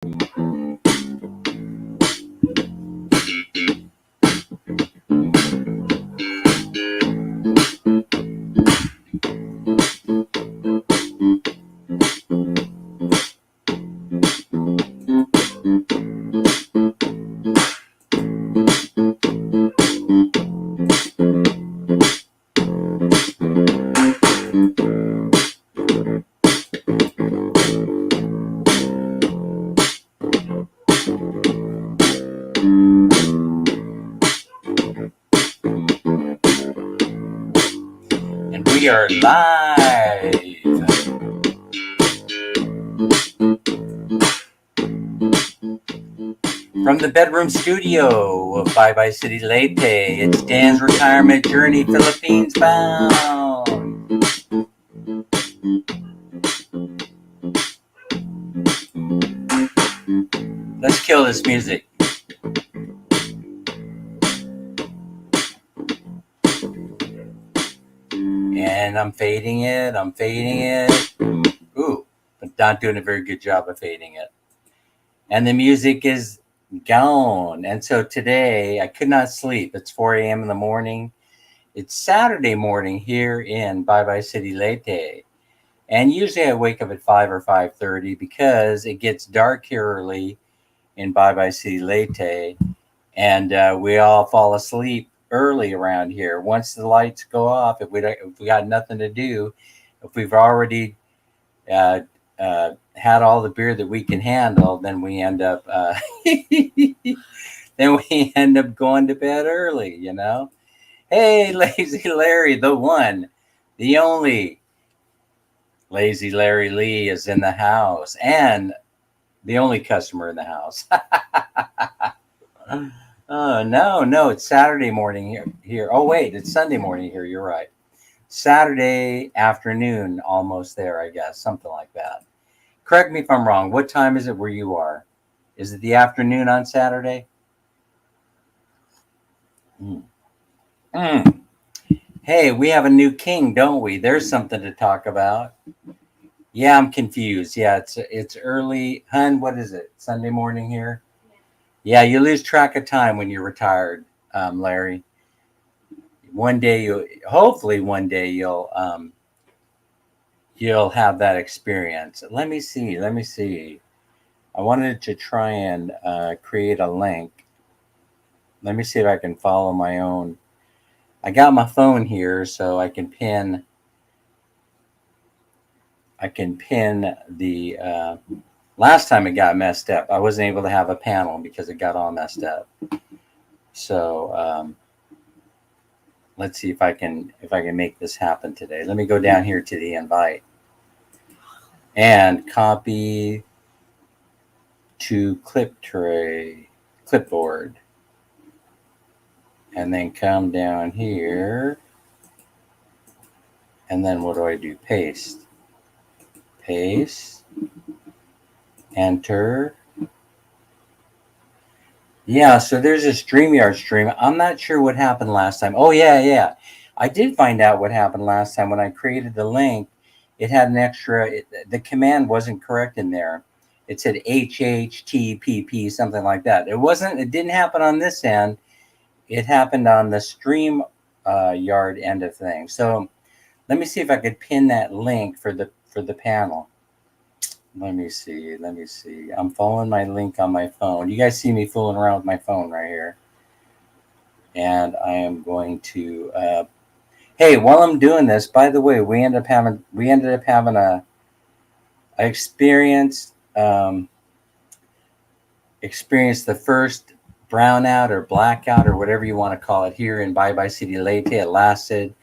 And we are live from the bedroom studio of Bye Bye City Leyte. It's Dan's retirement journey, Philippines bound. Let's kill this music. And I'm fading it. Ooh, but not doing a very good job of fading it. And the music is gone. And so today I could not sleep. It's 4 a.m. in the morning. It's Saturday morning here in Bye Bye City Leyte. And usually I wake up at 5 or 5:30 because it gets dark here early in Bye Bye City Leyte. And we all fall asleep early around here. Once the lights go off, if we got nothing to do, if we've already had all the beer that we can handle, then we end up going to bed early. Hey, Lazy Larry, the one, the only Lazy Larry Lee is in the house, and the only customer in the house. Oh, no, it's Saturday morning here. Oh, wait, it's Sunday morning here. You're right. Saturday afternoon, almost there, I guess, something like that. Correct me if I'm wrong. What time is it where you are? Is it the afternoon on Saturday? Hey, we have a new king, don't we? There's something to talk about. Yeah, I'm confused. Yeah, it's early. Hun, what is it? Sunday morning here? Yeah, you lose track of time when you're retired, Larry. Hopefully one day you'll have that experience. Let me see. I wanted to try and create a link. Let me see if I can follow my own. I got my phone here, so I can pin the. Last time it got messed up, I wasn't able to have a panel because it got all messed up. So let's see if I can make this happen today. Let me go down here to the invite and copy to clipboard, and then come down here, and then what do I do? Paste, enter. Yeah, so there's a StreamYard stream. I'm not sure what happened last time. Oh, yeah. I did find out what happened last time when I created the link. It had an extra, the command wasn't correct in there. It said HHTPP, something like that. It didn't happen on this end. It happened on the StreamYard end of things. So let me see if I could pin that link for the panel. Let me see. I'm following my link on my phone. You guys see me fooling around with my phone right here. And I am going to. Hey, while I'm doing this, by the way, we ended up having a experience the first brownout or blackout or whatever you want to call it here in Bye Bye City Leyte. It lasted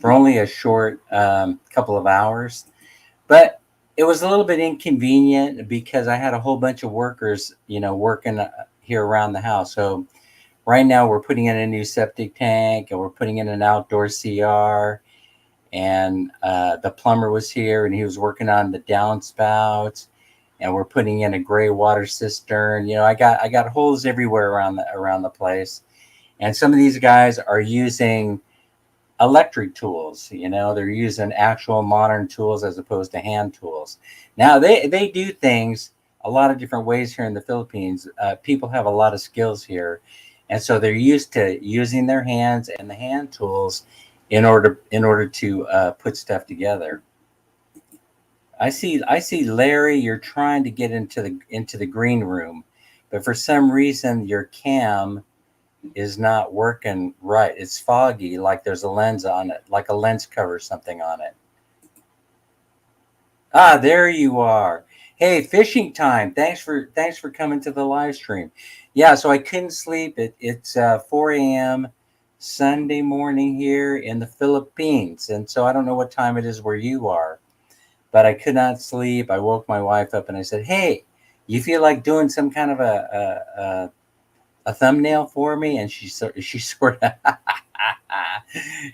for only a short couple of hours, but it was a little bit inconvenient because I had a whole bunch of workers, working here around the house. So right now we're putting in a new septic tank and we're putting in an outdoor CR. And the plumber was here and he was working on the downspouts. And we're putting in a gray water cistern. I got holes everywhere around the place. And some of these guys are using electric tools. They're using actual modern tools as opposed to hand tools. Now they do things a lot of different ways here in the Philippines. People have a lot of skills here, and so they're used to using their hands and the hand tools in order to put stuff together. I see Larry. You're trying to get into the green room, but for some reason your cam is not working right. It's foggy, like there's a lens on it, like a lens cover something on it. Ah, there you are. Hey, fishing time. Thanks for coming to the live stream. Yeah, so I couldn't sleep. It's 4 a.m. Sunday morning here in the Philippines, and so I don't know what time it is where you are, but I could not sleep. I woke my wife up and I said, "Hey, you feel like doing some kind of a thumbnail for me?" And she sort of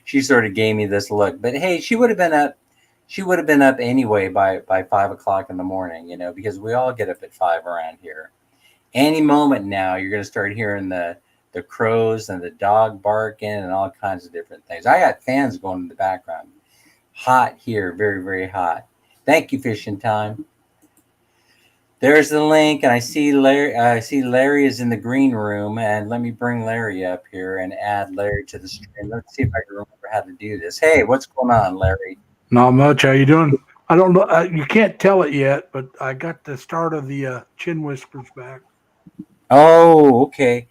she sort of gave me this look. But hey, she would have been up. She would have been up anyway by 5 o'clock in the morning, because we all get up at 5 around here. Any moment now, you're going to start hearing the crows and the dog barking and all kinds of different things. I got fans going in the background. Hot here, very very hot. Thank you, fishing time. There's the link, and I see Larry. I see Larry is in the green room, and let me bring Larry up here and add Larry to the stream. Let's see if I can remember how to do this. Hey, what's going on, Larry? Not much. How you doing? I don't know. You can't tell it yet, but I got the start of the chin whiskers back. Oh, okay.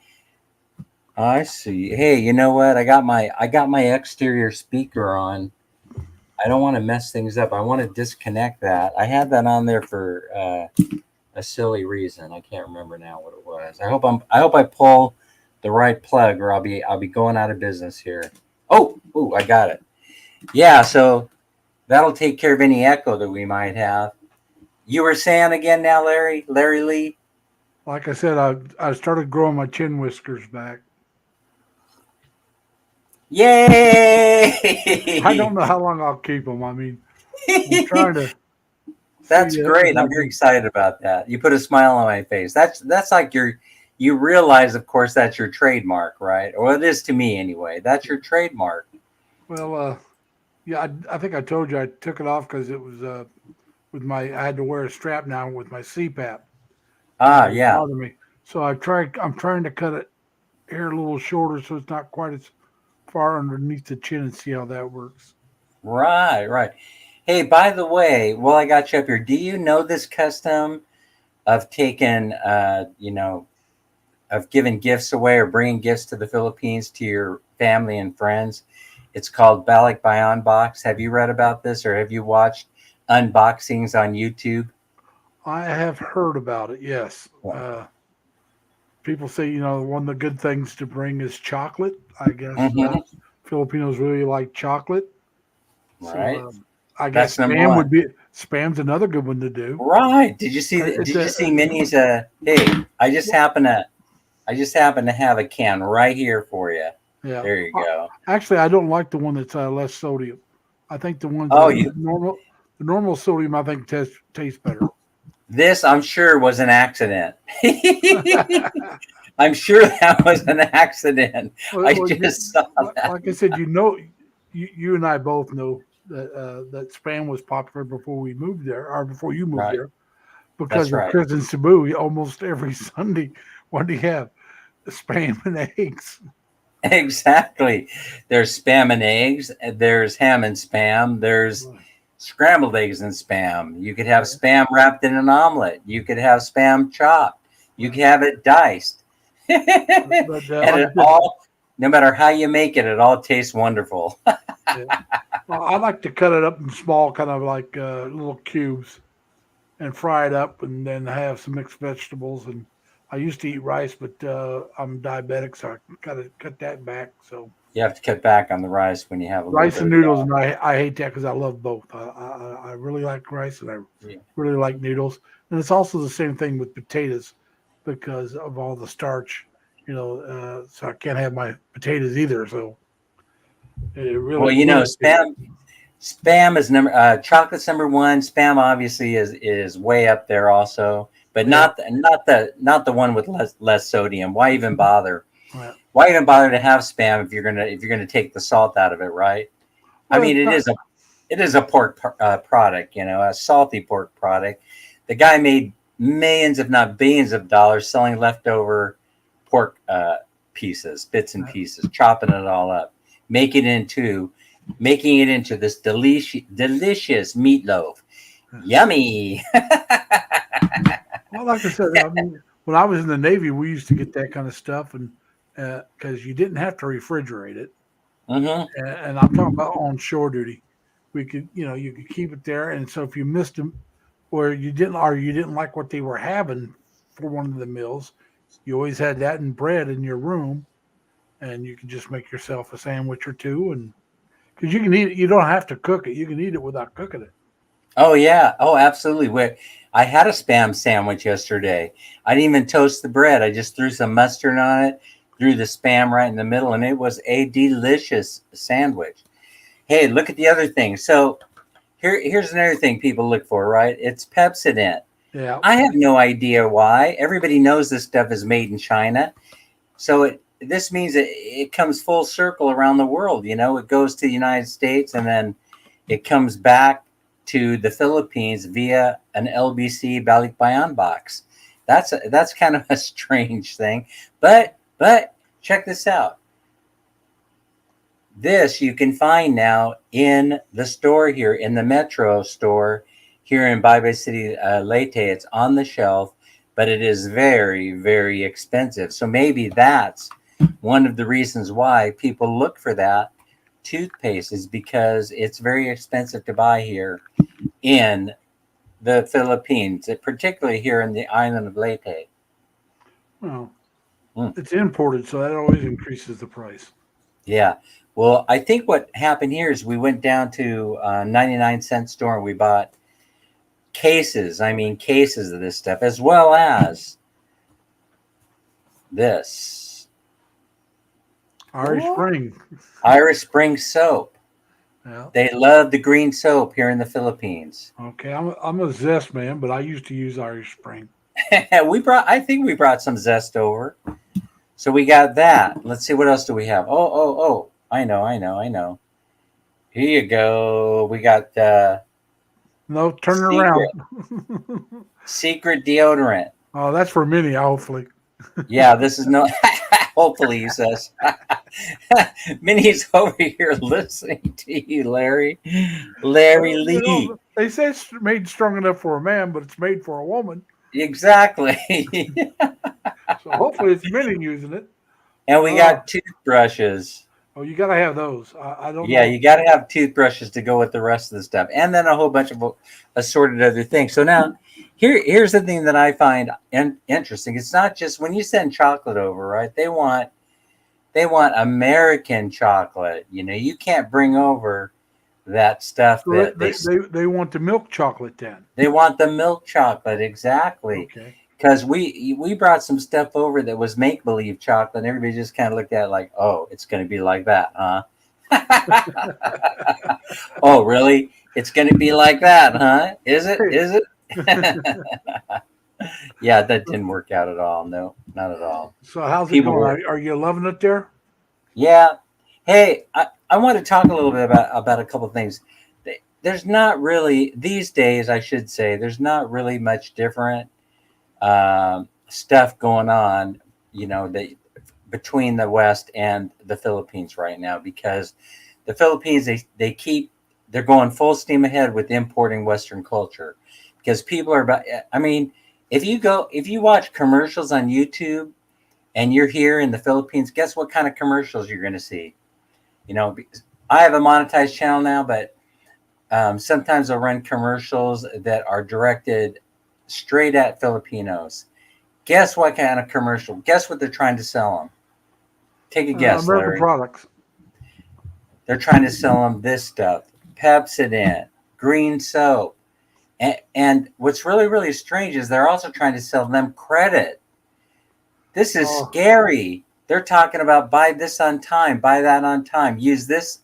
I see. Hey, you know what? I got my exterior speaker on. I don't want to mess things up. I want to disconnect that. I had that on there for a silly reason. I can't remember now what it was. I hope I pull the right plug, or I'll be going out of business here. Oh, I got it. Yeah, so that'll take care of any echo that we might have. You were saying again now, Larry? Larry Lee? Like I said, I started growing my chin whiskers back. I Yay! don't know how long I'll keep them. I mean, I'm trying to see That's if great. I I'm very can. excited about that. You put a smile on my face. That's like you realize, of course, that's your trademark, right? Or it is to me anyway. That's your trademark. Well, yeah, I think I told you I took it off because it was with my. I had to wear a strap now with my CPAP, and it Ah, was yeah. bothering me. So I tried. I'm trying to cut it hair a little shorter so it's not quite as far underneath the chin and see how that works. Right, right. Hey, by the way, while I got you up here, do you know this custom of taking, of giving gifts away or bringing gifts to the Philippines to your family and friends? It's called Balikbayan Box. Have you read about this, or have you watched unboxings on YouTube? I have heard about it. Yes, people say one of the good things to bring is chocolate. I guess Mm-hmm. Filipinos really like chocolate, so Right. I guess That's number one. spam's another good one to do. Right. Did you see? It's Did you a see Minnie's? Hey, I just happen to have a can right here for you. yeah. There you go. Actually, I don't like the one that's less sodium. I think the ones Oh, that you. the normal sodium I think tastes better. This, I'm sure, was an accident. I'm sure that was an accident. I Well, just saw that. like I said, you and I both know that spam was popular before we moved there, or before you moved Right. there, because That's of right. Chris and Cebu. Almost every Sunday, what do you have? Spam and eggs. Exactly. There's spam and eggs. There's ham and spam. There's scrambled eggs and spam. You could have Yeah, spam wrapped in an omelet. You could have spam chopped. You yeah. could have it diced. And But like I it said, all, no matter how you make it, it all tastes wonderful. yeah. Well, I like to cut it up in small, kind of like little cubes, and fry it up, and then have some mixed vegetables. And I used to eat rice, but I'm diabetic, so I gotta cut that back. So You have to cut back on the rice when you have a little rice bit and of noodles, and I hate that because I love both. I really like rice, and I yeah. really like noodles. And it's also the same thing with potatoes because of all the starch. So I can't have my potatoes either. So it Well, really tastes. spam is chocolate's number one. Spam obviously is way up there also, but Yeah. not the one with less sodium. Why even bother? Yeah. Why even bother to have spam if you're gonna take the salt out of it, right? I Well, mean, it's it is a pork product, a salty pork product. The guy made millions, if not billions of dollars selling leftover pork pieces, bits and pieces, chopping it all up, making it into this delicious meatloaf. Yummy. Well, like I said, I mean, when I was in the Navy, we used to get that kind of stuff, and because you didn't have to refrigerate it, Mm-hmm. and I'm talking about on shore duty, we could, you could keep it there, and so if you missed them, or you didn't like what they were having for one of the meals, you always had that in bread in your room, and you could just make yourself a sandwich or two, and because you can eat it, you don't have to cook it, you can eat it without cooking it. Oh yeah. Oh, absolutely. I had a spam sandwich yesterday. I didn't even toast the bread. I just threw some mustard on it, threw the spam right in the middle, and it was a delicious sandwich. Hey, look at the other thing. So here's another thing people look for, right? It's Pepsodent. Yeah. I have no idea why. Everybody knows this stuff is made in China. So this means it comes full circle around the world. It goes to the United States and then it comes back to the Philippines via an LBC Balikbayan box. That's kind of a strange thing, but check this out. This you can find now in the store here, in the Metro store here in Baybay City, Leyte. It's on the shelf, but it is very, very expensive. So maybe that's one of the reasons why people look for that toothpaste, is because it's very expensive to buy here in the Philippines, particularly here in the island of Leyte. Well, Mm, it's imported, so that always increases the price. yeah. Well, I think what happened here is we went down to a 99-cent store and we bought cases of this stuff, as well as this Irish Spring. Irish Spring soap. Yeah. They love the green soap here in the Philippines. Okay. I'm a Zest man, but I used to use Irish Spring. I think we brought some zest over. So we got that. Let's see, what else do we have? Oh. I know. Here you go. We got No, turn it secret around. secret deodorant. Oh, that's for Minnie, hopefully. Yeah, this is no. Hopefully, he says. Minnie's over here listening to you, Larry. Larry Well, Lee. they say it's made strong enough for a man, but it's made for a woman. Exactly. So hopefully it's Minnie using it. And we Uh, got toothbrushes. oh, you got to have those. I don't Yeah, know. you got to have toothbrushes to go with the rest of the stuff, and then a whole bunch of assorted other things. So now, here's the thing that I find interesting. It's not just when you send chocolate over, right? They want American chocolate. You can't bring over that stuff So that they want the milk chocolate then. they want the milk chocolate, exactly. Okay. Because we brought some stuff over that was make believe chocolate, and everybody just kind of looked at it like, oh, it's going to be like that, huh? Oh, really? It's going to be like that, huh? Is it? Hey. Is it? Yeah, that didn't work out at all. No, not at all. So how's it People going? were, Are you loving it there? yeah. Hey, I want to talk a little bit about a couple of things. There's not really, these days, I should say, there's not really much different stuff going on, that between the West and the Philippines right now, because the Philippines, they're going full steam ahead with importing Western culture, because people are about. I mean, if you watch commercials on YouTube and you're here in the Philippines, guess what kind of commercials you're going to see? I have a monetized channel now, but sometimes I'll run commercials that are directed straight at Filipinos. Guess what kind of commercial? Guess what they're trying to sell them? Take a guess, American Larry. products. They're trying to sell them this stuff: Pepsodent, green soap, and what's really, really strange is they're also trying to sell them credit. This is Oh, scary. They're talking about buy this on time, buy that on time, use this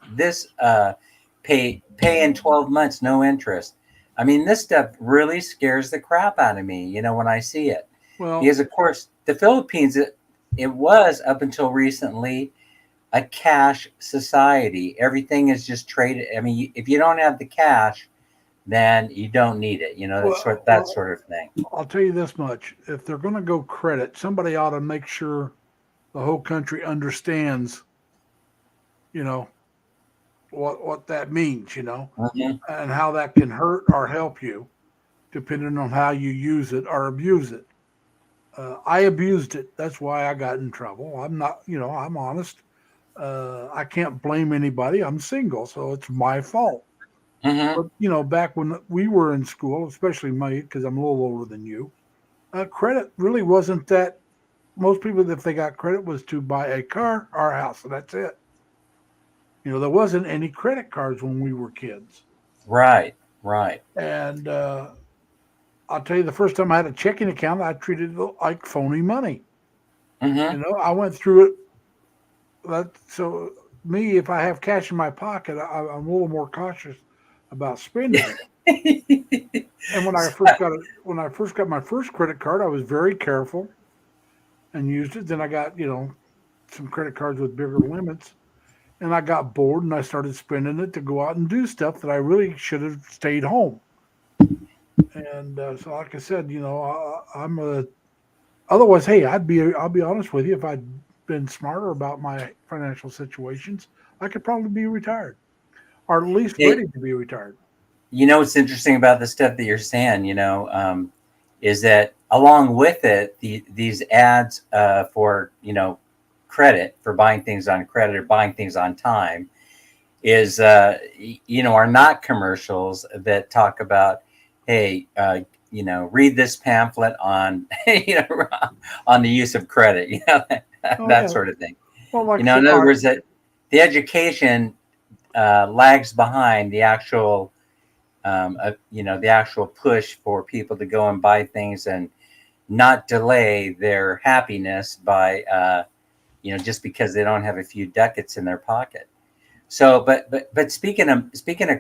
pay in 12 months, no interest. I mean, this stuff really scares the crap out of me, when I see it. well, Because of course the Philippines, it was up until recently a cash society. Everything is just traded. I mean, if you don't have the cash, then you don't need it. That Well, sort of thing. I'll tell you this much: if they're going to go credit, somebody ought to make sure the whole country understands, you know, what that means, Hmm. and how that can hurt or help you, depending on how you use it or abuse it. I abused it. That's why I got in trouble. I'm not, I'm honest. I can't blame anybody. I'm single, so it's my fault. Hmm. But back when we were in school, especially me, because I'm a little older than you, credit really wasn't that. Most people, if they got credit, was to buy a car or a house, and that's it. There wasn't any credit cards when we were kids. Right. Right. And I'll tell you, the first time I had a checking account, I treated it like phony money. Hmm. I went through it. So me, if I have cash in my pocket, I'm a little more cautious about spending it. And when I first got my first credit card, I was very careful and used it. Then I got some credit cards with bigger limits, and I got bored and I started spending it to go out and do stuff that I really should have stayed home. And so, like I said, I'm a. Otherwise, hey, I'll be honest with you. If I'd been smarter about my financial situations, I could probably be retired, or at least It, ready to be retired. what's interesting about the stuff that you're saying, is that along with it, these ads for credit, for buying things on credit or buying things on time, is are not commercials that talk about, hey, read this pamphlet on on the use of credit, Oh that yeah. sort of thing. Well, like I In said, other words, that the education lags behind the actual the actual push for people to go and buy things and not delay their happiness by just because they don't have a few ducats in their pocket. So, but speaking of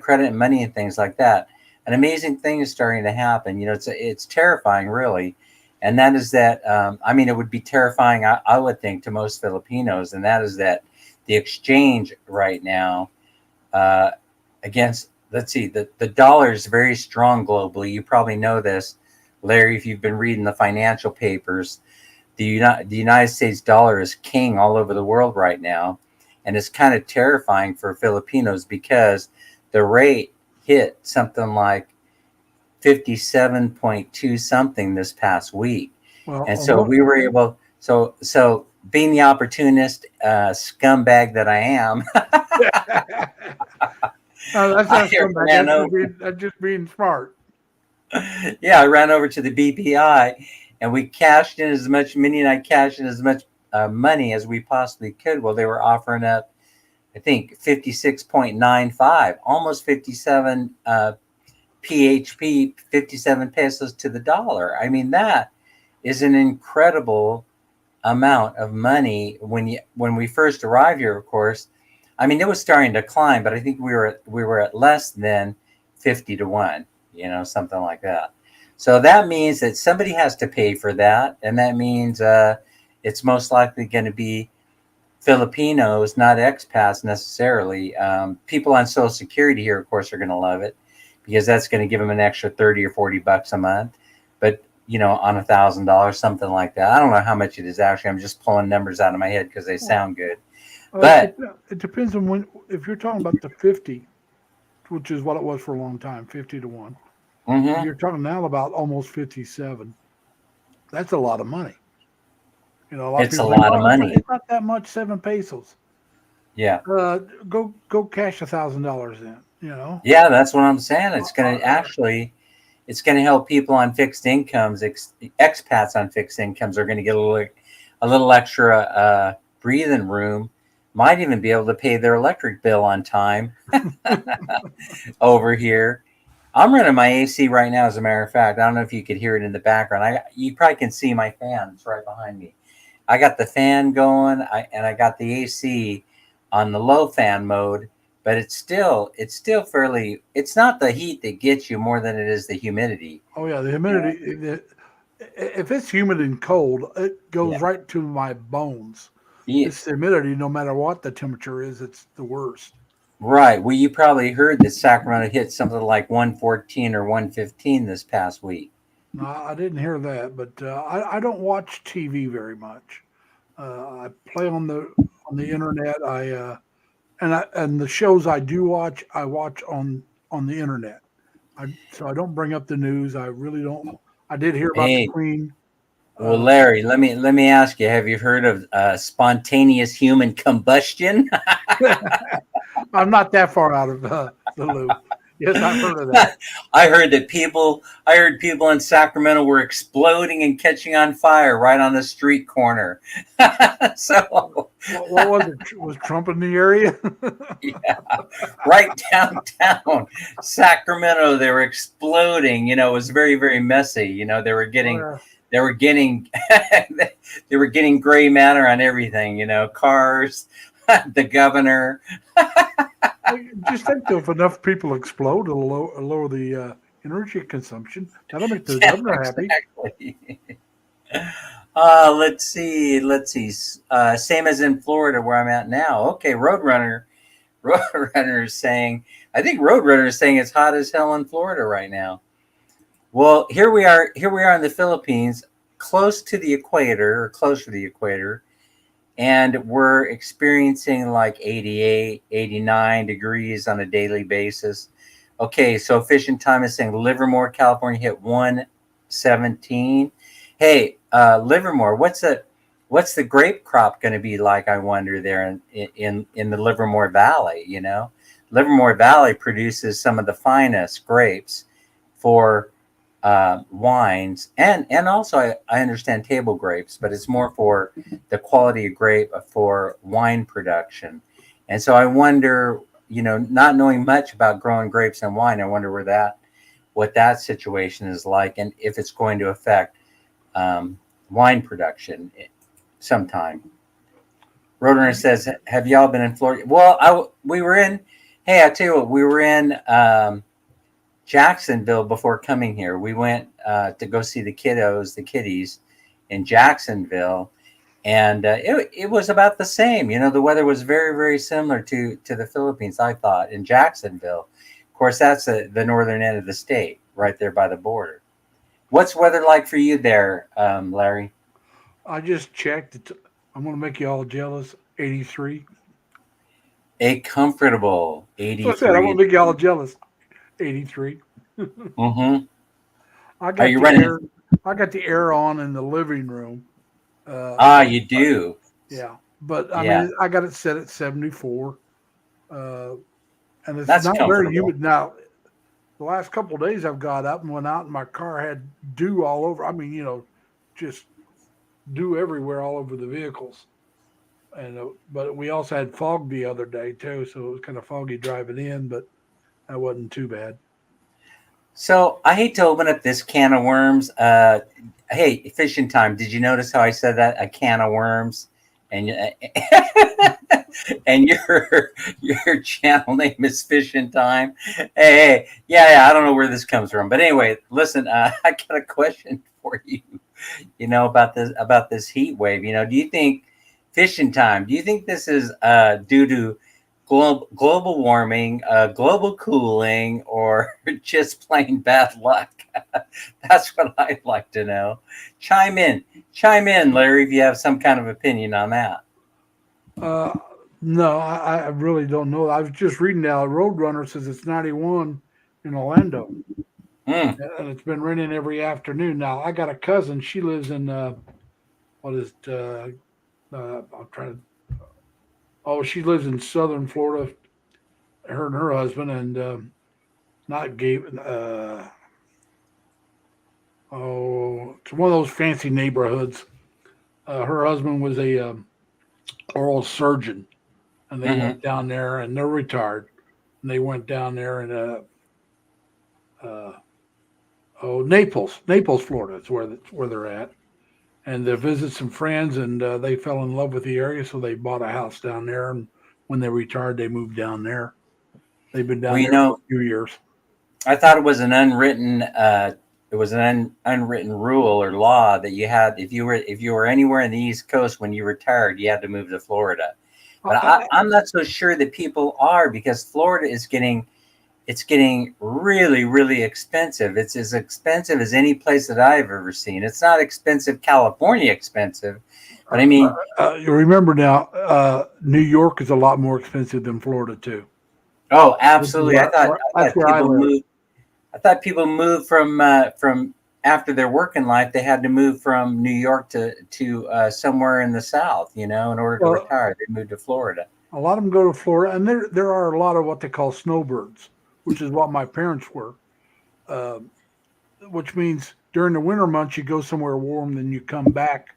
credit and money and things like that, an amazing thing is starting to happen. It's terrifying, really, and that is that. I mean, it would be terrifying, I would think, to most Filipinos, and that is that the exchange right now uh, against, let's see, the dollar is very strong globally. You probably know this, Larry, if you've been reading the financial papers. The United States dollar is king all over the world right now, and it's kind of terrifying for Filipinos because the rate hit something like 57.2 something this past week, well, and so we were able. So being the opportunist scumbag that I am, no, that's I not scumbag. ran over. That's just being smart. Yeah, I ran over to the BPI, and we cashed in as much. Minnie and I cashed in as much money as we possibly could. Well, they were offering up, I think, 56.95, almost 57 PHP, 57 pesos to the dollar. I mean, that is an incredible amount of money when we first arrived here, of course. I mean, it was starting to climb, but I think we were at less than 50 to 1, something like that. So that means that somebody has to pay for that, and that means it's most likely going to be Filipinos, not expats necessarily. People on Social Security here, of course, are going to love it because that's going to give them an extra 30 or $40 a month. But on $1,000, something like that. I don't know how much it is actually. I'm just pulling numbers out of my head because they Well, sound good. well, But it depends on when. If you're talking about the 50, which is what it was for a long time, 50 to 1, and hmm you're talking now about almost 57. That's a lot of money. A lot of it's a people think, lot of "Oh, money. it's not that much, 7 pesos." Yeah, Go cash $1,000 in. yeah, that's what I'm saying. Uh, It's going to uh, actually, it's going to help people on fixed incomes. Expats on fixed incomes are going to get a little extra breathing room. Might even be able to pay their electric bill on time over here. I'm running my AC right now. As a matter of fact, I don't know if you could hear it in the background. You probably can see my fan. It's right behind me. I got the fan going, and I got the AC on the low fan mode, but it's still fairly. It's not the heat that gets you more than it is the humidity. oh yeah, the You know? humidity. If it's humid and cold, it Yeah, goes right to my bones. yeah, It's the humidity. No matter what the temperature is, it's the worst. Right. Well, you probably heard that Sacramento hit something like 114 or 115 this past week. No, I didn't hear that, but I don't watch TV very much. I play on the internet. And the shows I do watch, I watch on the internet. So I don't bring up the news. I really don't. I did hear about the Hey, Queen. well, Uh, Larry, let me ask you: have you heard of spontaneous human combustion? I'm not that far out of the loop. Yes, I've heard of that. I heard people in Sacramento were exploding and catching on fire right on the street corner. So, What was it? Was Trump in the area? yeah, right downtown Sacramento, they were exploding. It was very, very messy. Oh yeah. they were getting, they were getting gray matter on everything. Cars, the governor. Just think though, if enough people explode, it'll lower the energy consumption. That'll make the Yeah, governor happy. exactly. Let's see. Let's see. Same as in Florida where I'm at now. Okay, Roadrunner. Roadrunner is saying, I think Roadrunner is saying it's hot as hell in Florida right now. Well, here we are. Here we are in the Philippines, close to the equator, or close to the equator, and we're experiencing like 88, 89 degrees on a daily basis. Okay, so Fishing Time is saying Livermore, California hit 117. Hey, Livermore, what's the grape crop going to be like? I wonder there in the Livermore Valley. Livermore Valley produces some of the finest grapes for wines, and also I understand table grapes, but it's more for the quality of grape for wine production. And so I wonder, not knowing much about growing grapes and wine, I wonder what that situation is like, and if it's going to affect wine production sometime. Roadrunner says, "Have y'all been in Florida?" Well, we were in. Hey, I tell you what, we were in Jacksonville before coming here. We went to go see the kitties in Jacksonville, and it was about the same. The weather was very, very similar to the Philippines. I thought in Jacksonville. Of course, that's the northern end of the state, right there by the border. What's weather like for you there, Larry? I just checked. I'm going to make you all jealous. 83. A comfortable So I said, I'm 83. going to make you all jealous. 83. Mm-hmm. I Are got you the running? air. I got the air on in the living room. Uh, You do. yeah, but I Yeah, mean, I got it set at 74, uh, and it's that's not very comfortable. humid now. The last couple of days, I've got up and went out, and my car had dew all over. I mean, just dew everywhere, all over the vehicles. And but we also had fog the other day too, so it was kind of foggy driving in, but that wasn't too bad. So I hate to open up this can of worms. Hey, Fishing Time. Did you notice how I said that? A can of worms, and and your channel name is Fishing Time. Hey, yeah, yeah. I don't know where this comes from, but anyway, listen. I got a question for you. About this heat wave. Do you think Fishing Time? Do you think this is due to global warming, global cooling, or just plain bad luck? That's what I'd like to know. Chime in, Larry, if you have some kind of opinion on that. Uh, no, I really don't know. I was just reading now. Roadrunner says it's 91 in Orlando, Mm, and it's been raining every afternoon. Now I got a cousin. She lives in what is it? I'm trying to. Oh, she lives in southern Florida. Her and her husband, and not Gabe. Oh, it's one of those fancy neighborhoods. Her husband was a oral surgeon, and they hmm went down there, and they're retired. And they went down there and uh, Naples, Florida. It's where they're at, and they visit some friends, and they fell in love with the area, so they bought a house down there. And when they retired, they moved down there. They've been Well, down there for a few years. I thought it was an unwritten unwritten rule or law that you had if you were anywhere in the East Coast when you retired, you had to move to Florida. But I'm not so sure that people are, because Florida is getting really, really expensive. It's as expensive as any place that I've ever seen. It's not expensive, California expensive, but I mean, You remember now, New York is a lot more expensive than Florida too. oh, Which is absolutely. I that's thought where I people live. moved. I thought people moved from after their working life. They had to move from New York to somewhere in the South, in order to Well, retire. They moved to Florida. a lot of them go to Florida, and there are a lot of what they call snowbirds, which is what my parents were. Um, which means during the winter months you go somewhere warm, then you come back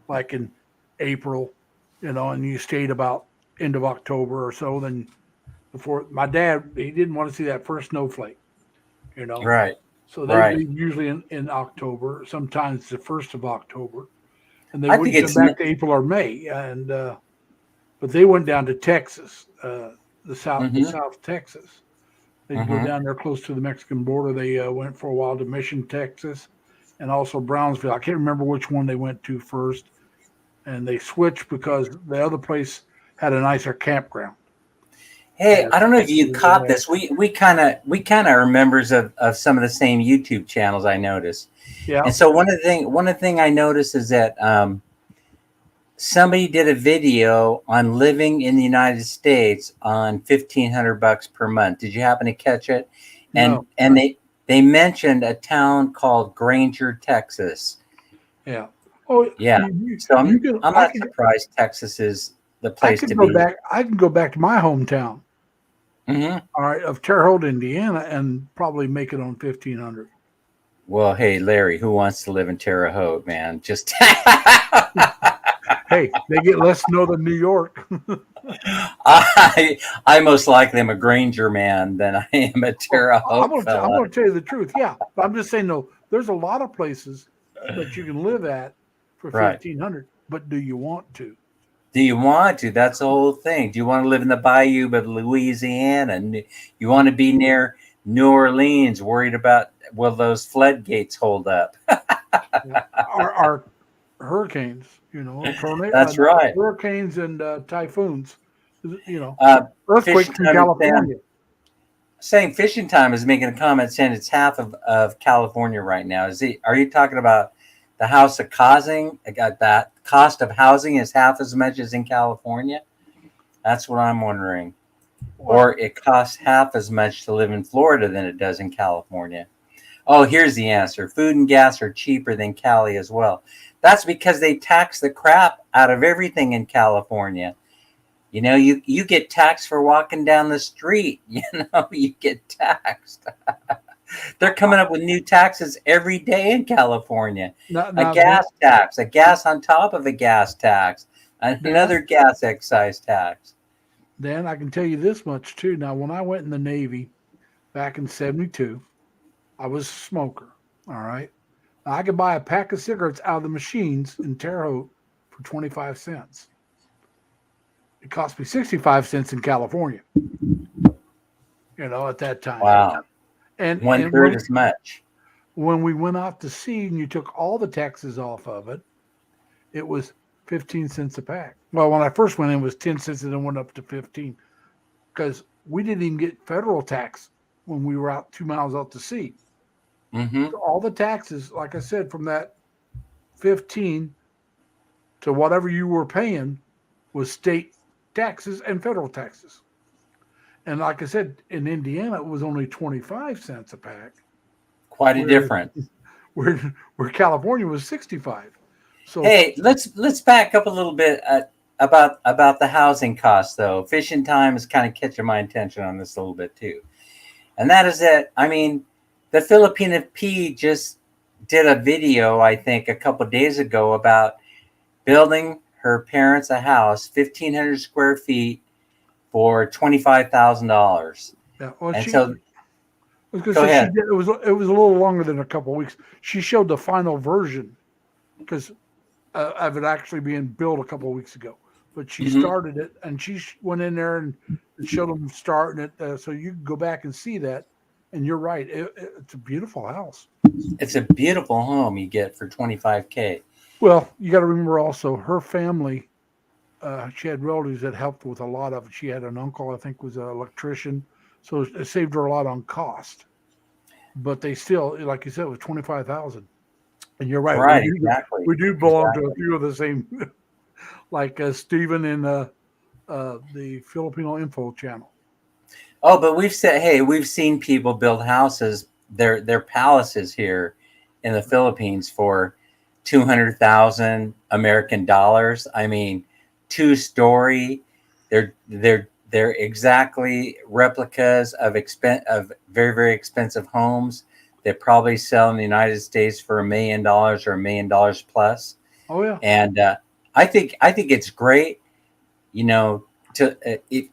like in April, and you stayed about end of October or so. Then before my dad, he didn't want to see that first snowflake, you know. Right, So they right. leave usually in October, sometimes the 1st of October, and they I think wouldn't come it's back to April or May. And but they went down to Texas, the mm-hmm, South Texas. They'd go mm-hmm. down there close to the Mexican border. They went for a while to Mission, Texas, and also Brownsville. I can't remember which one they went to first, and they switched because the other place had a nicer campground. Hey, And I don't know if so you they went caught there. this. We kind of are members of some of the same YouTube channels, I noticed. Yeah, And so one of the thing I noticed is that somebody did a video on living in the United States on $1,500 per month. Did you happen to catch it? And no, and they mentioned a town called Granger, Texas. yeah. Oh, Yeah. So you can. I'm not surprised Texas is the I place could to go be. back. I can go back to my hometown, Hmm. all right, of Terre Haute, Indiana, and probably make it on 1,500. Well, hey, Larry, who wants to live in Terre Haute, man? Just Hey, they get less snow than New York. I most likely am a Granger man than I am a Well, Terre Haute I'm fella. going to tell you the truth. Yeah, but I'm just saying, no. There's a lot of places that you can live at for Right. 1,500, but do you want to? Do you want to? That's the whole thing. Do you want to live in the bayou of Louisiana? You want to be near New Orleans, worried about, will those floodgates hold up? Yeah. Our hurricanes, That's right. hurricanes and typhoons, you know, Uh, Fishing earthquakes in Time is California. saying Fishing Time is making a comment saying it's half of California right now. Are you talking about the house of causing? Got that cost of housing is half as much as in California? That's what I'm wondering. Well, Or it costs half as much to live in Florida than it does in California. Oh, here's the answer. Food and gas are cheaper than Cali as well. That's because they tax the crap out of everything in California. You get taxed for walking down the street. You get taxed. They're coming up with new taxes every day in California. A now gas tax, a gas on top of a gas tax, Dan, another gas excise tax. Dan, I can tell you this much too. Now, when I went in the Navy back in '72, I was a smoker. All right, I could buy a pack of cigarettes out of the machines in Terre Haute for 25 cents. It cost me 65 cents in California, at that time. Wow. One And third as much. when we went out to sea and you took all the taxes off of it, it was 15 cents a pack. Well, when I first went in, it was 10 cents and then went up to 15 because we didn't even get federal tax when we were out 2 miles out to sea. Mm-hmm. So all the taxes, like I said, from that 15 to whatever you were paying was state taxes and federal taxes. And like I said, in Indiana, it was only 25 cents a pack, Quite a where difference. where California was 65. So Hey, let's back up a little bit about the housing costs, though. Fishing Time is kind of catching my attention on this a little bit too, and that is that. I mean, the Filipina P just did a video, I think, a couple days ago about building her parents a house, 1,500 square feet, for $25,000. yeah, well, And so, I was going to go say she ahead. did. It was a little longer than a couple of weeks. She showed the final version because of it actually being built a couple of weeks ago. But she Hmm. started it and she went in there and showed them starting it. So you can go back and see that. And you're right. It's a beautiful house. It's a beautiful home you get for 25K. Well, you got to remember also her family she had relatives that helped with a lot of it. She had an uncle, I think, was an electrician, so it saved her a lot on cost. But they still, like you said, it was 25,000. And you're right, Right, exactly. we do belong to a Exactly. few of the same, like Stephen in the Filipino Info channel. Oh, but we've said, hey, we've seen people build houses, their palaces here in the Philippines for 200,000 American dollars. I mean, two-story. They're exactly replicas of very very expensive homes that probably sell in the United States for $1 million or $1 million plus. Oh yeah. And I think it's great, you know, to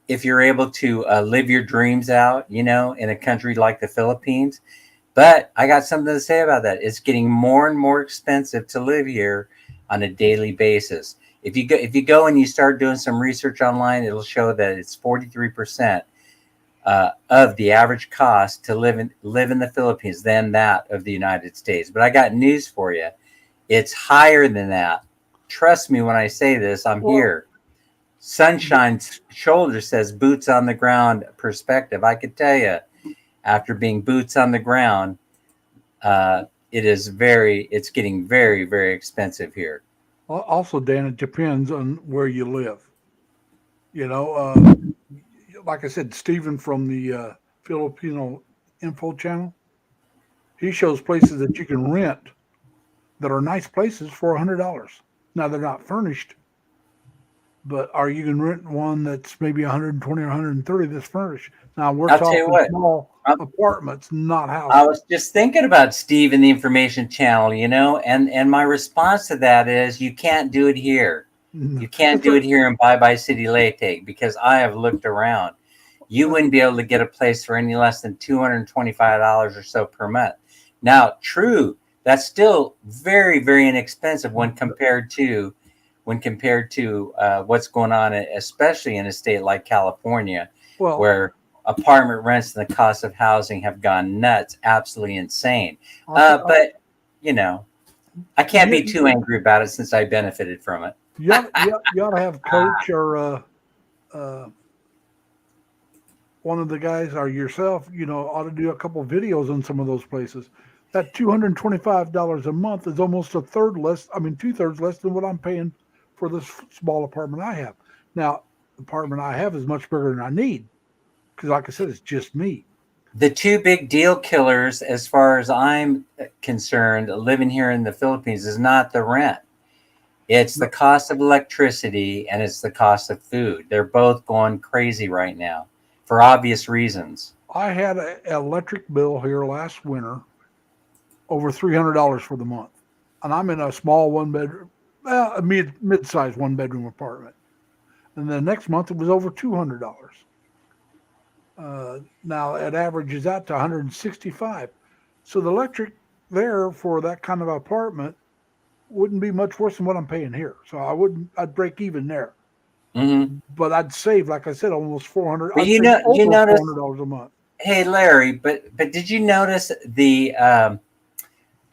if you're able to live your dreams out, in a country like the Philippines. But I got something to say about that. It's getting more and more expensive to live here on a daily basis. If you go and you start doing some research online, it'll show that it's 43% of the average cost to live in the Philippines than that of the United States. But I got news for you. It's higher than that. Trust me when I say this. I'm Well, here. Sunshine's shoulder says boots on the ground perspective. I could tell you, after being boots on the ground, it's getting very, very expensive here. also, Dan, it depends on where you live. You know, like I said, Stephen from the Filipino Info channel, he shows places that you can rent that are nice places for $100. Now they're not furnished, but are you can rent one that's maybe 120 or 130 that's furnished. Now we're I'll tell you talking what. small I, apartments, not I houses. was just thinking about Steve in the information channel, and my response to that is you can't do it here. You can't That's do right. it here in Bye Bye City Leyte because I have looked around. You That's wouldn't be able to get a place for any less than $225 or so per month. Now, true, that's still very, very inexpensive when compared to what's going on, especially in a state like California, well. where apartment rents and the cost of housing have gone nuts, absolutely insane. I'll t- But you know, I can't be you, too angry about it since I benefited from it. you ought to have coach or uh, one of the guys or yourself, ought to do a couple videos on some of those places. That $225 a month is almost a third less. I mean, two-thirds less than what I'm paying for this small apartment I have. Now, the apartment I have is much bigger than I need because, like I said, it's just me. The two big deal killers, as far as I'm concerned, living here in the Philippines, is not the rent. It's the No, cost of electricity and it's the cost of food. They're both going crazy right now for obvious reasons. I had an electric bill here last winter over $300 for the month, and I'm in a small one bedroom, well, a mid-sized one bedroom apartment. And the next month it was over $200. Now it averages out to 165. So the electric there for that kind of apartment wouldn't be much worse than what I'm paying here. So I wouldn't. I'd break even there, Hmm. but I'd save, like I said, almost 400. But I'd you save know, you over notice, $400 a month. hey Larry, but did you notice the?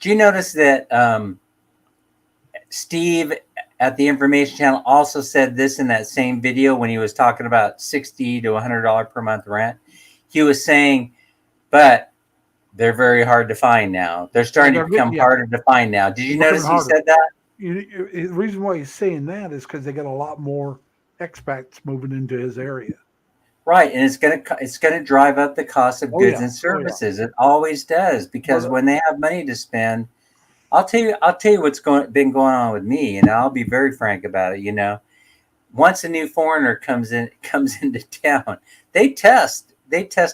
Do you notice that Steve at the information channel also said this in that same video when he was talking about $60 to $100 per month rent? He was saying, but they're very hard to find now. They're Yeah, starting to they're getting, become yeah, harder to find now. Did they're you becoming notice he harder. said that? The reason why he's saying that is because they got a lot more expats moving into his area. Right, and it's gonna drive up the cost of Oh goods yeah, and oh yeah. services. It always does But because when they have money to spend, I'll tell you what's been going on with me, and I'll be very frank about it. Once a new foreigner comes into town, they test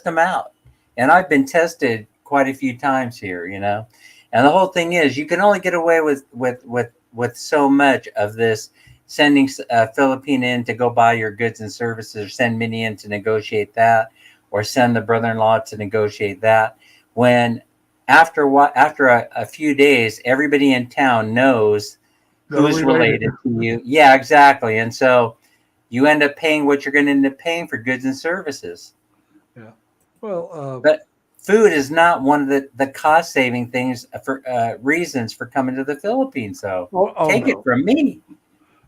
them out, and I've been tested quite a few times here. And the whole thing is you can only get away with so much of this, sending a Philippine in to go buy your goods and services, or send Minnie in to negotiate that, or send the brother-in-law to negotiate that. When after a few days, everybody in town knows they're who's related. related to you. Yeah, exactly. And so you end up paying what you're going to end up paying for goods and services. Yeah. Well, But food is not one of the cost saving things for reasons for coming to the Philippines. So oh take it no. from me.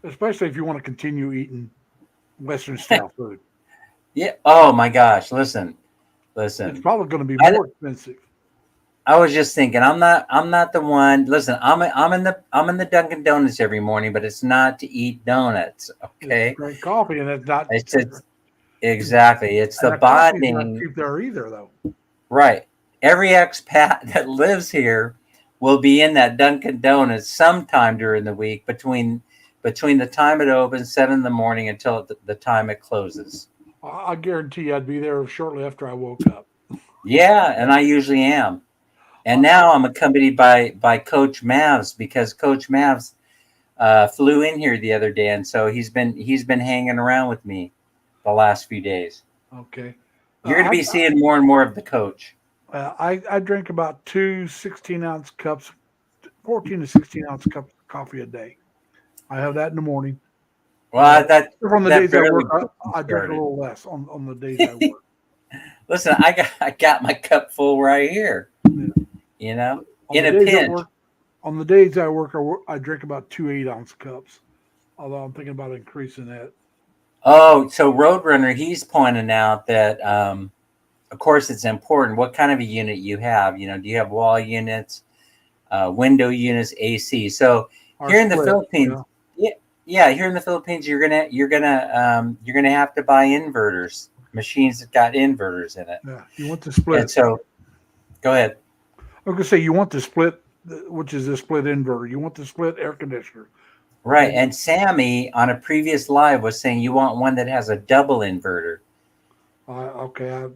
especially if you want to continue eating Western style food. Yeah. Oh my gosh. Listen, It's listen. probably going to be I, more expensive. I was just thinking. I'm not the one. Listen. I'm in the Dunkin' Donuts every morning, but it's not to eat donuts. It's to Okay. drink coffee, and it's not. It's exactly. It's And the that coffee's not bonding. cheap there either, though. Right. Every expat that lives here will be in that Dunkin' Donuts sometime during the week between the time it opens, 7 in the morning, until the time it closes. I guarantee I'd be there shortly after I woke up. Yeah, and I usually am. And I, now I'm accompanied by Coach Mavs because Coach Mavs flew in here the other day, and so he's been hanging around with me the last few days. okay. You're going to Uh, be seeing more and more of the coach. I drink about two 16-ounce cups, 14 to 16-ounce cups of coffee a day. I have that in the morning. Uh, Well, that on the that days I barely work, gets me I drink a started. little less on the days I work. Listen, I got my cup full right here. Yeah. You know, On in the a days I pinch. work, on the days I drink about two 8-ounce cups. Although I'm thinking about increasing that. Oh, so Roadrunner, he's pointing out that, of course, it's important what kind of a unit you have. Do you have wall units, window units, AC? So Our here in the split, Philippines, yeah, yeah, yeah, here in the Philippines, you're gonna have to buy inverters, machines that got inverters in it, yeah. You want the and split. so go ahead. I was gonna say you want the split, which is the split inverter. You want the split air conditioner. Right, And and Sammy on a previous live was saying you want one that has a double inverter. okay,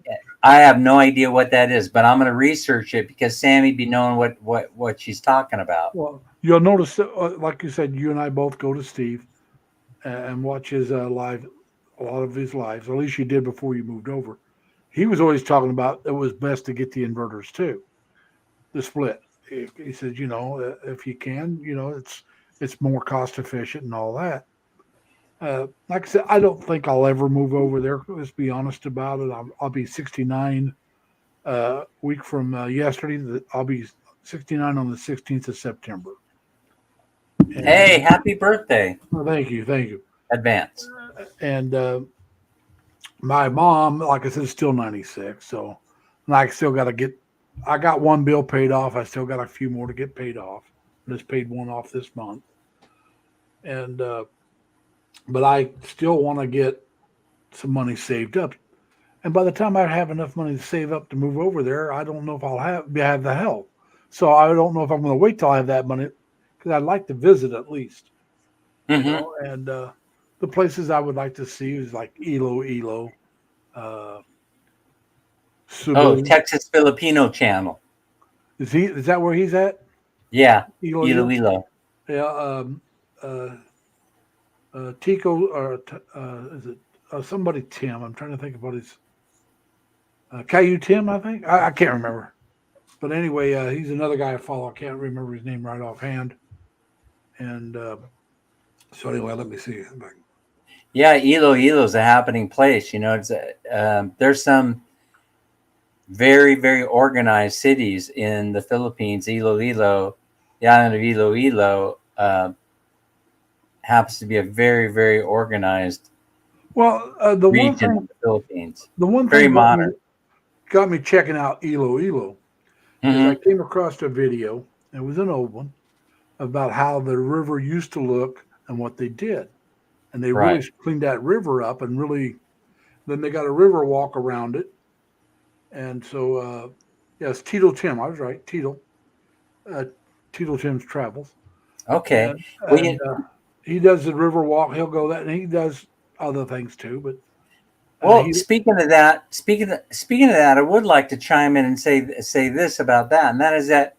I have no idea what that is, but I'm going to research it because Sammy be knowing what she's talking about. well, you'll notice, like you said, you and I both go to Steve and watch his live, a lot of his lives. Or at least you did before you moved over. He was always talking about it was best to get the inverters too, the split. He says, if you can, it's more cost efficient and all that. Like I said, I don't think I'll ever move over there. Let's be honest about it. I'll be 69 week from yesterday. I'll be 69 on the 16th of September. And Hey, happy birthday, well, thank you. advance. And my mom, like I said, is still 96. So, and I still got to get. I got one bill paid off. I still got a few more to get paid off. I just paid one off this month, and but I still want to get some money saved up. And by the time I have enough money to save up to move over there, I don't know if I'll have the health. So I don't know if I'm going to wait till I have that money because I'd like to visit at least, Hmm. And the places I would like to see is like Iloilo, uh, Oh, Cebu. Texas Filipino channel. Is that where he's at? Yeah, Iloilo? Iloilo. Yeah. Uh, Tico or is it somebody Tim? I'm trying to think about his Caillou Tim. I think I can't remember. But anyway, he's another guy I follow. I can't remember his name right offhand. And so anyway, let me see. Yeah, Iloilo's a happening place. There's some very very organized cities in the Philippines. Iloilo, the island of Iloilo, happens to be a very very organized Well, region of the Philippines. the one Very thing modern. got me checking out Iloilo is I Hmm. came across a video. It was an old one about how the river used to look and what they did, and they really Right. cleaned that river up and really. Then they got a river walk around it, and so yes, Tito Tim. I was right, Tito. Uh, Tito Tim's travels, Okay. and Well, and he does the river walk. He'll go that, and he does other things too. But well, he speaking of that, I would like to chime in and say this about that, and that is that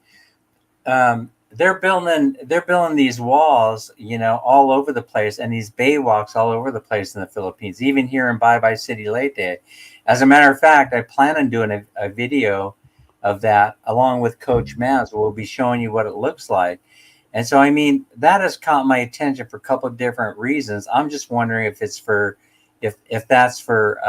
they're building these walls, all over the place, and these bay walks all over the place in the Philippines, even here in Bye Bye City Leyte. As a matter of fact, I plan on doing a video of that along with Coach Maz. We'll be showing you what it looks like. And so, I mean, that has caught my attention for a couple of different reasons. I'm just wondering if that's for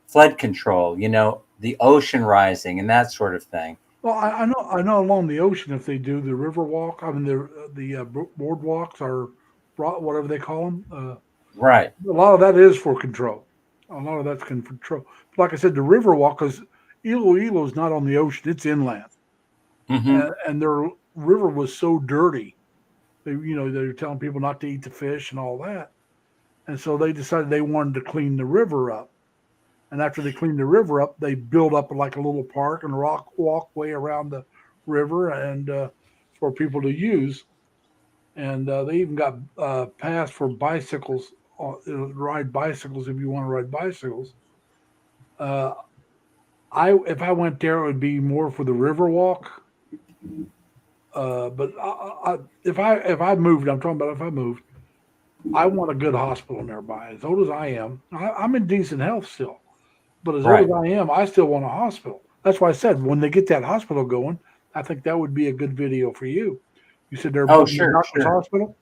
flood control, the ocean rising and that sort of thing. well, I know along the ocean if they do the river walk. I mean the boardwalks are whatever they call them. Right. A lot of that is for control. A lot of that's control. But like I said, the river walk, because Iloilo is not on the ocean; it's inland, Mm-hmm. and their river was so dirty. They were telling people not to eat the fish and all that, and so they decided they wanted to clean the river up. And after they cleaned the river up, they built up like a little park and a rock walkway around the river and for people to use. And they even got paths for bicycles, ride bicycles if you want to ride bicycles. Uh, I if I went there, it would be more for the river walk. But if I moved, I'm talking about if I moved, I want a good hospital nearby. As old as I am, I'm in decent health still. But as old as Right. I am, I still want a hospital. That's why I said when they get that hospital going, I think that would be a good video for you. You said they're Oh, building a sure, doctor's sure. hospital,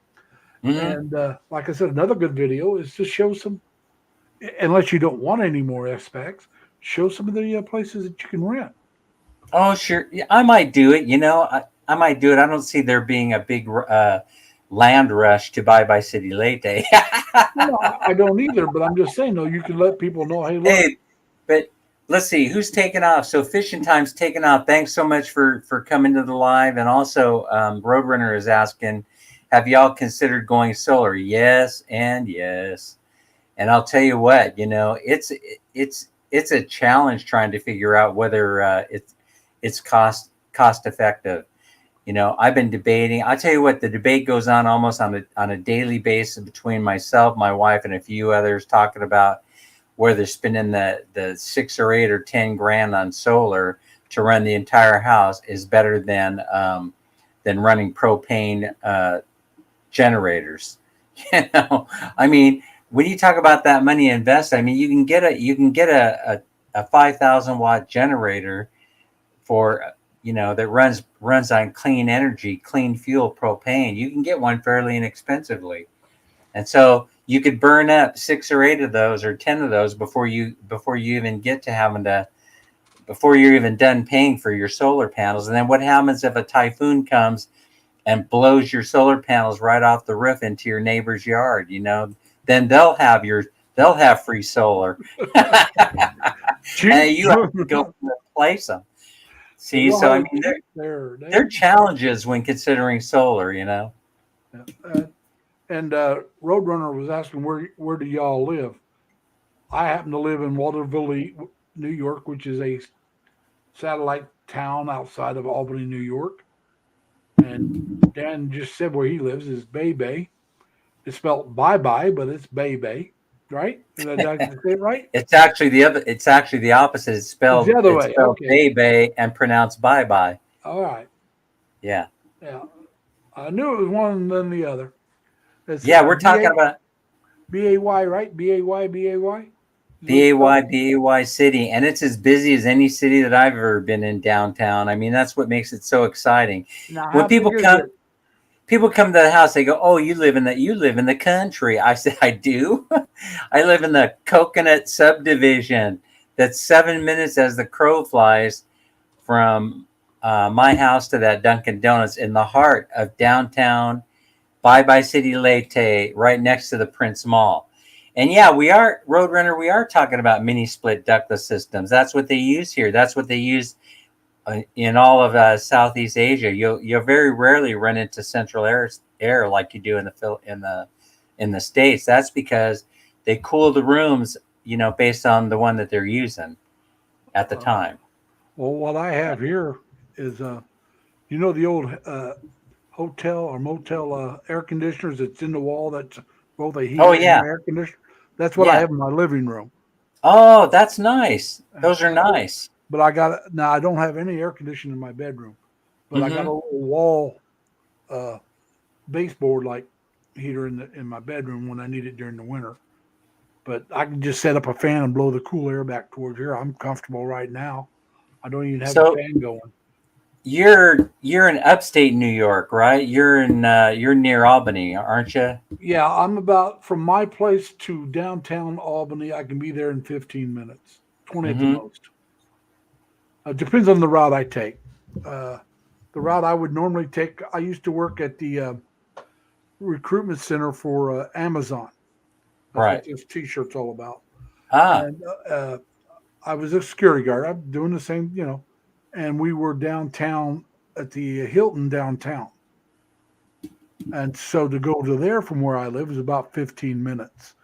Mm-hmm. and like I said, another good video is to show some. Unless you don't want any more aspects, show some of the places that you can rent. Oh, sure. Yeah, I might do it. I might do it. I don't see there being a big land rush to buy by City Late Day. No, I don't either, but I'm just saying, though, you can let people know, hey, look, Hey, but let's see who's taking off. So fishing time's taking off. Thanks so much for coming to the live, and also Roadrunner is asking, have y'all considered going solar? Yes, and yes. And I'll tell you what, it's a challenge trying to figure out whether it's cost effective. I've been debating. I tell you what, the debate goes on almost on a daily basis between myself, my wife, and a few others talking about where they're spending the 6 or 8 or 10 grand on solar to run the entire house is better than running propane generators. I mean, when you talk about that money invest, I mean you can get a 5,000 watt generator for that runs on clean energy, clean fuel, propane. You can get one fairly inexpensively, and so you could burn up 6 or 8 of those or 10 of those before you even get to having to before you're even done paying for your solar panels. And then what happens if a typhoon comes and blows your solar panels right off the roof into your neighbor's yard? Then they'll have free solar, cheap. and you have to go and replace them. Well, See, they'll so have I it mean, cheap there. there are challenges when considering solar. Yeah. And Roadrunner was asking where do y'all live? I happen to live in Walterville, New York, which is a satellite town outside of Albany, New York. And Dan just said where he lives is Bay Bay. It's spelled bye bye, but it's Bay Bay, right? Did I say it right? It's actually the opposite. It's It's the spelled other it's way. spelled Okay. Bay and pronounced bye bye. All right. Yeah. Yeah. I knew it was one and then the other. It's Yeah, we're talking about B A Y, right? B A Y. Is what it's spelled? Bay City, and it's as busy as any city that I've ever been in downtown. I mean, that's what makes it so exciting. Now, When how big is it? people come to the house, they go, "Oh, you live in the country." I said, "I do. I live in the Coconut subdivision. That's 7 minutes as the crow flies from my house to that Dunkin' Donuts in the heart of downtown Bye Bye City Leyte, right next to the Prince Mall." And yeah, we are Roadrunner. We are talking about mini split ductless systems. That's what they use here. That's what they use in all of Southeast Asia. You'll very rarely run into central air like you do in the States. That's because they cool the rooms, based on the one that they're using at the Uh, time. well, what I have here is, the old hotel or motel air conditioners that's in the wall that's both a Oh heater and yeah, an air conditioner. That's what I yeah. have in my living room. Oh, that's nice. Those are Uh, nice. but I got now. I don't have any air conditioning in my bedroom, but I got a Mm-hmm. little wall uh, baseboard like heater in my bedroom when I need it during the winter. But I can just set up a fan and blow the cool air back towards here. I'm comfortable right now. I don't even have the So fan going. you're in upstate New York, right? You're near Albany, aren't you? Yeah, I'm about from my place to downtown Albany. I can be there in 15 minutes, 20 at the Mm-hmm. most. Depends on the route I take. Uh, the route I would normally take, I used to work at the recruitment center for Amazon. That's what Right. this T-shirt's all about. Ah, And I was a security guard. I'm doing the same, and we were downtown at the Hilton downtown. And so to go to there from where I live is about 15 minutes.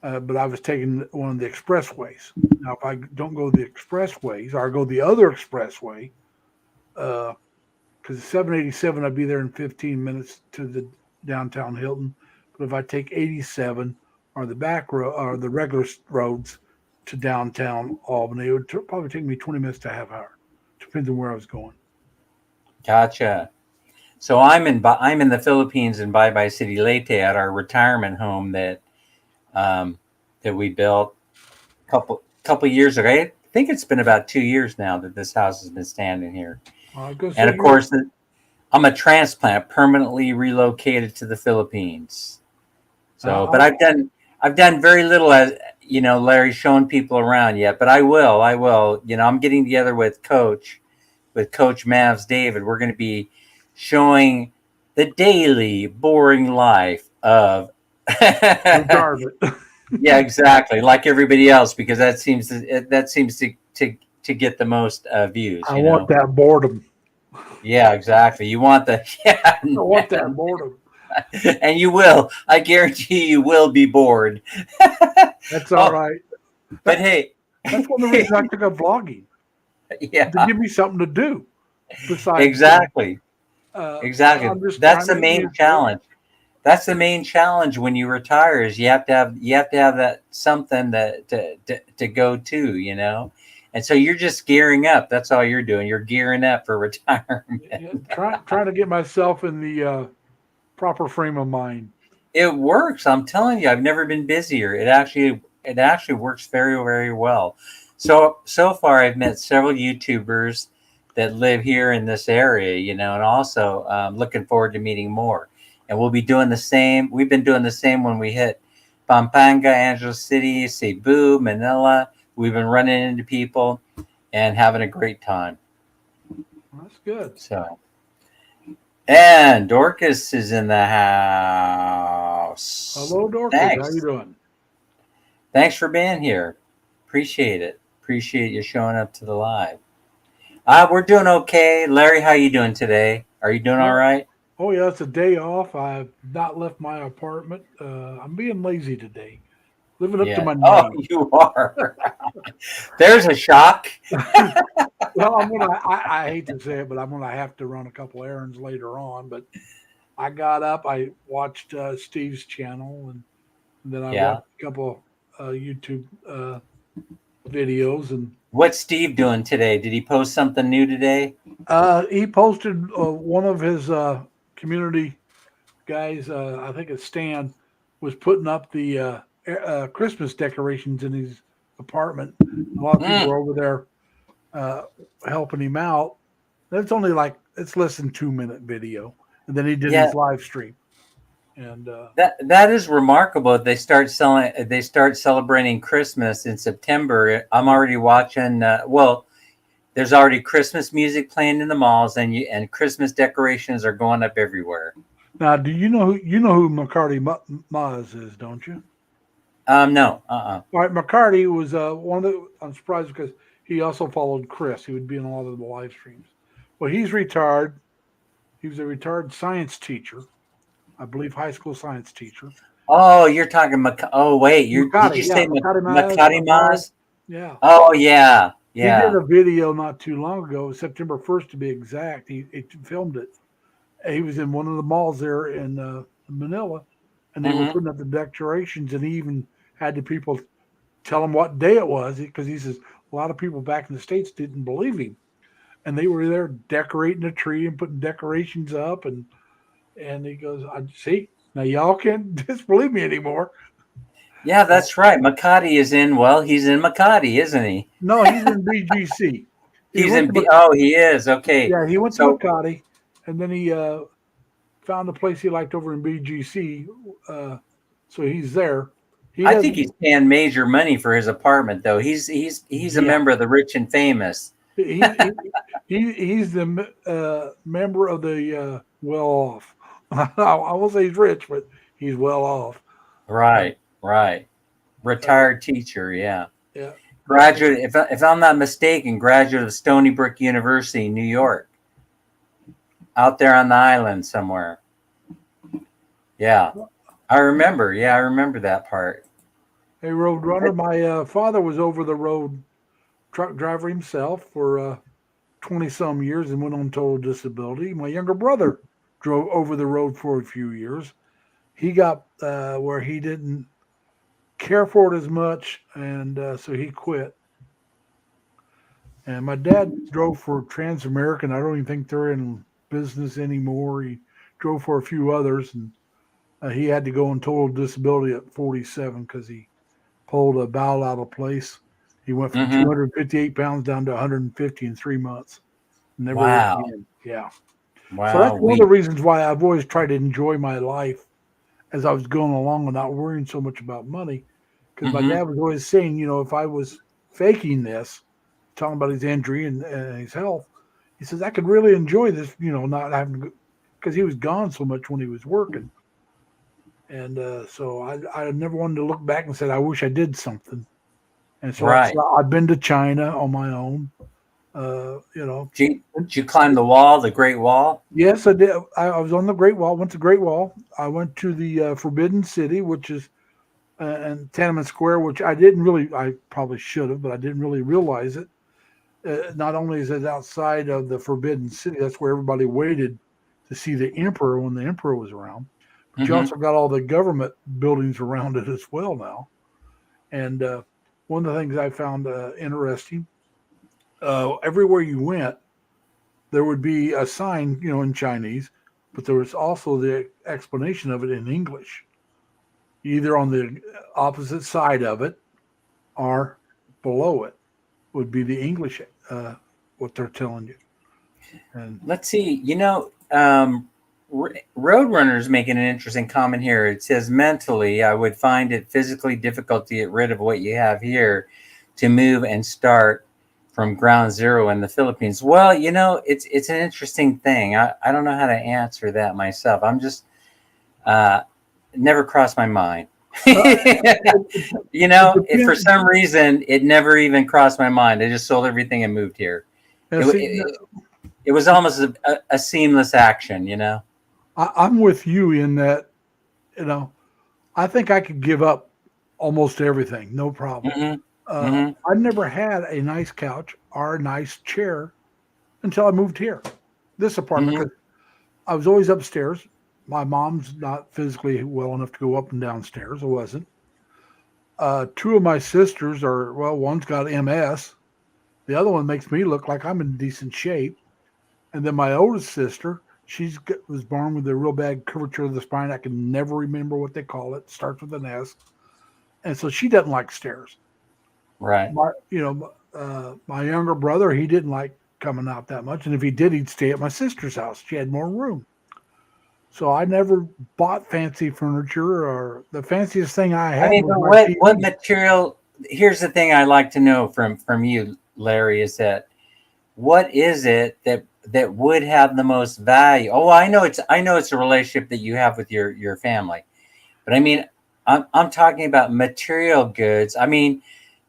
But I was taking one of the expressways. Now, if I don't go the expressways or I go the other expressway, because uh, 787, I'd be there in 15 minutes to the downtown Hilton. But if I take 87 or the back road or the regular roads to downtown Albany, it would probably take me 20 minutes to half hour. Depends on where I was going. gotcha. So I'm in the Philippines in Bye Bye City Leyte at our retirement home um, that we built couple years ago. I think it's been about 2 years now that this house has been standing here. I was going to And say of you're course, I'm a transplant, permanently relocated to the Philippines. So, but I, I've done very little, as Larry, showing people around yet. But I will. I'm getting together with Coach Mavs David. We're going to be showing the daily boring life of. regardless. Yeah, exactly, like everybody else, because that seems to get the most views. I want that boredom. Yeah, exactly. You want the yeah, I want that boredom. and you will. I guarantee you will be bored. That's all Oh, right. but That, hey, that's one of the reasons I took up vlogging to yeah, give me something to do besides, exactly, I'm exactly. just That's trying the to main challenge. That's the main challenge when you retire is you have to have that something to go to, and so you're just gearing up. That's all you're doing. You're gearing up for retirement. trying to get myself in the proper frame of mind. It works. I'm telling you, I've never been busier. It actually works very, very well. So far I've met several YouTubers that live here in this area, and also looking forward to meeting more. And we'll be doing the same. We've been doing the same when we hit Pampanga, Angeles City, Cebu, Manila. We've been running into people and having a great time. That's good. So, and Dorcas is in the house. Hello, Dorcas. How you Thanks. doing? Thanks for being here. Appreciate it. Appreciate you showing up to the live. We're doing okay. Larry, how you doing today? Are you doing all Oh, right? oh yeah, it's a day off. I've not left my apartment. I'm being lazy today, living up to Yeah. my Oh, name. you are. There's a shock. Well, I hate to say it, but I'm gonna have to run a couple errands later on. But I got up, I watched Steve's channel, and then I Yeah. watched a couple YouTube videos, and What's Steve doing today? Did he post something new today? he posted one of his community guys. I think it's Stan was putting up the Christmas decorations in his apartment. A lot of people Mm, were over there uh, helping him out. That's only like it's less than 2 minute video, and then he did yeah, his live stream. And that is remarkable. They start celebrating Christmas in September. I'm already watching. Well, there's already Christmas music playing in the malls, and Christmas decorations are going up everywhere. now, do you know who McCarty Maz is? Don't you? No, uh-uh. All right, McCarty was one of the. I'm surprised because he also followed Chris. He would be in a lot of the live streams. Well, he's retired. He was a retired science teacher, I believe, high school science teacher. Oh, you're talking Oh, wait, did you McCarty, yeah, say McCarty Maz Makati retired. Mas? Yeah, Oh, yeah, he did yeah. a video not too long ago, September 1st to be exact. He filmed it. He was in one of the malls there in Manila, and they were Hmm. putting up the decorations, and he even had the people tell him what day it was because he says a lot of people back in the states didn't believe him, and they were there decorating the tree and putting decorations up, and he goes, "I see now y'all can't disbelieve me anymore." Yeah, Uh, that's right. Makati is in. Well, he's in Makati, isn't he? no, he's in BGC. He He's went in. to Oh, he is. Okay. yeah, he went to So Makati, and then he found a place he liked over in BGC. Uh, so he's there. He I think doesn't. he's paying major money for his apartment, though. He's a Yeah, member of the rich and famous. he, he, he's the member of the well off. I won't say he's rich, but he's well off. Uh, Right, right. uh, Retired teacher, yeah. yeah, but Graduate, if I'm not mistaken, graduate of Stony Brook University, New York, out there on the island somewhere. Yeah, I remember. Yeah, I remember that part. a road runner. My father was over the road truck driver himself for 20 some years and went on total disability. My younger brother drove over the road for a few years. He got where he didn't care for it as much, and so he quit. And my dad drove for Transamerican. I don't even think they're in business anymore. He drove for a few others, and he had to go on total disability at 47 because he pulled a bowel out of place. He went from Mm-hmm. 258 pounds down to 150 in 3 months. Never worked Wow. again. Yeah. So that's Wow. one of the reasons why I've always tried to enjoy my life as I was going along and not worrying so much about money. Because my Mm-hmm. dad was always saying, if I was faking this, talking about his injury and his health, he says I could really enjoy this, not having to, because he was gone so much when he was working. And so I never wanted to look back and said, I wish I did something. And so, like I said, Right. I've been to China on my own. Uh, you know, Did you climb the wall, the Great Wall? yes, I did. I was on the Great Wall. Went to Great Wall. I went to the Forbidden City, which is and Tiananmen Square, which I didn't really. I probably should have, but I didn't really realize it. Not only is it outside of the Forbidden City, that's where everybody waited to see the emperor when the emperor was around. But you Mm-hmm. also got all the government buildings around it as well now. And one of the things I found interesting, everywhere you went, there would be a sign, in Chinese, but there was also the explanation of it in English, either on the opposite side of it or below it would be the English, what they're telling you. And Let's see. Roadrunner's making an interesting comment here. It says, mentally, I would find it physically difficult to get rid of what you have here to move and start from ground zero in the Philippines. Well, it's an interesting thing. I don't know how to answer that myself. I'm just uh, never crossed my mind. uh, it If for depends. some reason it never even crossed my mind. I just sold everything and moved here. And It, see, it, it was almost a seamless action. I'm with you in that, you know, I think I could give up almost everything, no problem. Hmm. Hmm. I never had a nice couch or a nice chair until I moved here, this apartment, Hmm. because I was always upstairs. My mom's not physically well enough to go up and downstairs. I wasn't. Two of my sisters are, well, one's got MS. The other one makes me look like I'm in decent shape. And then my oldest sister, was born with a real bad curvature of the spine. I can never remember what they call it. Starts with an S. And so she doesn't like stairs. Right. My younger brother, he didn't like coming out that much. And if he did, he'd stay at my sister's house. She had more room. So I never bought fancy furniture, or the fanciest thing I I had mean, was but my what TV. material? Here's the thing I like to know from you, Larry, is that what is it that would have the most value? Oh, I know it's a relationship that you have with your family, but I mean, I'm talking about material goods. I mean,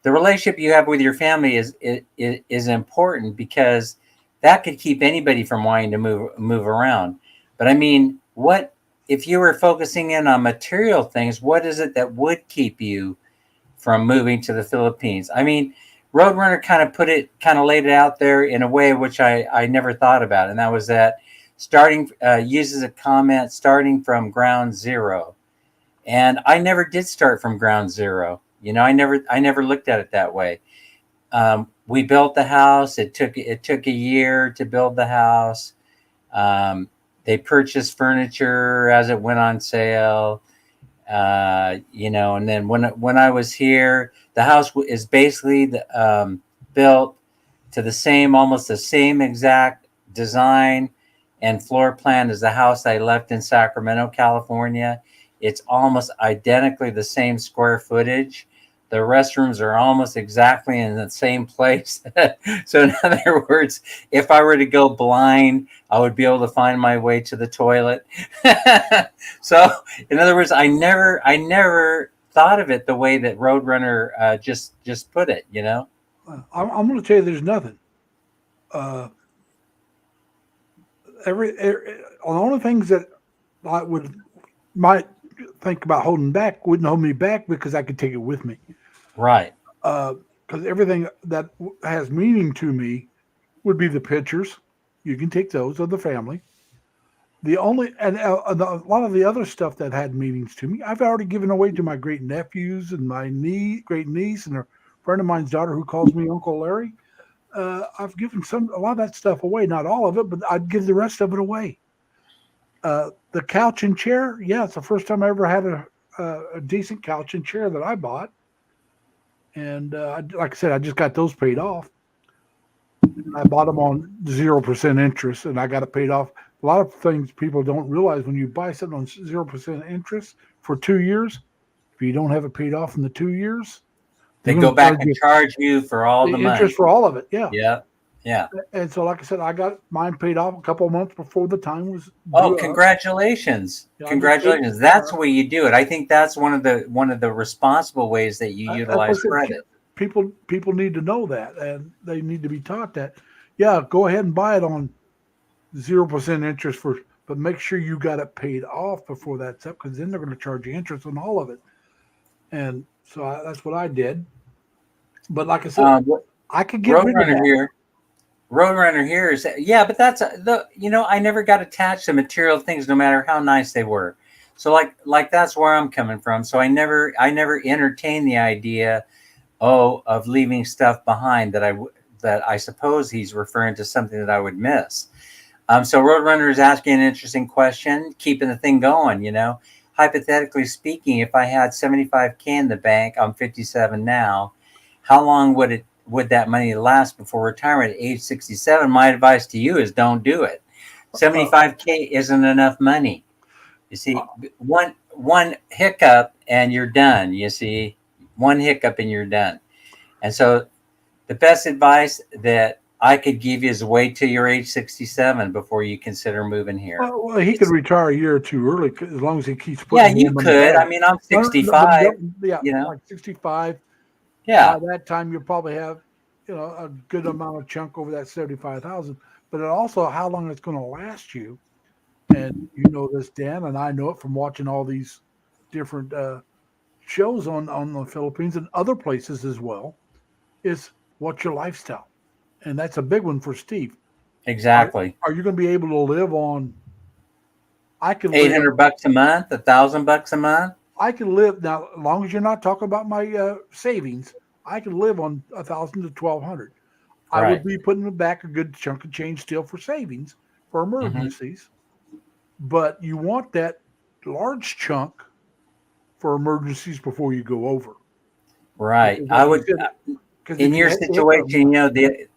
the relationship you have with your family is important because that could keep anybody from wanting to move around. But I mean, what if you were focusing in on material things? What is it that would keep you from moving to the Philippines? I mean, Roadrunner kind of laid it out there in a way which I never thought about, and that was that starting uses a comment starting from ground zero, and I never did start from ground zero. I never looked at it that way. We built the house. It took a year to build the house. Um, they purchased furniture as it went on sale. And then when I was here, the house is basically built to almost the same exact design and floor plan as the house I left in Sacramento, California. It's almost identically the same square footage. the restrooms are almost exactly in the same place. So in other words, if I were to go blind, I would be able to find my way to the toilet. So in other words, I never thought of it the way that Roadrunner just put it. I'm going to tell you, there's nothing. Uh, every the only things that I might think about holding back wouldn't hold me back because I could take it with me. Right. Because everything that has meaning to me would be the pictures. You can take those of the family. The only and a lot of the other stuff that had meanings to me, I've already given away to my great nephews and my great niece and a friend of mine's daughter who calls me Uncle Larry. I've given a lot of that stuff away, not all of it, but I'd give the rest of it away. The couch and chair, yeah, it's the first time I ever had a decent couch and chair that I bought, and like I said, I just got those paid off. I bought them on 0% interest, and I got it paid off. A lot of things people don't realize when you buy something on 0% interest for 2 years, if you don't have it paid off in the 2 years, they're They going go to back charge and you charge you for all the the interest money. for all of it. Yeah. Yeah. Yeah. And so, like I said, I got mine paid off a couple of months before the time was Oh, due up. congratulations. Yeah, I just paid. Congratulations. That's the way you do it. I think that's one of the responsible ways that you That's what I utilize said. credit. People need to know that, and they need to be taught that. Yeah, go ahead and buy it on 0% interest but make sure you got it paid off before that's up, because then they're going to charge you interest on all of it. And so that's what I did. But like I said, Um, I could get rid of Roadrunner that. here. Roadrunner here is yeah, but that's I never got attached to material things, no matter how nice they were. So like that's where I'm coming from. So I never entertained the idea of leaving stuff behind that I suppose he's referring to something that I would miss. So Roadrunner is asking an interesting question, keeping the thing going. Hypothetically speaking, if I had 75K in the bank, I'm 57 now. How long would that money last before retirement at age 67? My advice to you is don't do it. Uh, 75K isn't enough money. You uh, see, one hiccup and you're done. You see, one hiccup and you're done. And so the best advice that I could give you is wait till you're age 67 before you consider moving here. well, he could It's, retire a year or two early as long as he keeps yeah, putting more you money could. I back. mean, I'm No, no, but 65, yeah, you know. like 65. By Yeah, that time, you'll probably have a good amount of chunk over that 75,000. But it also how long it's going to last you. And you know this, Dan, and I know it from watching all these different shows on the Philippines and other places as well. Is what's your lifestyle, and that's a big one for Steve. Are exactly. are you going to be able to live on? I can live. 800 bucks a month, 1,000 bucks a month. I can live now as long as you're not talking about my savings. I can live on 1,000 to 1,200. I would Right. be putting back a good chunk of change still for savings for Hmm. emergencies, but you want that large chunk for emergencies before you go over. Right. Because, I like you would, said, because in if you your have a hiccup, situation,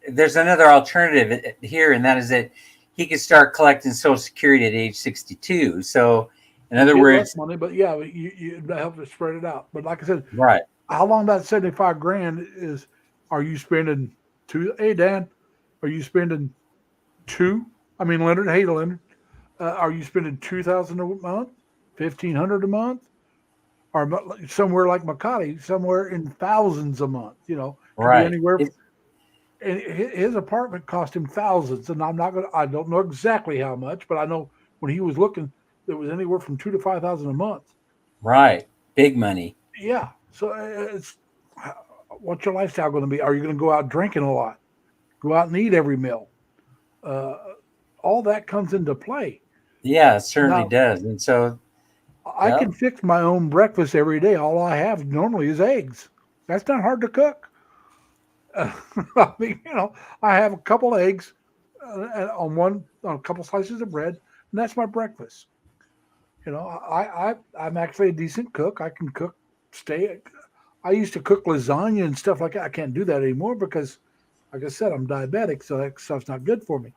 there's another alternative here, and that is that he could start collecting Social Security at age 62. So, in you'd other get less words, money, but yeah, you help to spread it out. But like I said, right. how long that 75 grand is? Are you spending two? Hey Dan, are you spending two? I mean Leonard. Hey Leonard, are you spending 2,000 a month, 1,500 a month, or somewhere like Makati, somewhere in thousands a month? Could be Right. anywhere. And his apartment cost him thousands, and I'm not gonna. I don't know exactly how much, but I know when he was looking, it was anywhere from 2 to 5,000 a month. Right. Big money. Yeah. So it's what's your lifestyle going to be? Are you going to go out drinking a lot? Go out and eat every meal? Uh, all that comes into play. Yeah, it certainly Now, does. And so, I yeah, can fix my own breakfast every day. All I have normally is eggs. That's not hard to cook. I mean, I have a couple eggs on a couple slices of bread, and that's my breakfast. I'm actually a decent cook. I can cook steak. I used to cook lasagna and stuff like that. I can't do that anymore because, like I said, I'm diabetic, so that stuff's not good for me.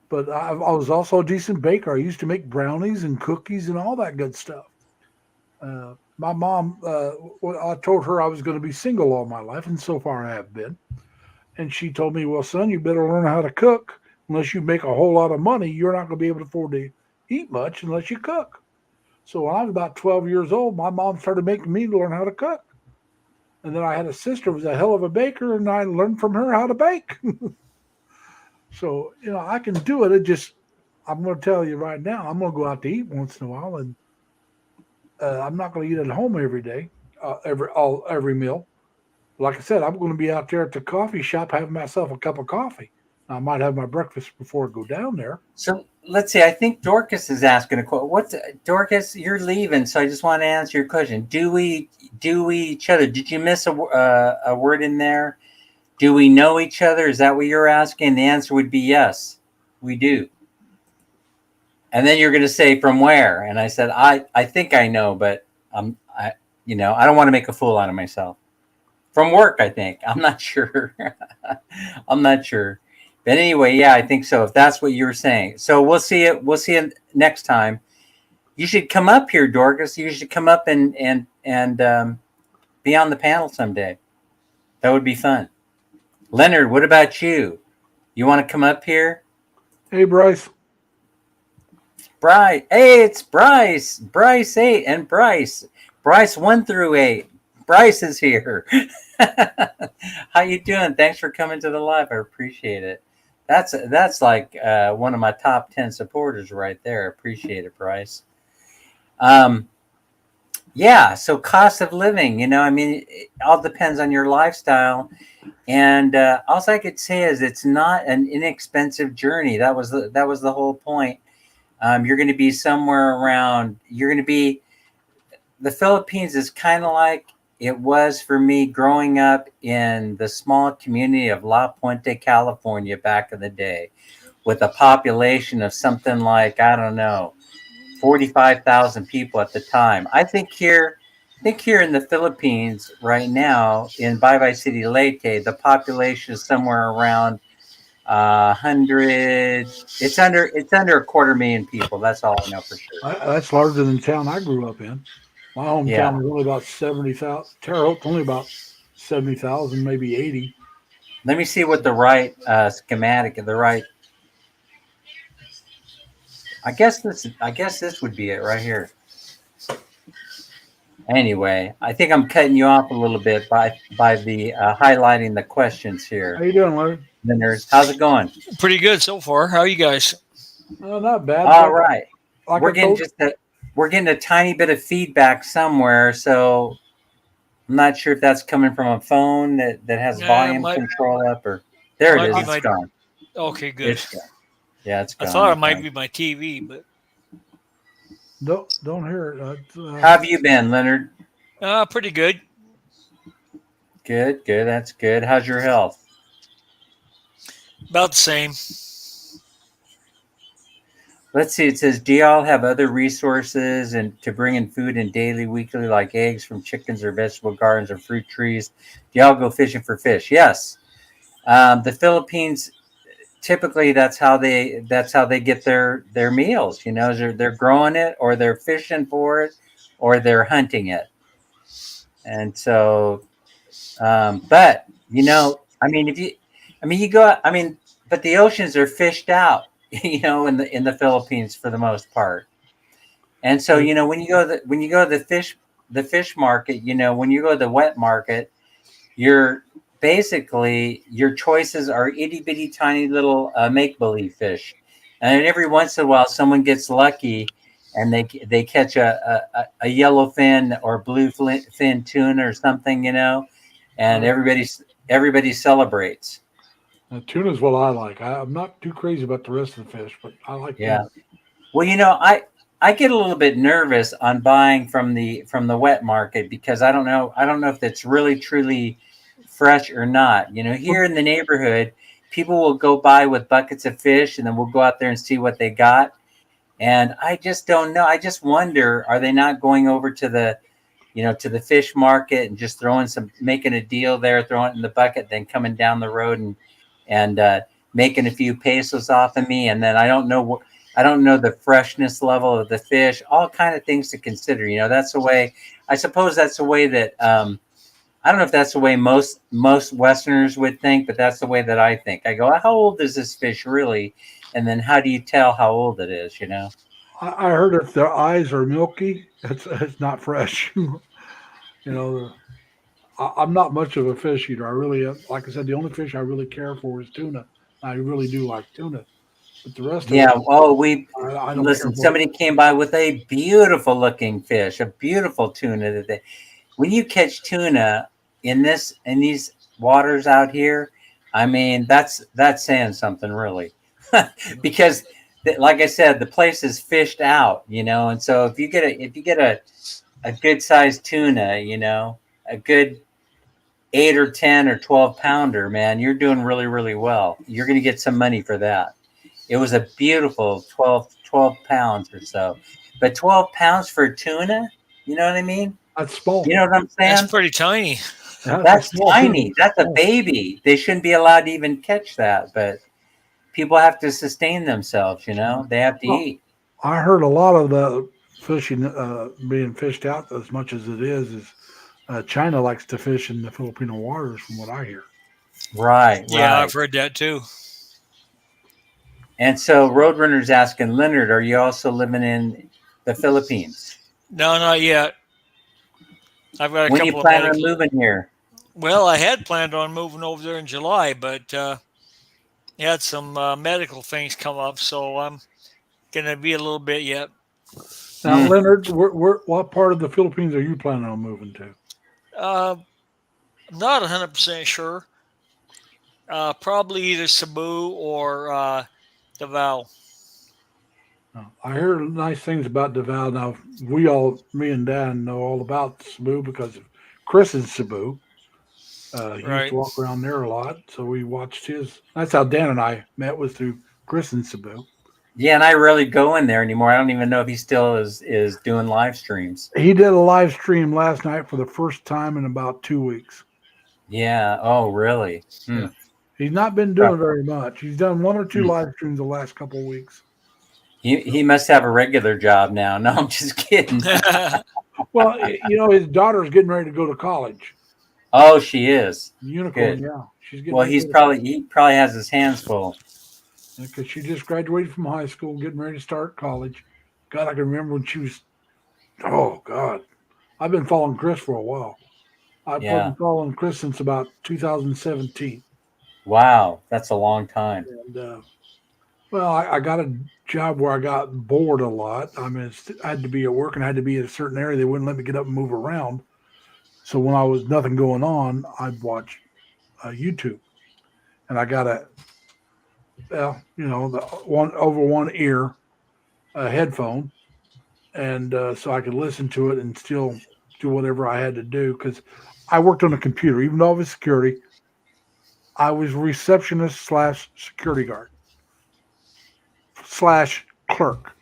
But I was also a decent baker. I used to make brownies and cookies and all that good stuff. my mom, I told her I was going to be single all my life, and so far I have been. And she told me, "Well, son, you better learn how to cook. Unless you make a whole lot of money, you're not going to be able to afford to eat much unless you cook." So when I was about 12 years old, my mom started making me learn how to cook. And then I had a sister who was a hell of a baker, and I learned from her how to bake. So, I can do it. It just, I'm going to tell you right now, I'm going to go out to eat once in a while, and I'm not going to eat at home every day, every meal. Like I said, I'm going to be out there at the coffee shop having myself a cup of coffee. I might have my breakfast before I go down there. So let's see. I think Dorcas is asking a question. What's Dorcas? You're leaving, so I just want to answer your question. Do we each other? Did you miss a word in there? Do we know each other? Is that what you're asking? The answer would be yes, we do. And then you're going to say from where? And I said I think I know, but I don't want to make a fool out of myself. From work, I think. I'm not sure. I'm not sure. But anyway, yeah, I think so. If that's what you were saying, so we'll see it. We'll see it next time. You should come up here, Dorcas. You should come up and be on the panel someday. That would be fun. Leonard, what about you? You want to come up here? Hey, Bryce. Bryce. Hey, it's Bryce. Bryce 8 and Bryce. Bryce 1 through 8. Bryce is here. How you doing? Thanks for coming to the live. I appreciate it. That's like one of my top 10 supporters right there. Appreciate it, Bryce. Yeah. So cost of living. I mean, it all depends on your lifestyle. And all I could say is it's not an inexpensive journey. That was the whole point. You're going to be somewhere around. You're going to be. The Philippines is kind of like it was for me growing up in the small community of La Puente, California, back in the day, with a population of something like, I don't know, 45,000 people at the time. I think here in the Philippines right now in Baybay City, Leyte, the population is somewhere around 100. It's under a quarter million people. That's all I know for sure. That's larger than the town I grew up in. My hometown Yeah. was only about 70,000. Terre Haute's only about 70,000, maybe 80. Let me see what the right schematic and the right. I guess this would be it right here. Anyway, I think I'm cutting you off a little bit by the highlighting the questions How here. you doing, Larry? Listeners, how's it going? Pretty good so far. How are you guys? Not bad. All right, Like we're I getting told just a we're getting a tiny bit of feedback somewhere, so I'm not sure if that's coming from a phone that has Yeah, volume might control up or there it might is. be It's my. gone. Okay, good. It's gone. Yeah, it's I gone. thought it It's might gone. be my TV, but don't hear it. How have you been, Leonard? pretty good. Good, good. That's good. How's your health? About the same. Let's see. It says, do y'all have other resources and to bring in food in daily, weekly, like eggs from chickens or vegetable gardens or fruit trees? Do y'all go fishing for fish? Yes. The Philippines typically that's how they get their meals. They're growing it or they're fishing for it or they're hunting it. And so, but I mean, you go. I mean, but the oceans are fished out. In the Philippines for the most part. And so, uh, when you go to the fish market, when you go to the wet market, you're basically your choices are itty bitty tiny little make believe fish, and every once in a while someone gets lucky and they catch a yellow fin or blue fin tuna or something, and uh, everybody celebrates. tuna's what I like. I'm not too crazy about the rest of the fish, but I like Yeah. tuna. Well, I get a little bit nervous on buying from the wet market because I don't know if that's really truly fresh or not. Here Well, in the neighborhood, people will go by with buckets of fish and then we'll go out there and see what they got. And I just don't know. I just wonder, are they not going over to the fish market and just making a deal there, throwing it in the bucket, then coming down the road and making a few pesos off of me, and then I don't know what. I don't know the freshness level of the fish. All kind of things to consider. That's the way. I suppose that's the way that. I don't know if that's the way most Westerners would think, but that's the way that I think. I go, how old is this fish really? And then how do you tell how old it is? I heard if their eyes are milky, it's not fresh. I'm not much of a fish eater. I really, like I said, the only fish I really care for is tuna. I really do like tuna, but the rest of Yeah. it, Oh, we I don't care listen. for. Somebody came by with a beautiful looking fish, a beautiful tuna. When you catch tuna in these waters out here, I mean that's saying something really, because like I said, the place is fished out, and so if you get a good sized tuna, a good 8 or 10 or 12 pounder, man, you're doing really, really well. You're going to get some money for that. It was a beautiful 12 pounds or so. But 12 pounds for tuna, you know what I mean? That's small. You know what I'm That's saying? pretty tiny. That's a That's small tuna. tiny. That's a Small. baby. They shouldn't be allowed to even catch that. But people have to sustain themselves, they have to Well, eat. I heard a lot of the fishing being fished out as much as it is China likes to fish in the Filipino waters, from what I hear. Right, Yeah, right. I've heard that too. And so Roadrunner's asking, Leonard, are you also living in the Philippines? No, not yet. I've got a When you couple of plan on medical. moving here? Well, I had planned on moving over there in July, but had some medical things come up, so I'm gonna be a little bit yet. Now, Mm. Leonard, what part of the Philippines are you planning on moving to? Uh, I'm not 100% sure. Probably either Cebu or Davao. I hear nice things about Davao. Now, me and Dan, know all about Cebu because of Chris in Cebu. He used to Right. walk around there a lot, so we watched his. That's how Dan and I met, was through Chris in Cebu. Yeah, and I rarely go in there anymore. I don't even know if he still is doing live streams. He did a live stream last night for the first time in about 2 weeks. Yeah. Oh, really? Yeah, Hmm. he's not been doing very much. He's done one or two Hmm. live streams the last couple of weeks. He must have a regular job now. No, I'm just kidding. Well, his daughter's getting ready to go to college. Oh, she is. Unicorn, Good. yeah, she's getting Well, ready to go to he probably has his hands full. because she just graduated from high school, getting ready to start college. God, I can remember when she was. Oh God, I've been following Chris for a while. I've Yeah. been following Chris since about 2017, Wow, that's a long time. and well, I got a job where I got bored a lot. I mean, I had to be at work and I had to be in a certain area. They wouldn't let me get up and move around. So when I was nothing going on, I'd watch YouTube, and I got the one over one ear headphone, and so I could listen to it and still do whatever I had to do because I worked on a computer. Even though I was security, I was receptionist slash security guard slash clerk.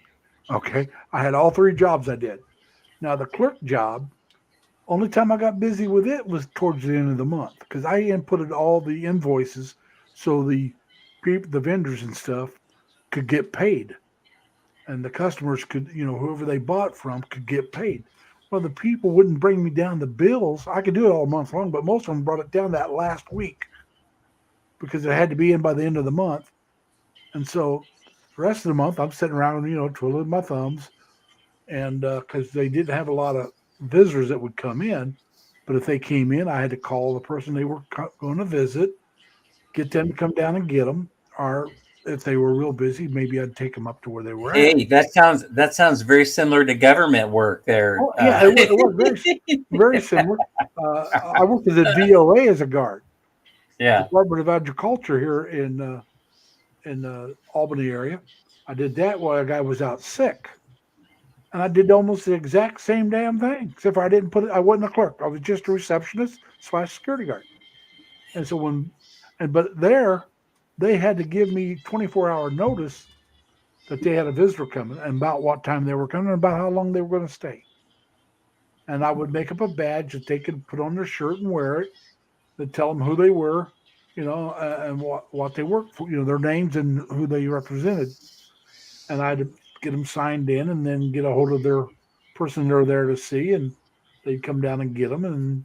Okay, I had all three jobs I did. Now the clerk job, only time I got busy with it was towards the end of the month because I inputted all the invoices so the people, the vendors and stuff, could get paid, and the customers could, whoever they bought from could get paid. Well, the people wouldn't bring me down the bills. I could do it all month long, but most of them brought it down that last week because it had to be in by the end of the month. And so the rest of the month, I'm sitting around, twiddling my thumbs, and because they didn't have a lot of visitors that would come in, but if they came in, I had to call the person they were going to visit, get them to come down and get them, or if they were real busy, maybe I'd take them up to where they were at. Hey, that sounds very similar to government work there. Oh, yeah, it was very similar. I worked at the DOA as a guard, Yeah. Department of Agriculture here in the Albany area. I did that while a guy was out sick, and I did almost the exact same damn thing, except for I didn't put it. I wasn't a clerk. I was just a receptionist slash security guard. And so but there, they had to give me 24-hour notice that they had a visitor coming and about what time they were coming and about how long they were going to stay. And I would make up a badge that they could put on their shirt and wear it, that tell them who they were, and what they worked for, their names and who they represented. and I'd get them signed in, and then get a hold of their person they're there to see, and they'd come down and get them, and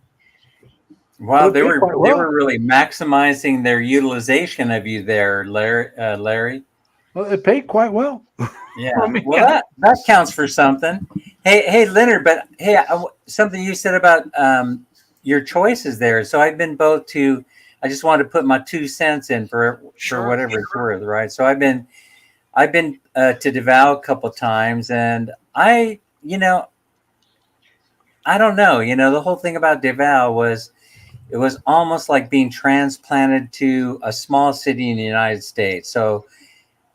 but Wow, it paid quite they well. were really maximizing their utilization of you there, Larry. Larry. Well, it paid quite well for Yeah, me. well that counts for something. Hey, Leonard, but hey, something you said about your choices there. So I've been both to. I just wanted to put my 2 cents in for Sure. whatever it's worth, right? So I've been to Davao a couple times, and I don't know. The whole thing about Davao was it was almost like being transplanted to a small city in the United States. So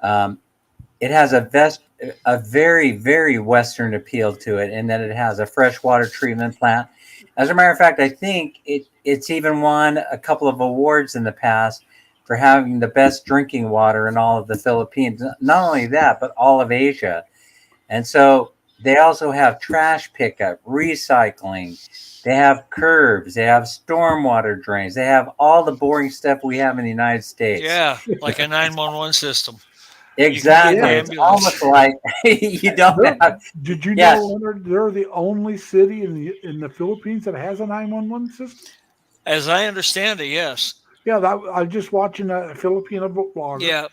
um, it has a very, very Western appeal to it, in that it has a freshwater treatment plant. As a matter of fact, I think it's even won a couple of awards in the past for having the best drinking water in all of the Philippines. Not only that, but all of Asia. And so they also have trash pickup, recycling. They have curbs. They have stormwater drains. They have all the boring stuff we have in the United States. Yeah, like a 911 system. You can get an Exactly. Yeah, It's almost ambulance. like you don't they're, have. did you know, Yes. Leonard? They're the only city in the Philippines that has a 911 system. As I understand it, yes. Yeah, I was just watching a Filipino book blogger, Yeah,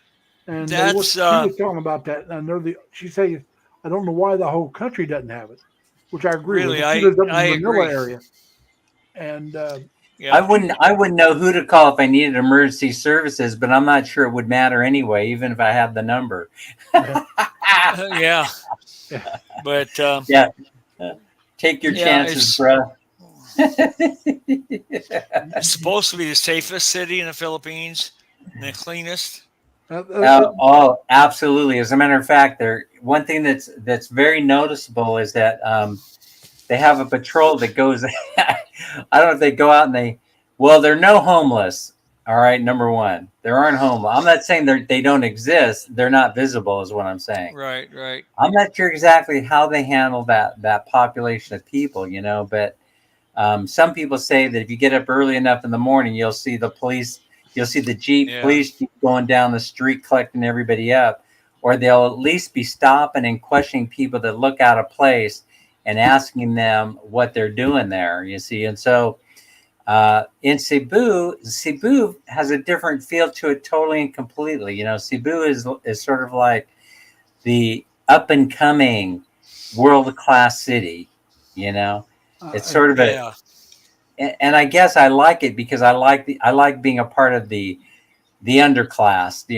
and that's she was talking about that, and she said, I don't know why the whole country doesn't have it, which I agree with. really, She lives up in I the Manila agree. area, and Yeah. I wouldn't know who to call if I needed emergency services, but I'm not sure it would matter anyway, even if I had the number. yeah, Yeah, yeah. but Yeah. Take your yeah, chances, bro. it's supposed to be the safest city in the Philippines and the cleanest. Uh, uh, uh, Oh, absolutely. As a matter of fact, one thing that's very noticeable is that they have a patrol that goes. I don't know if they go out and there are no homeless. All right, number one, there aren't homeless. I'm not saying they don't exist. They're not visible, is what I'm saying. Right, right. I'm not sure exactly how they handle that population of people, but some people say that if you get up early enough in the morning, you'll see the Jeep Yeah, police Jeep going down the street collecting everybody up, or they'll at least be stopping and questioning people that look out of place and asking them what they're doing there, you see. And so in Cebu has a different feel to it totally and completely. Cebu is sort of like the up and coming world class city, you know. It's uh, sort of yeah. and I guess I like it because I like being a part of the underclass, the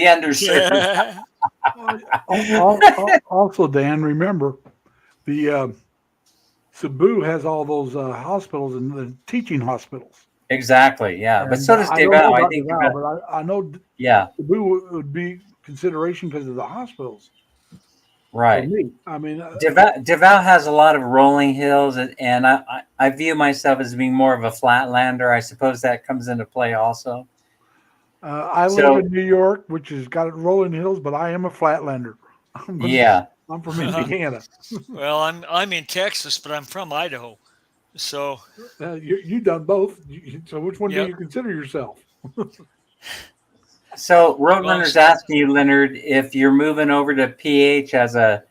underserved. Yeah. Also, Dan, remember the Cebu has all those hospitals and the teaching hospitals. Exactly, yeah. But And so does I don't know Davao. I about think Davao, Davao, but I know yeah, Cebu would be consideration because of the hospitals for right. me. I mean, Davao has a lot of rolling hills, and I view myself as being more of a flatlander. I suppose that comes into play also. I live So in New York, which has got rolling hills, but I am a flatlander. I'm gonna, yeah, I'm from Indiana. Well, I'm in Texas, but I'm from Idaho. So, You done both. So which one do yep. you consider yourself? so Well, Roadrunner's asking you, Leonard, if you're moving over to PH as a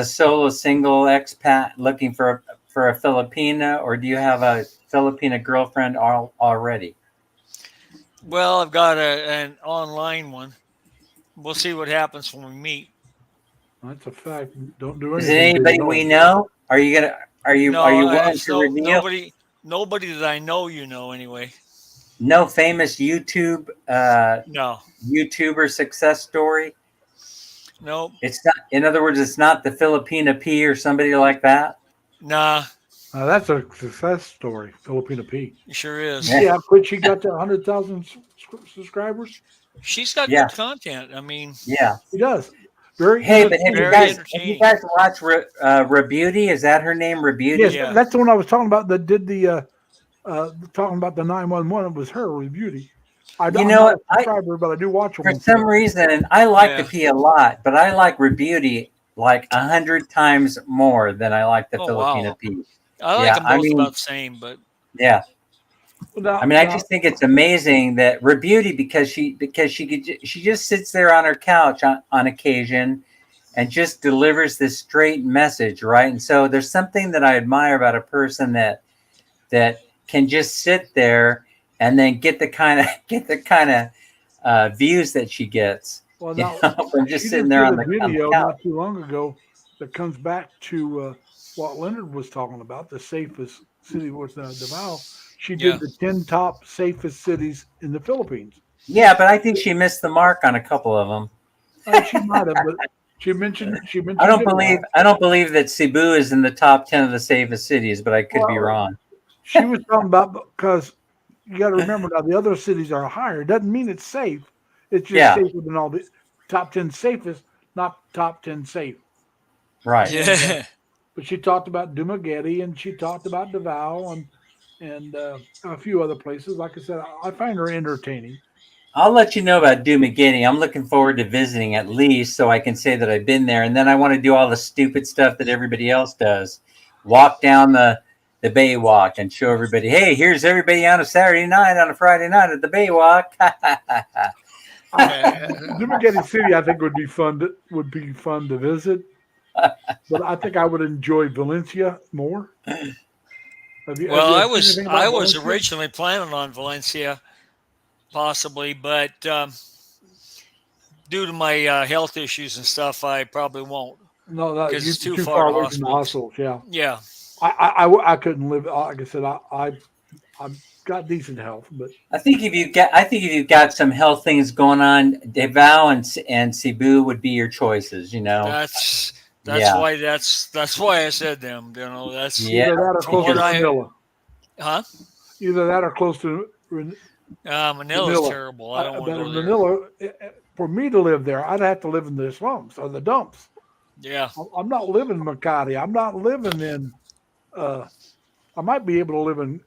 solo single expat looking for a Filipina, or do you have a Filipina girlfriend already? well, I've got an online one. We'll see what happens when we meet. That's a fact. Don't do Is it anything till you anybody know we 'em. know? Are you gonna are No, you willing it's to reveal? nobody that I know. Anyway. No famous No, YouTuber success story. no, It's not. In other words, it's not the Filipina P or somebody like that. nah. That's a success story, Filipina P. It sure is. Yeah, but she got to 100,000 subscribers. She's got Yeah, good content. I mean, yeah. She does. Very Hey, but have you entertaining. very guys entertaining. watched Rebuty? Is that her name, Yes, Rebuty? Yeah. that's the one I was talking about that did the talking about the 911. It was her with Beauty. You I'm know not a what? subscriber, but I do watch her For once in a some while. reason, I like the Yeah. P a lot, but I like Rebuty like 100 times more than I like the Oh wow. Filipina P. I like Yeah, them I both mean, about the same, but yeah. I mean, I just think it's amazing that Rebuty, because she just sits there on her couch on occasion and just delivers this straight message, right? And so there's something that I admire about a person that can just sit there and then get the kind of views that she gets. Well, now From she just sitting just there did on a the video couch. not too long ago that comes back to what Leonard was talking about, the safest city was Davao. She Yeah. did the 10 top safest cities in the Philippines. Yeah, but I think she missed the mark on a couple of them. She might have, but she mentioned I don't Davao. believe that Cebu is in the top 10 of the safest cities, but I could be Well, wrong. she was talking about because you got to remember now the other cities are higher. It doesn't mean it's safe. It's just Yeah, safer than all the top 10 safest, not top 10 safe. right. And Yeah. but she talked about Dumaguete and she talked about Davao and a few other places. Like I said, I find her entertaining. I'll let you know about Dumaguete. I'm looking forward to visiting at least so I can say that I've been there. And then I want to do all the stupid stuff that everybody else does. Walk down the Baywalk and show everybody, hey, here's everybody on a Saturday night, on a Friday night at the Baywalk. Dumaguete City, I think would be fun to visit. But I think I would enjoy Valencia more. Have Well, you I seen was anything I about was Valencia? originally planning on Valencia, possibly, but due to my health issues and stuff, I probably won't No, because you're it's too too far far to away from the hospitals. hustles. Yeah, Yeah. I couldn't live. Like I said, I've got decent health, but I think if you've got some health things going on, Davao and Cebu would be your choices. That's that's Yeah, why that's why I said them. That's yeah. either that or from close what to I Manila. huh. Either that or close to Manila's Manila. terrible. I don't want But to go in there. Manila, for me to live there, I'd have to live in the slums or the dumps. Yeah. I'm not living in Makati. I'm not living in. Uh, I might be able to live in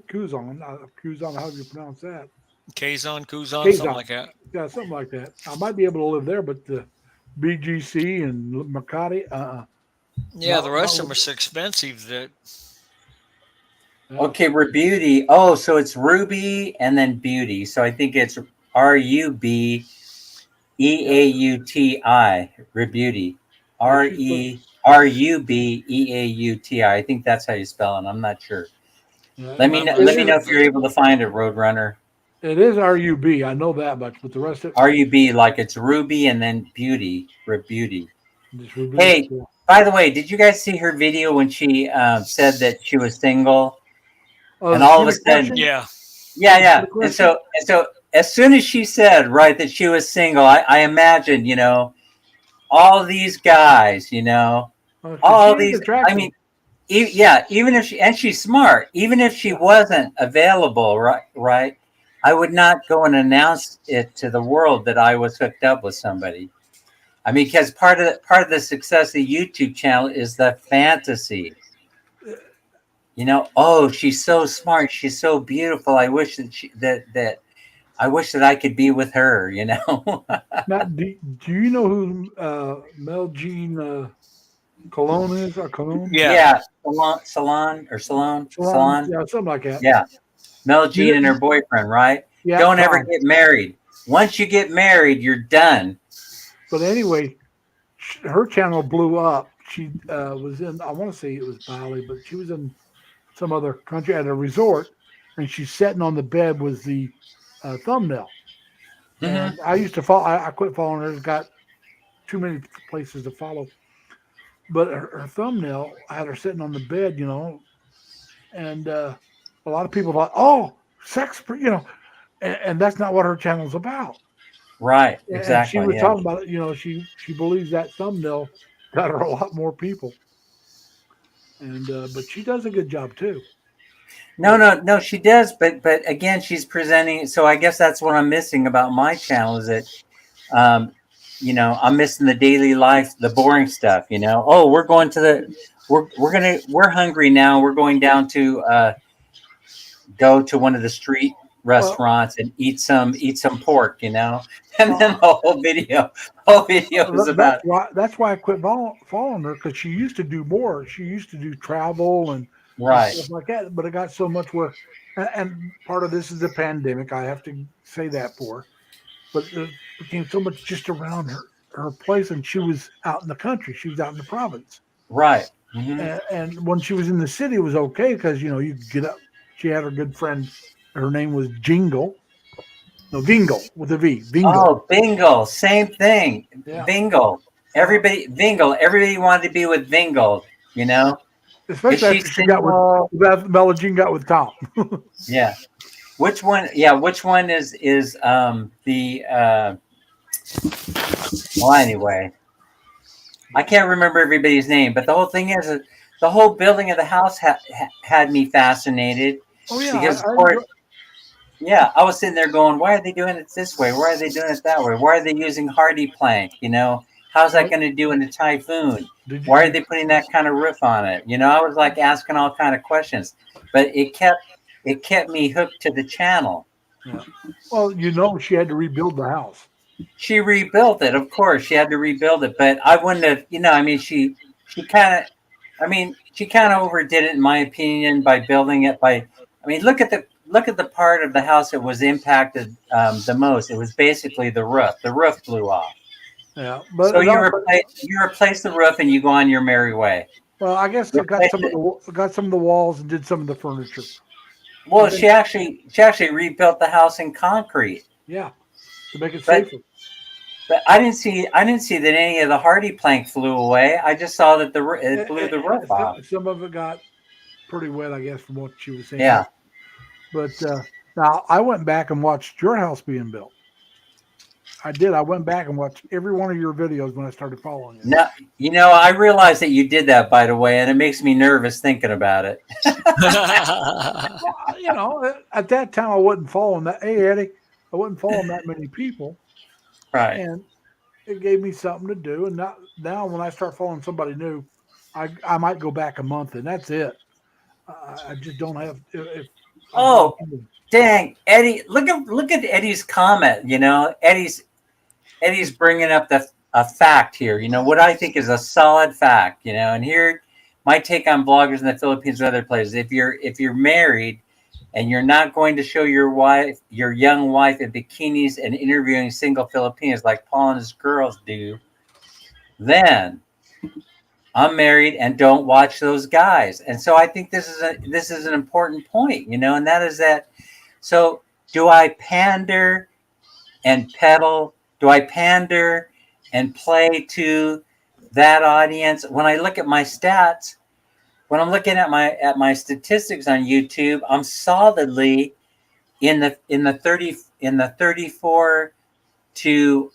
Kuzon. Kuzon, how do you pronounce that? Kazon, Kuzon, something Kazon. like that. Yeah, something like that. I might be able to live there, but the BGC and Makati, Yeah, the not rest of with. them are so expensive that Yeah. Okay, Rebuty. Oh, so it's Ruby and then Beauty. So I think it's Yeah, RUBEAUTI. Rebuty. yeah, R she's put. E RUBEAUTI. I think that's how you spell it. I'm not sure. Yeah, Let me I'm know, not let me sure, know if but you're able to find it, Roadrunner. it is RUB. I know that much, but the rest of RUB, like it's Ruby and then Beauty. Rebuty. just Ruby. Hey, by the way, did you guys see her video when she said that she was single? Oh, And the all of a stupid sudden, question. yeah. yeah, The yeah. stupid And question. so as soon as she said, right, that she was single, I imagined, all these guys, Because she all is these, I attractive. mean, yeah, even if and she's smart, even if she Yeah. wasn't available, right, I would not go and announce it to the world that I was hooked up with somebody. I mean, because part of the success of the YouTube channel is the fantasy. Oh, she's so smart, she's so beautiful. I wish that I wish that I could be with her. Now, do you know who Mel Jean Cologne is? Or Cologne? Yeah. Yeah, Salon. Yeah, something like that. Yeah, Mel You, Jean and her boyfriend, right? yeah, Don't ever Tom. get married. Once you get married, you're done. But anyway, her channel blew up. She was in, I want to say it was Bali, but she was in some other country at a resort, and she's sitting on the bed with the thumbnail. Hmm. And I used to follow. I quit following her. It's got too many places to follow. But her thumbnail had her sitting on the bed, and a lot of people thought, "Oh, sex," and that's not what her channel's about. Right, And she exactly. was Yeah. talking about it. She believes that thumbnail got her a lot more people, and but she does a good job too. No, But no, no. She does, but again, she's presenting. So I guess that's what I'm missing about my channel is that, um, I'm missing the daily life, the boring stuff. Oh, we're hungry now. We're going down to go to one of the street well, restaurants and eat some pork. And then uh, the whole video is that's about. why I quit following her because she used to do more. She used to do travel and and Right. stuff like that. But it got so much where, and part of this is the pandemic. I have to say that for, but it became so much just around her place, and she was out in the country. She was out in the province, Right. Hmm. and when she was in the city, it was okay because you could get up. She had her good friend. Her name was Jingle. No, Vingle with a V. Vingle. Oh, bingo. Same thing. Yeah. Vingle. Uh, Everybody, Vingle. Everybody wanted to be with Vingle. You know, is especially she after she got with single? Mela Jean got with Tom. Yeah. Which one? Yeah. Which one is the well, anyway, I can't remember everybody's name, but the whole thing is that the whole building of the house had me fascinated Oh yeah, because, of I course, enjoy. yeah, I was sitting there going, why are they doing it this way? Why are they doing it that way? Why are they using hardy plank? How's that Well, going to do in a typhoon? did you, Why are did they putting that kind of roof on it? I was like asking all kind of questions, but it kept me hooked to the channel. yeah. Well, she had to rebuild the house. She rebuilt it, of course. She had to rebuild it, but I wouldn't have, I mean, she kind of, she kind of overdid it in my opinion by building it I mean, look at the part of the house that was impacted the most. It was basically the roof. The roof blew off. Yeah, So but no, but you replace the roof and you go on your merry way. well, I guess it got Replace some of it. the walls and did some of the furniture. Well, And then she actually rebuilt the house in concrete. yeah, to make it But safer. But I didn't see that any of the hardy plank flew away. I just saw that it blew the roof off. Some of it got pretty wet, I guess, from what she was saying. Yeah. But now I went back and watched your house being built. I did. I went back and watched every one of your videos when I started following you. No, I realized that you did that, by the way, and it makes me nervous thinking about it. Well, at that time I wasn't following that. Hey, Eddie, I wasn't following that many people, Right. and it gave me something to do. And now when I start following somebody new, I might go back a month, and that's it. I just don't have. If I go Oh, into dang, Eddie! Look at Eddie's comment. Eddie's bringing up a fact here. What I think is a solid fact. And here, my take on bloggers in the Philippines and other places. If you're married and you're not going to show your young wife in bikinis and interviewing single Filipinos like Paul and his girls do, then I'm married and don't watch those guys. And so I think this is an important point, and that is that. So do I pander and peddle? Do I pander and play to that audience? When I look at my stats, when I'm looking at my statistics on YouTube, I'm solidly in the 34 to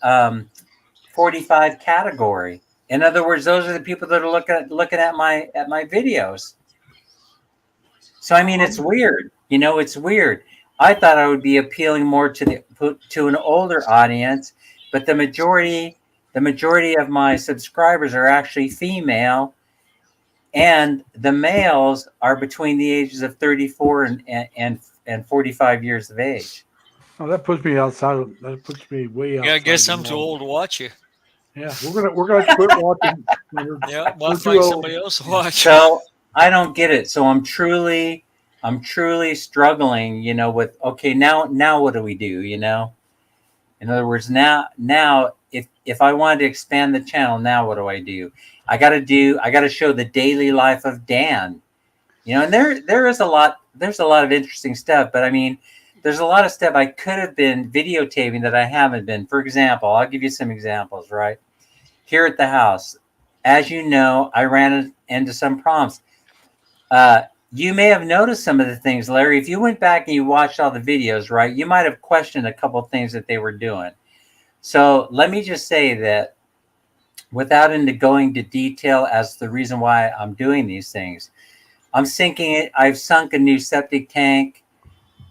45 category. In other words, those are the people that are looking at my videos. So I mean, it's weird. It's weird. I thought I would be appealing more to an older audience, but the majority of my subscribers are actually female, and the males are between the ages of 34 and 45 years of age. oh, that puts me outside. That puts me way Yeah, I outside guess the I'm too norm. old to watch you. Yeah, we're gonna have to quit watching. Leonard. Yeah, We're we'll too find old. somebody else to watch. So I don't get it. So I'm truly struggling, with, okay, now what do we do? In other words, now if I wanted to expand the channel, now what do I do? I gotta show the daily life of Dan. And there's a lot of interesting stuff, but I mean, there's a lot of stuff I could have been videotaping that I haven't been. For example, I'll give you some examples, right? Here at the house, as you know, I ran into some problems. You may have noticed some of the things, Larry. If you went back and you watched all the videos, right, you might have questioned a couple of things that they were doing. So let me just say that without into going to detail as the reason why I'm doing these things, I'm sinking it. I've sunk a new septic tank.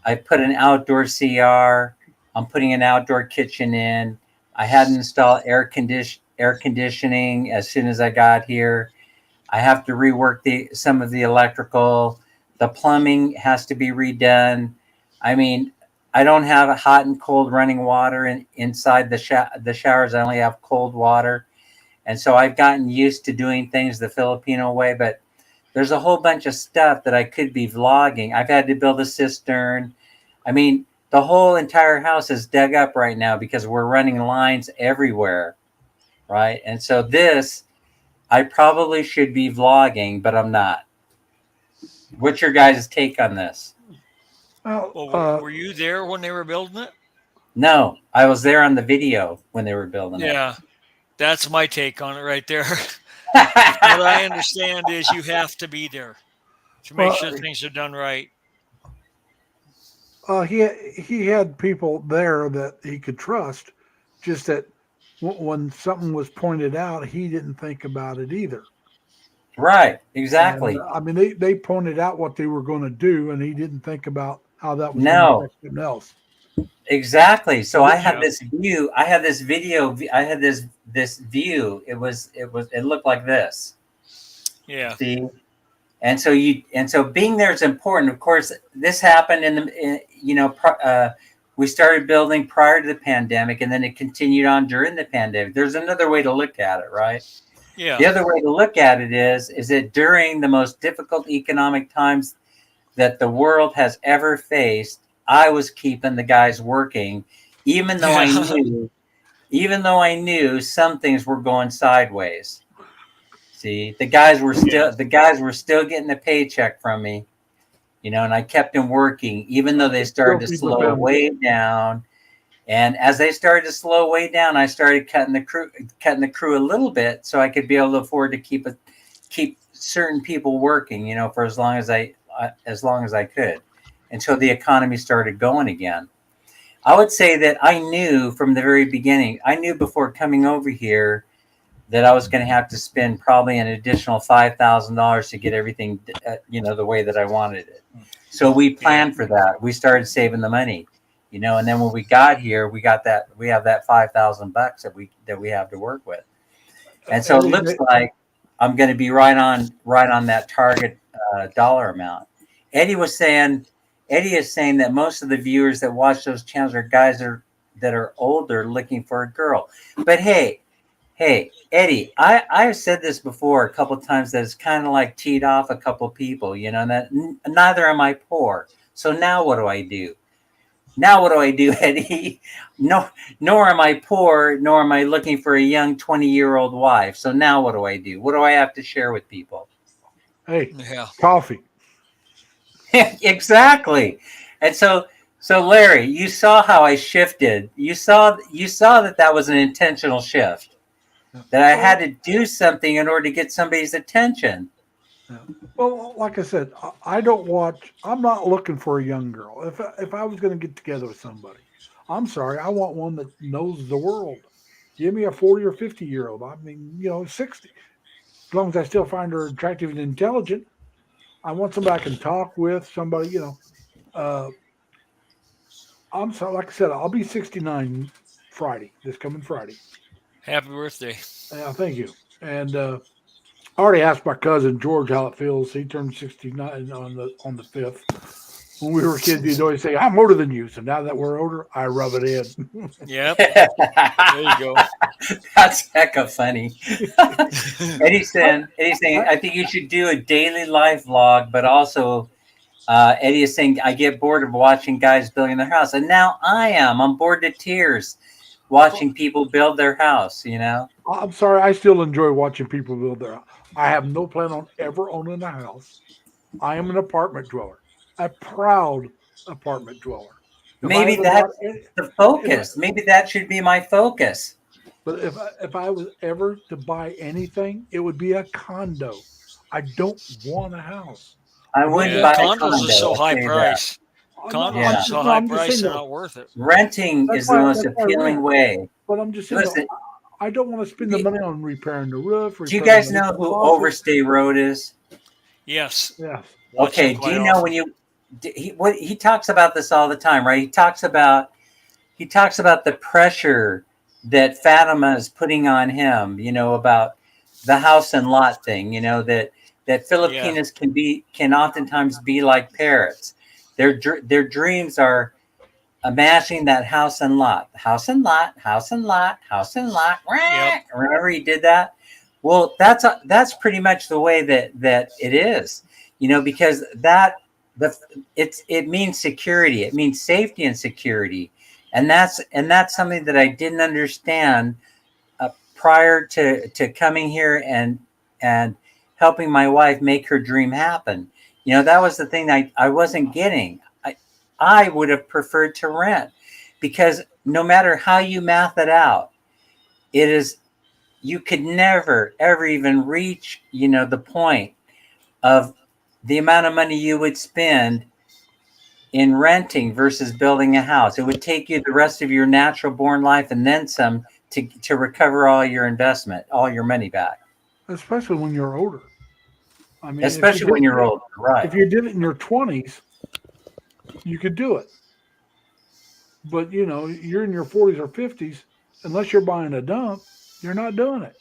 I put an outdoor CR. I'm putting an outdoor kitchen in. I had to install air conditioning as soon as I got here. I have to rework some of the electrical. The plumbing has to be redone. I mean, I don't have a hot and cold running water inside the showers. I only have cold water, and so I've gotten used to doing things the Filipino way. But There's a whole bunch of stuff that I could be vlogging. I've had to build a cistern. I mean, the whole entire house is dug up right now because we're running lines everywhere, right? And so this, I probably should be vlogging, but I'm not. What's your guys' take on this? Well, Well, were you there when they were building it? No, I was there on the video when they were building it. Yeah, that's my take on it right there. What I understand is you have to be there to make well, sure things are done right. he had people there that he could trust. Just that when something was pointed out, he didn't think about it either. Right, And exactly. I mean, they pointed out what they were going to do, and he didn't think about how that was going to No, affect something else. exactly. So I had Yeah, this view. I had this video. I had this view. It looked like this. yeah, See, and so being there is important. Of course, this happened we started building prior to the pandemic, and then it continued on during the pandemic. There's another way to look at it, right? yeah, The other way to look at it is that during the most difficult economic times that the world has ever faced, I was keeping the guys working, even though I yeah, knew, even though I knew some things were going sideways. See, yeah, the guys were still getting a paycheck from me, and I kept them working, even though they Still started to feeding the slow family. way down. And as they started to slow way down, I started cutting the crew a little bit, so I could be able to afford to keep certain people working, for as long as I could, until the economy started going again. I would say that I knew from the very beginning. I knew before coming over here that I was going to have to spend probably an additional $5,000 to get everything, the way that I wanted it. So we yeah, planned for that. We started saving the money, and then when we got here, we have that $5,000 that we have to work with. And so it Eddie, looks like I'm going to be right on that target dollar amount. Eddie was saying, Eddie is saying that most of the viewers that watch those channels are guys that are older looking for a girl. But hey, Eddie, I've said this before a couple of times that it's kind of like teed off a couple of people, and that neither am I poor. So now what do I do? Now what do I do, Eddie? No, nor am I poor, nor am I looking for a young 20-year-old wife. So now what do I do? What do I have to share with people? hey, yeah. coffee. Exactly. And so Larry, you saw how I shifted. You saw that was an intentional shift. That I had Well, to do something in order to get somebody's attention. yeah. Well, like I said, I don't watch. I'm not looking for a young girl. If I was going to get together with somebody, I'm sorry, I want one that knows the world. Give me a 40 or 50-year-old. I mean, 60. As long as I still find her attractive and intelligent, I want somebody I can talk with. Somebody, Uh, I'm sorry, like I said, I'll be 69 Friday, this coming Friday. Happy birthday. Thank you. And I already asked my cousin George how it feels. He turned 69 on the 5th. When we were kids, he'd always say, "I'm older than you." So now that we're older, I rub it in. Yep, there you go. That's hecka funny. I, Eddie's saying, I, I think you should do a daily life vlog, but also Eddie is saying, I get bored of watching guys building their house. And now I'm bored to tears watching people build their house. I'm sorry, I still enjoy watching people build their house. I have no plan on ever owning a house. I am an apartment dweller, a proud apartment dweller. If I Maybe ever bought, that's the if I, focus. Maybe that should be my focus. But if I was ever to buy anything, it would be a condo. I don't want a house. I I don't wouldn't Yeah, want. buy a condos are condo, so I'll high tell you that. price. I'm Condos are Yeah. just so no. high I'm just price, saying they're though. not worth it. Renting That's is the why. most That's why I appealing rent. way. But I'm just saying though. Listen, I don't want to spend the do money on repairing the roof, do you repairing guys the know who faucet. Overstay Road is? Yes, Yes. watch them Okay, do quite you know often. he talks about this all the time, right? He talks about the pressure that Fatima is putting on him, about the house and lot thing, that Yeah, Filipinos can oftentimes be like parrots. Their dreams are imagining that house and lot, house and lot, house and lot, house and lot. yep, Remember he did that? Well, that's pretty much the way that it is, because the it means security, it means safety and security, and that's something that I didn't understand prior to coming here and helping my wife make her dream happen. That was the thing I wasn't getting. I would have preferred to rent because no matter how you math it out, it is you could never ever even reach the point of the amount of money you would spend in renting versus building a house. It would take you the rest of your natural born life and then some to recover all your investment, all your money back. especially when you're older. I mean, Especially when you're older, if right? you did it in your 20s, you could do it. But you're in your 40s or 50s, unless you're buying a dump, you're not doing it.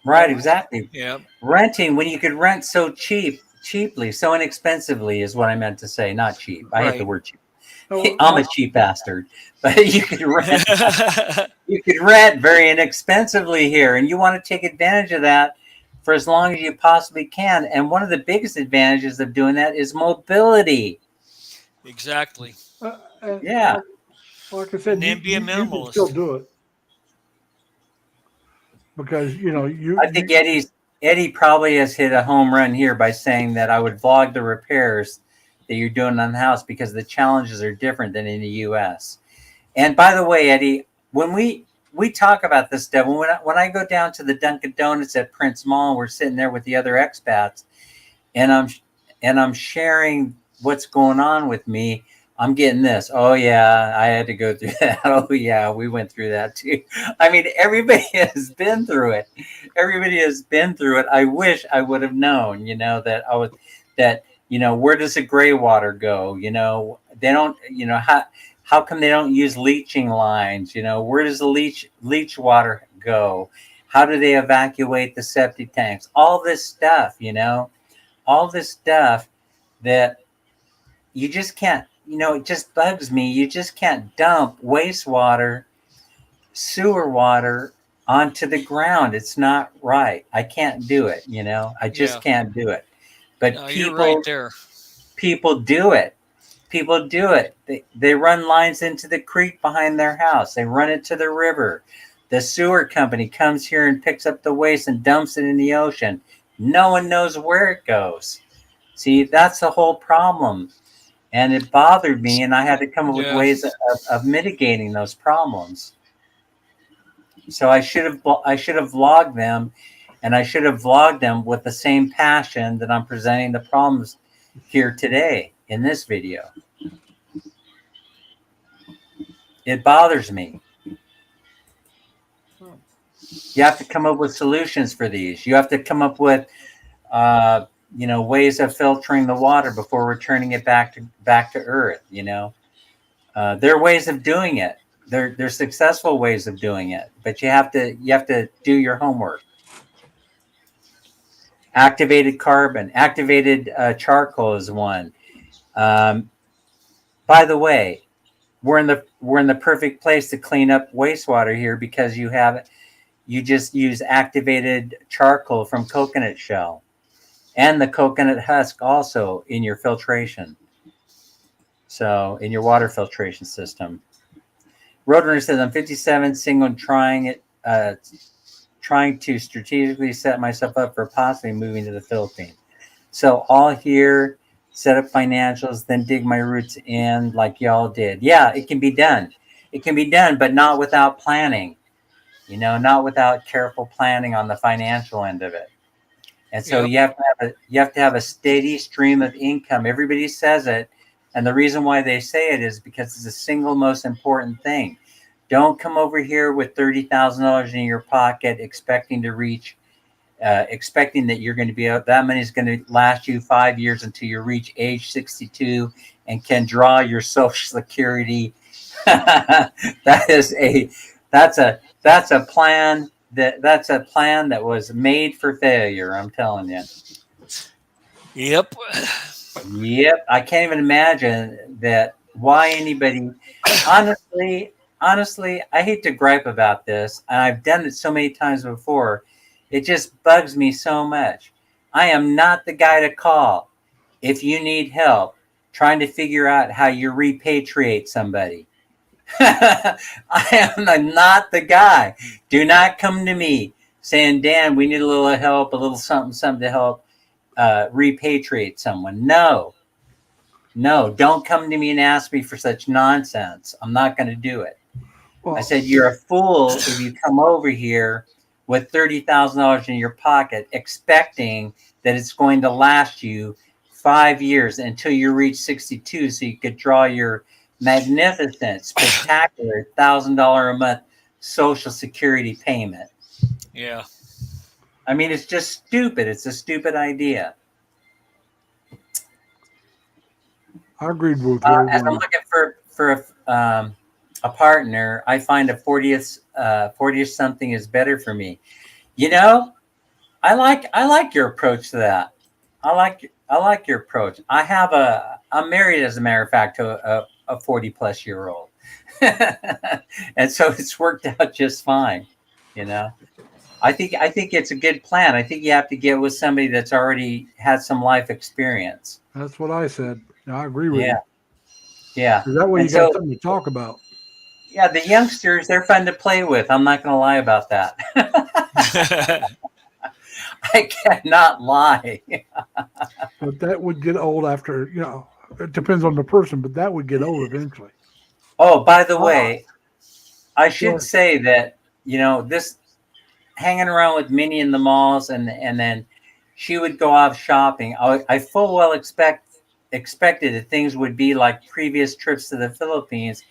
Right, exactly. Yeah. Renting when you could rent so cheaply, so inexpensively is what I meant to say, not cheap. I hate the Right. word cheap. Oh, I'm a cheap bastard, but you could rent very inexpensively here, and you want to take advantage of that for as long as you possibly can. And one of the biggest advantages of doing that is mobility. Exactly. and Yeah, like I And said, then be a you can still minimalist. do it because I think Eddie probably has hit a home run here by saying that I would vlog the repairs that you're doing on the house because the challenges are different than in the U.S. And by the way, Eddie, when we talk about this stuff, when I go down to the Dunkin' Donuts at Prince Mall, and we're sitting there with the other expats, and I'm sharing what's going on with me. I'm getting this. Oh yeah, I had to go through that. Oh yeah, we went through that too. I mean, everybody has been through it. Everybody has been through it. I wish I would have known, where does the gray water go? They don't, how come they don't use leaching lines? Where does the leach water go? How do they evacuate the septic tanks? All this stuff, all this stuff that you just can't, it just bugs me. You just can't dump wastewater, sewer water onto the ground. It's not right. I can't do it, I just Yeah. can't do it. But No, you're right there. people do it. People do it. They run lines into the creek behind their house. They run it to the river. The sewer company comes here and picks up the waste and dumps it in the ocean. No one knows where it goes. See, that's the whole problem. And it bothered me, and I had to come up with Yeah. ways of mitigating those problems. So I should have vlogged them, and I should have vlogged them with the same passion that I'm presenting the problems here today in this video. It bothers me. You have to come up with solutions for these. You have to come up with ways of filtering the water before returning it back to earth. There are ways of doing it. There's successful ways of doing it, but you have to do your homework. Activated carbon, activated charcoal is one. Um, by the way, we're in the perfect place to clean up wastewater here because you just use activated charcoal from coconut shell and the coconut husk also in your filtration. So in your water filtration system. Roadrunner says I'm 57, single, and trying to strategically set myself up for possibly moving to the Philippines. So all here, set up financials, then dig my roots in like y'all did. Yeah, it can be done. It can be done, but not without planning. Not without careful planning on the financial end of it. And so Yep. you have to have a steady stream of income. Everybody says it, and the reason why they say it is because it's the single most important thing. Don't come over here with $30,000 in your pocket expecting that you're going to be out. That money is going to last you 5 years until you reach age 62 and can draw your Social Security. that is a that's a plan that was made for failure. I'm telling you. Yep. Yep, I can't even imagine that. Why anybody? Honestly, I hate to gripe about this, and I've done it so many times before. It just bugs me so much. I am not the guy to call if you need help trying to figure out how you repatriate somebody. I am not the guy. Do not come to me saying, Dan, we need a little help, a little something, something to help repatriate someone. No, don't come to me and ask me for such nonsense. I'm not going to do it. Well, I said, you're a fool if you come over here with $30,000 in your pocket expecting that it's going to last you 5 years until you reach 62 so you could draw your magnificent, spectacular $1,000 a month Social Security payment. Yeah. I mean, it's just stupid. It's a stupid idea. I agreed with As I'm looking for a partner, I find a 40th something is better for me. You know, I like your approach to that. I like your approach. I'm married, as a matter of fact, to a 40 plus year old, and so it's worked out just fine. You know, I think it's a good plan. I think you have to get with somebody that's already had some life experience. That's what I said. I agree with Yeah, you. yeah. 'Cause that way you And got so, something to talk about. yeah, the youngsters, they're fun to play with. I'm not going to lie about that. I cannot lie. But that would get old after, it depends on the person, but that would get old eventually. Oh, by the Ah, way, I should sure. say that, this hanging around with Minnie in the malls, and then she would go off shopping. I full well expected that things would be like previous trips to the Philippines,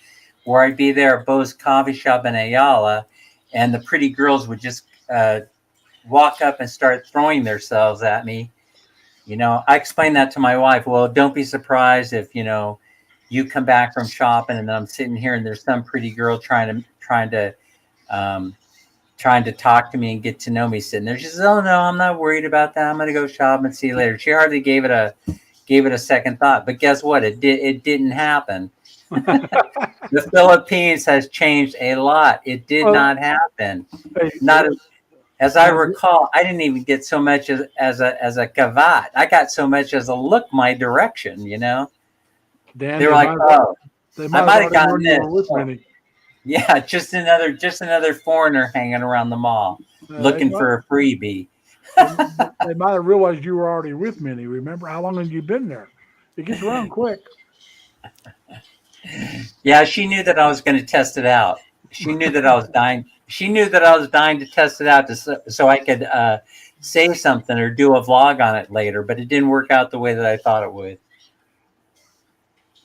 where I'd be there at Bo's coffee shop in Ayala, and the pretty girls would just walk up and start throwing themselves at me. I explained that to my wife. Well, don't be surprised if you come back from shopping and then I'm sitting here and there's some pretty girl um, trying to talk to me and get to know me sitting there. She says, "Oh no, I'm not worried about that. I'm going to go shop and see you later." She hardly gave it a second thought. But guess what? It didn't happen. The Philippines has changed a lot. It did Well, not happen. hey, Not as I now, recall, I didn't even get so much as a kavat. I got so much as a look my direction. Dan, They were like, "Oh, they I might have might have already gotten known you this." were with Oh, Minnie. yeah, just another foreigner hanging around the mall They looking might, for a freebie. they might have realized you were already with Minnie. Remember, how long had you been there? It gets around quick. Yeah, she knew that I was going to test it out. She knew that I was dying. She knew that I was dying to test it out so I could say something or do a vlog on it later. But it didn't work out the way that I thought it would.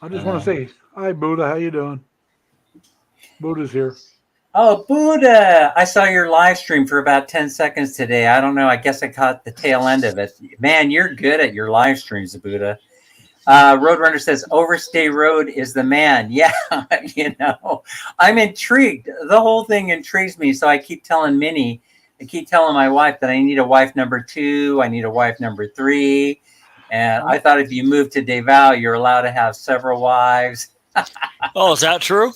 I just want to Uh, say, hi, Buddha. How you doing? Buddha's here. oh, Buddha! I saw your live stream for about 10 seconds today. I don't know. I guess I caught the tail end of it. Man, you're good at your live streams, Buddha. Roadrunner says Overstay Road is the man. Yeah, I'm intrigued. The whole thing intrigues me. So I keep telling my wife that I need a wife number 2. I need a wife number 3. And I thought if you move to Davao, you're allowed to have several wives. Oh, is that true?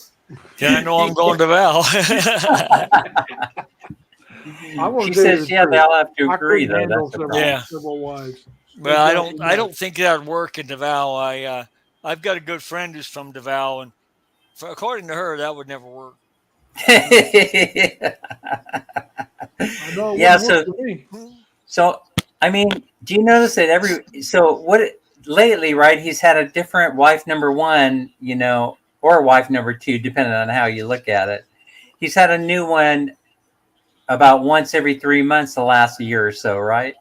Then I know I'm going to Val. I want She to tell you says, the yeah, truth. they'll have to I agree, couldn't though. handle That's the problem. Yeah. several wives. Well, I Exactly. don't think that'd work in Davao. I've got a good friend who's from Davao, and according to her, that would never work. I know it Yeah, wouldn't work for me. So, I mean, do you notice that lately, right? He's had a different wife number 1, or wife number 2, depending on how you look at it. He's had a new one about once every 3 months the last year or so, right?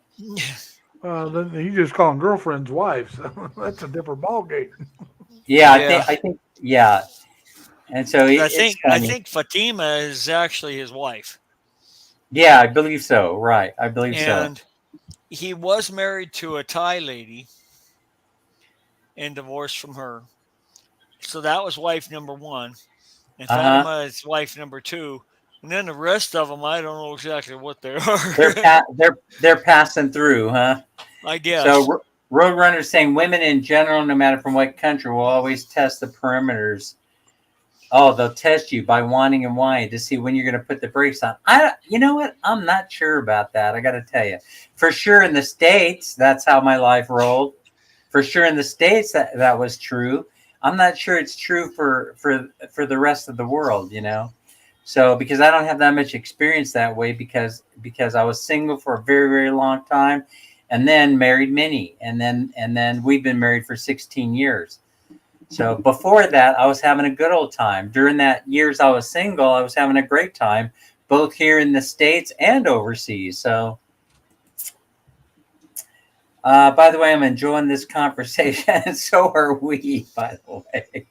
Then he's just calling girlfriends wives. That's a different ballgame. Yeah, Yeah. I think, yeah. And so I it's think funny. Fatima is actually his wife, Yeah, I believe so. Right. I believe so. and he was married to a Thai lady and divorced from her. So that was wife number 1, and Uh-huh. Fatima is wife number 2. And then the rest of them, I don't know exactly what they They're are. pa- they're they're passing through, huh? I So guess. Roadrunner saying women in general, no matter from what country, will always test the perimeters Oh, they'll test you by wanting and wanting to see when you're going to put the brakes on. You know what? I'm not sure about that. I got to tell you, for sure in the States, that's how my life rolled. For sure in the States, that was true. I'm not sure it's true for the rest of the world. So because I don't have that much experience that way, because I was single for a very, very long time, and then married Minnie, and then we've been married for 16 years. So before that, I was having a good old time. During that years I was single, I was having a great time, both here in the States and overseas. So, by the way, I'm enjoying this conversation. So are we, by the way.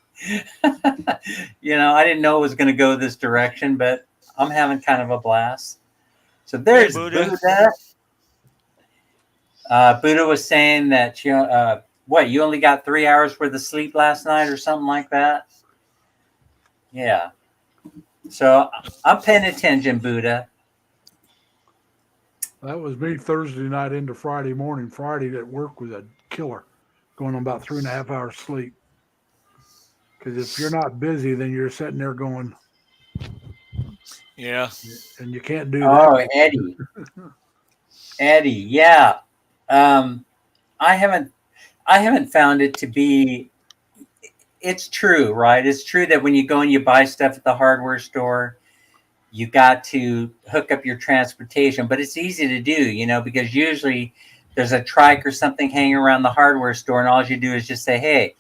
I didn't know it was going to go this direction, but I'm having kind of a blast. So Hey, there's Buddha. Buddha. Buddha was saying that you only got 3 hours worth of sleep last night or something like that. Yeah. So I'm paying attention, Buddha. That was me Thursday night into Friday morning. Friday at work was a killer, going on about 3.5 hours sleep. Because if you're not busy, then you're sitting there going, Yeah. and you can't do that. Oh, Eddie, yeah. Um, I haven't found it to be. It's true, right? It's true that when you go and you buy stuff at the hardware store, you got to hook up your transportation, but it's easy to do, because usually there's a trike or something hanging around the hardware store, and all you do is just say, hey,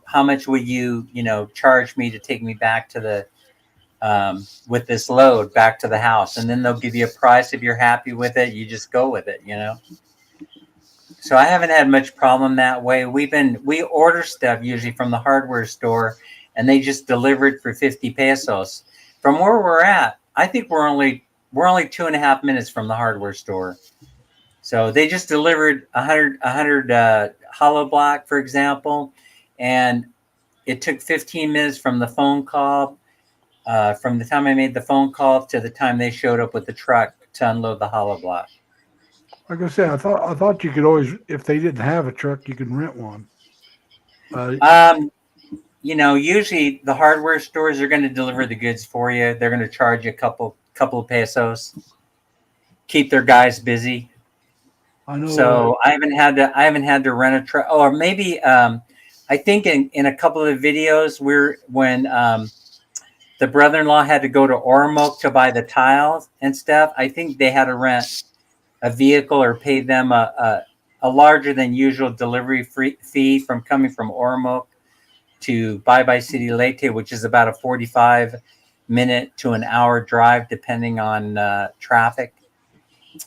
how much would you, charge me to take me back to the with this load back to the house, and then they'll give you a price. If you're happy with it, you just go with it. So I haven't had much problem that way. We order stuff usually from the hardware store, and they just deliver it for 50 pesos. From where we're at, I think we're only 2.5 minutes from the hardware store. So they just delivered a hundred hollow block, for example, and it took 15 minutes from the phone call, from the time I made the phone call to the time they showed up with the truck to unload the hollow block. Like I said, I thought you could always, if they didn't have a truck, you could rent one. Uh, Um, usually the hardware stores are going to deliver the goods for you. They're going to charge you a couple of pesos, keep their guys busy. I know. So I haven't had to rent a truck. Or maybe I think in a couple of videos when the brother-in-law had to go to Ormoc to buy the tiles and stuff. I think they had to rent a vehicle or pay them a larger than usual delivery fee from coming from Ormoc to Bye Bye City Leyte, which is about a 45-minute to an hour drive, depending on traffic.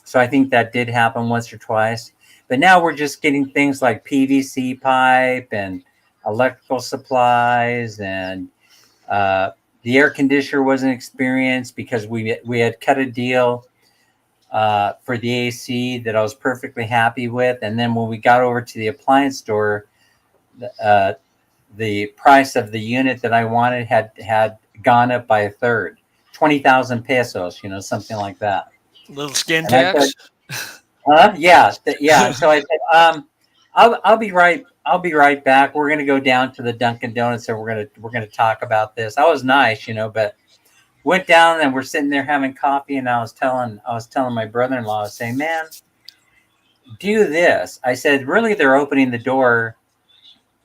So I think that did happen once or twice. But now we're just getting things like PVC pipe and electrical supplies, and the air conditioner wasn't experienced because we had cut a deal for the AC that I was perfectly happy with, and then when we got over to the appliance store, uh, the price of the unit that I wanted had gone up by a third, 20,000 pesos, something like that. Little skin And I said, tax. yeah, yeah. So I said, I'll be right. I'll be right back. We're gonna go down to the Dunkin' Donuts, and we're gonna talk about this. I was nice, but went down and we're sitting there having coffee, and I was telling my brother-in-law, I was saying, man, do this. I said, really, they're opening the door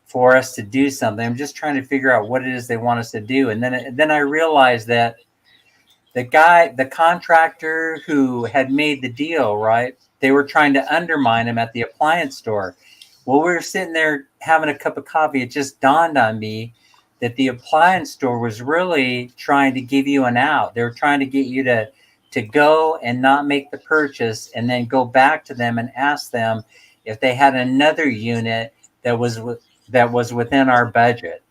for us to do something. I'm just trying to figure out what it is they want us to do, and then I realized that the contractor who had made the deal, right? They were trying to undermine him at the appliance store. Well, we were sitting there having a cup of coffee. It just dawned on me that the appliance store was really trying to give you an out. They were trying to get you to go and not make the purchase, and then go back to them and ask them if they had another unit that was within our budget.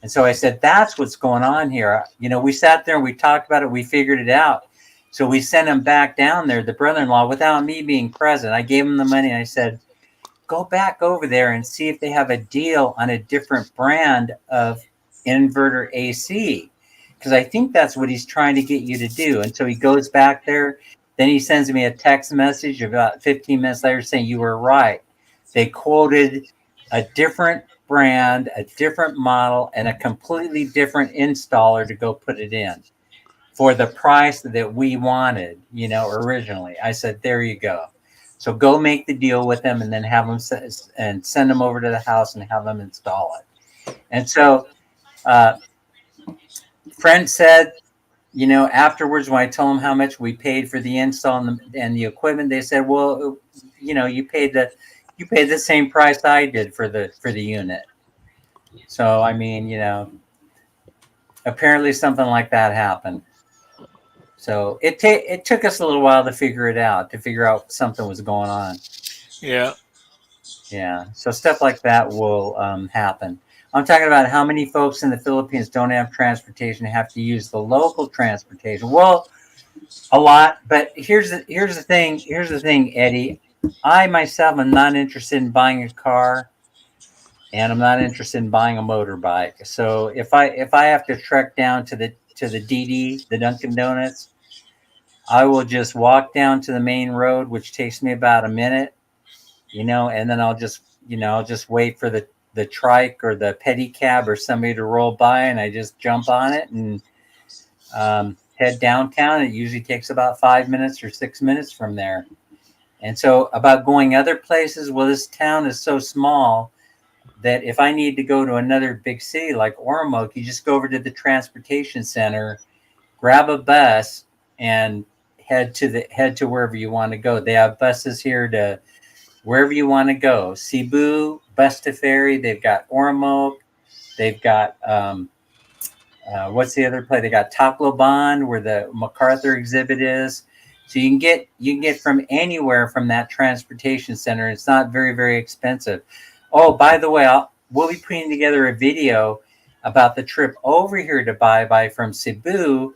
And so I said, that's what's going on here. We sat there and we talked about it. We figured it out. So we sent him back down there, the brother-in-law, without me being present. I gave him the money and I said, go back over there and see if they have a deal on a different brand of inverter AC. Because I think that's what he's trying to get you to do. And so he goes back there. Then he sends me a text message about 15 minutes later saying, you were right. They quoted a different brand, a different model, and a completely different installer to go put it in for the price that we wanted, originally. I said, there you go. So go make the deal with them and then have them and send them over to the house and have them install it. And so, friend said, afterwards, when I told them how much we paid for the install and the equipment, they said, well, you paid the same price I did for the unit. So, I mean, apparently something like that happened. So it took us a little while to figure out something was going on. Yeah. Yeah. So stuff like that will happen. I'm talking about how many folks in the Philippines don't have transportation, have to use the local transportation. Well, a lot. But here's the thing. Here's the thing, Eddie. I myself am not interested in buying a car, and I'm not interested in buying a motorbike. So if I have to trek down to the DD, the Dunkin' Donuts, I will just walk down to the main road, which takes me about a minute, and then I'll just wait for the trike or the pedicab or somebody to roll by, and I just jump on it and head downtown. It usually takes about 5 minutes or 6 minutes from there. And so about going other places, well, this town is so small that if I need to go to another big city like Ormoc, you just go over to the transportation center, grab a bus, and head to wherever you want to go. They have buses here to wherever you want to go. Cebu, bus to ferry. They've got Ormoc. They've got what's the other place? They got Tacloban, where the MacArthur exhibit is. So you can get from anywhere from that transportation center. It's not very, very expensive. Oh, by the way, we'll be putting together a video about the trip over here to Bye from Cebu.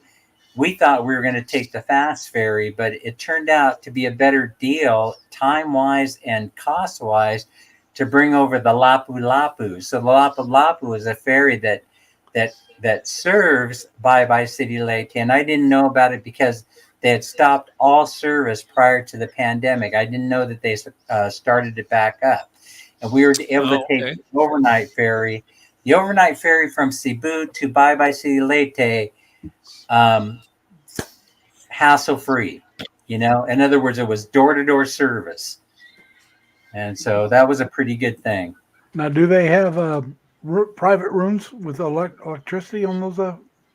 We thought we were going to take the fast ferry, but it turned out to be a better deal time-wise and cost-wise to bring over the Lapu-Lapu. So the Lapu-Lapu is a ferry that serves Bye City Leyte, and I didn't know about it because they had stopped all service prior to the pandemic. I didn't know that they started it back up, and we were able to take the overnight ferry. The overnight ferry from Cebu to Bye City Leyte, hassle-free. In other words, it was door-to-door service, and so that was a pretty good thing. Now, do they have private rooms with electricity on those?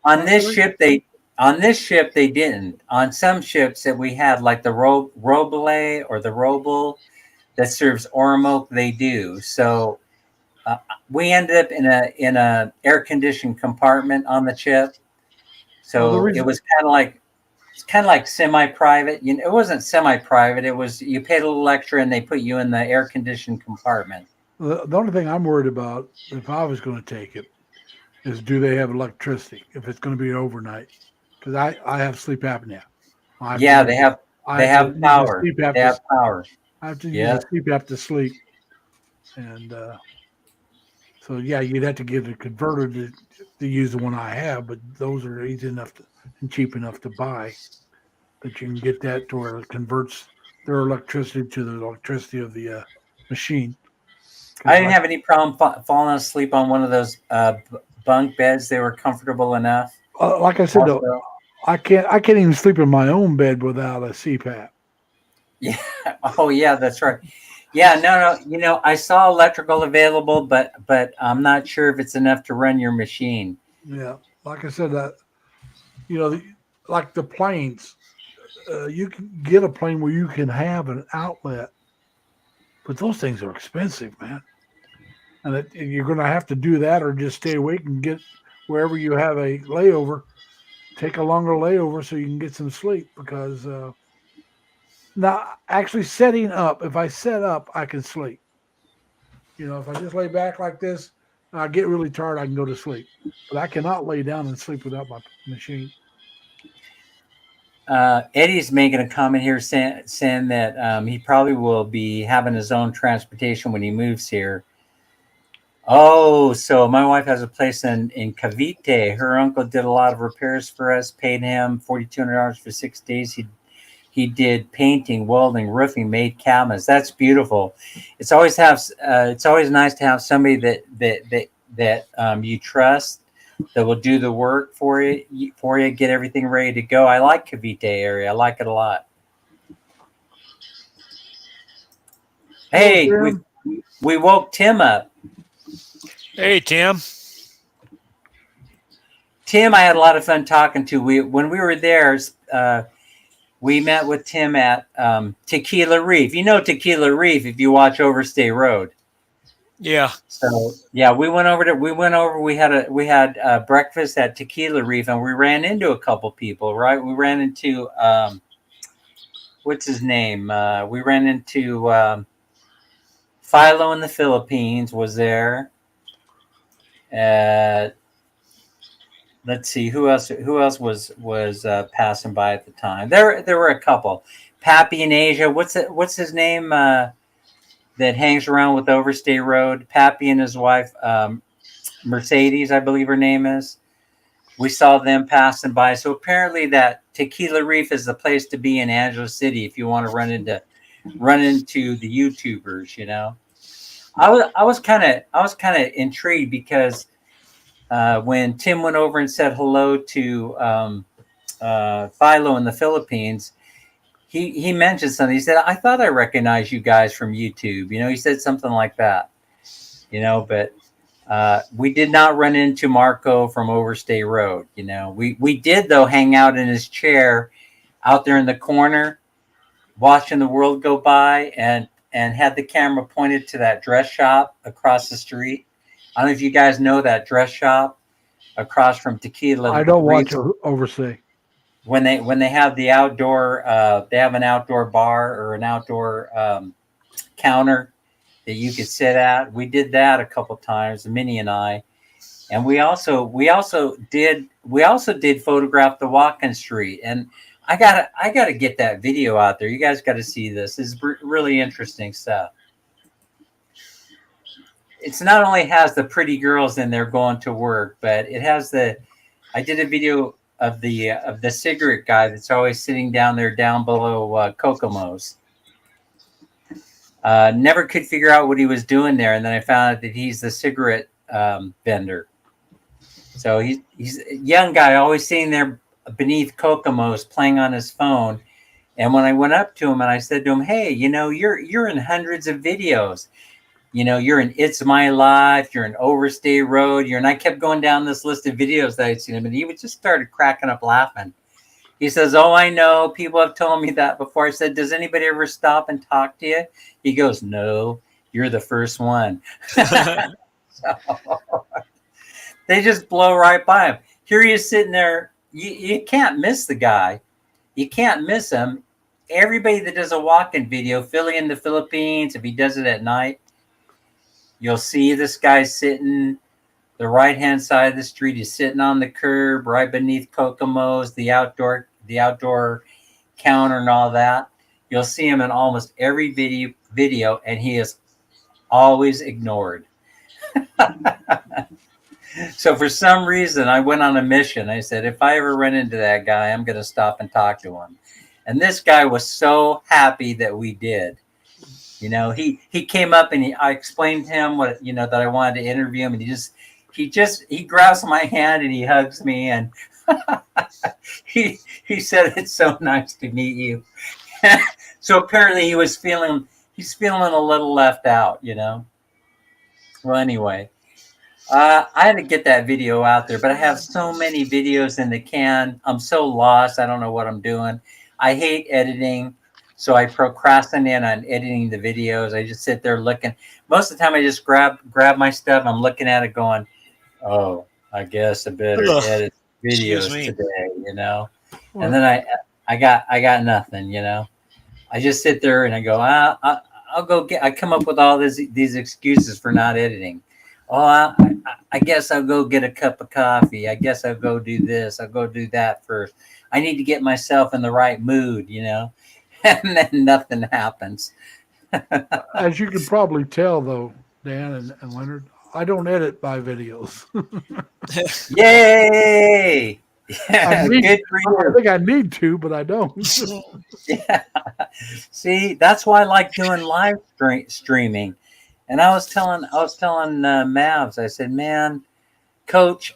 On this ship, they didn't. On some ships that we had, like the Roble or the Roble that serves Ormoc, they do. So we ended up in a air-conditioned compartment on the ship. So it was kind of like semi-private. It wasn't semi-private. It was, you paid a little extra and they put you in the air-conditioned compartment. The only thing I'm worried about, if I was going to take it, is do they have electricity if it's going to be overnight? Because I have sleep apnea. Yeah, they have power. They have power. I have to use a CPAP to sleep. And so, yeah, you'd have to get a converter to use the one I have, but those are easy enough and cheap enough to buy that you can get that to where it converts their electricity to the electricity of the machine. I didn't have any problem falling asleep on one of those bunk beds. They were comfortable enough. Like I said, though, I can't even sleep in my own bed without a CPAP. Yeah. Oh, yeah, that's right. Yeah, no. I saw electrical available, but I'm not sure if it's enough to run your machine. Yeah, like I said, like the planes, you can get a plane where you can have an outlet, but those things are expensive, man. And you're going to have to do that, or just stay awake and get wherever you have a layover, take a longer layover so you can get some sleep. Because now, actually setting up, if I set up, I can sleep. If I just lay back like this, I get really tired, I can go to sleep. But I cannot lay down and sleep without my machine. Eddie's making a comment here saying that he probably will be having his own transportation when he moves here. Oh, so my wife has a place in Cavite. Her uncle did a lot of repairs for us, paid him $4,200 for 6 days. He did painting, welding, roofing, made cabinets. That's beautiful. It's always nice to have somebody that you trust that will do the work for you, get everything ready to go. I like Cavite area. I like it a lot. Hello, Hey, Tim. we woke Tim up. Hey, Tim. Tim, I had a lot of fun talking to. When we were there, we met with Tim at Tequila Reef. You know Tequila Reef if you watch Overstay Road. Yeah. So yeah, we had breakfast at Tequila Reef, and we ran into a couple people. Right, we ran into what's his name? We ran into Philo in the Philippines was there. Let's see who else was passing by at the time. There were a couple. Pappy in Asia. What's his name? That hangs around with Overstay Road. Pappy and his wife, Mercedes, I believe her name is. We saw them passing by. So apparently, that Tequila Reef is the place to be in Angeles City if you want to run into the YouTubers. You know, I was kind of intrigued because when Tim went over and said hello to Philo in the Philippines, he mentioned something. He said, "I thought I recognized you guys from YouTube." You know, he said something like that. You know, but we did not run into Marco from Overstay Road. You know, we did though hang out in his chair out there in the corner, watching the world go by, and had the camera pointed to that dress shop across the street. I don't know if you guys know that dress shop across from Tequila I don't Reef. watch Oversee. When they have the outdoor, they have an outdoor bar or an outdoor counter that you could sit at. We did that a couple times, Minnie and I, and we also did photograph the walking street. And I gotta get that video out there. You guys got to see this. It's really interesting stuff. It's not only has the pretty girls in there going to work, but it has the. I did a video of the cigarette guy that's always sitting down there down below Kokomo's. Never could figure out what he was doing there, and then I found out that he's the cigarette vendor. So he's a young guy, always sitting there beneath Kokomo's playing on his phone. And when I went up to him and I said to him, "Hey, you know, you're in hundreds of videos. You know, you're in It's My Life, you're in Overstay Road, and I kept going down this list of videos that I'd seen him, and he just started cracking up laughing. He says, "Oh, I know. People have told me that before." I said, "Does anybody ever stop and talk to you?" He goes, "No, you're the first one." So, they just blow right by him. Here he is sitting there. You can't miss the guy. You can't miss him. Everybody that does a walk-in video, Philly in the Philippines, if he does it at night, you'll see this guy sitting the right-hand side of the street. He's sitting on the curb right beneath Kokomo's, the outdoor counter and all that. You'll see him in almost every video, and he is always ignored. So for some reason, I went on a mission. I said, if I ever run into that guy, I'm going to stop and talk to him. And this guy was so happy that we did. You know, he came up and I explained to him what, you know, that I wanted to interview him, and he grabs my hand and he hugs me, and he said, "It's so nice to meet you." So apparently he's feeling a little left out, you know. Well, anyway, I had to get that video out there, but I have so many videos in the can. I'm so lost. I don't know what I'm doing. I hate editing. So I procrastinate on editing the videos. I just sit there looking. Most of the time I just grab my stuff. I'm looking at it going, "Oh, I guess I better edit videos today," you know. Well, And then I got nothing, you know. I just sit there and I go, I'll go I come up with all these excuses for not editing. Oh, I guess I'll go get a cup of coffee. I guess I'll go do this. I'll go do that first. I need to get myself in the right mood, you know. And then nothing happens. as you can probably tell, though, Dan and Leonard, I don't edit my videos. Yay! Yeah, good for I you. think I need to, but I don't. Yeah. See, that's why I like doing live streaming. And I was telling Mavs, I said, man, Coach,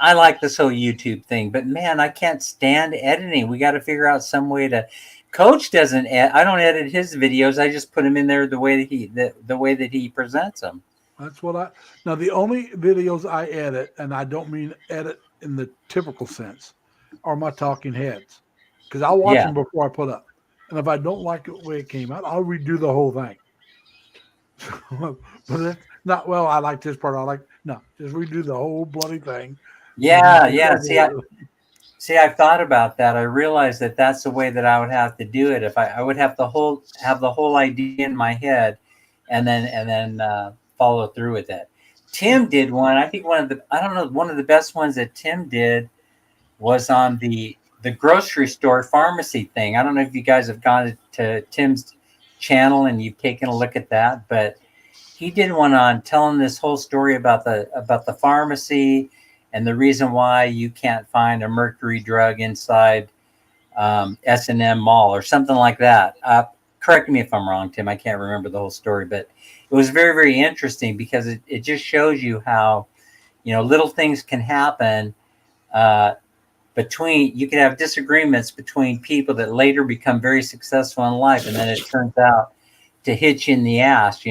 I like this whole YouTube thing, but man, I can't stand editing. We got to figure out some way to. Coach doesn't. I don't edit his videos. I just put them in there the way that the way that he presents them. That's what I now the only videos I edit, and I don't mean edit in the typical sense, are my talking heads. Because I'll watch Yeah, them before I put up. And if I don't like the way it came out, I'll redo the whole thing. But it's not well, I like this part. I like no, just redo the whole bloody thing and yeah, get yeah. over See, with it. I've thought about that. I realized that that's the way that I would have to do it. If I would have the whole idea in my head, and then follow through with it. Tim did one. I think I don't know, one of the best ones that Tim did was on the grocery store pharmacy thing. I don't know if you guys have gone to Tim's channel and you've taken a look at that, but he did one on telling this whole story about the pharmacy and the reason why you can't find a mercury drug inside S&M Mall or something like that. Correct me if I'm wrong, Tim. I can't remember the whole story, but it was very, very interesting because it just shows you how, little things can happen. Uh, you could have disagreements between people that later become very successful in life, and then it turns out to hit you in the ass.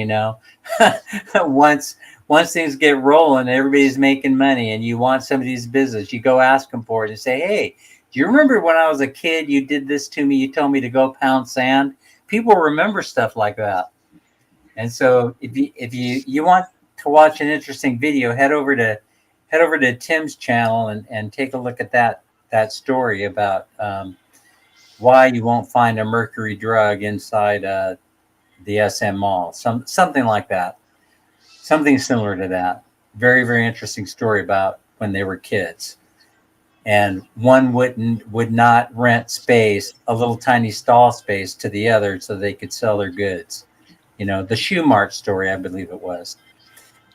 once once things get rolling, everybody's making money, and you want somebody's business, you go ask them for it and say, "Hey, do you remember when I was a kid? You did this to me. You told me to go pound sand." People remember stuff like that, and so if you want to watch an interesting video, head over to Tim's channel and take a look at that story about why you won't find a mercury drug inside the SM Mall, something like that, something similar to that. Very, very interesting story about when they were kids, and one would not rent space, a little tiny stall space, to the other so they could sell their goods. The Shoe Mart story, I believe it was.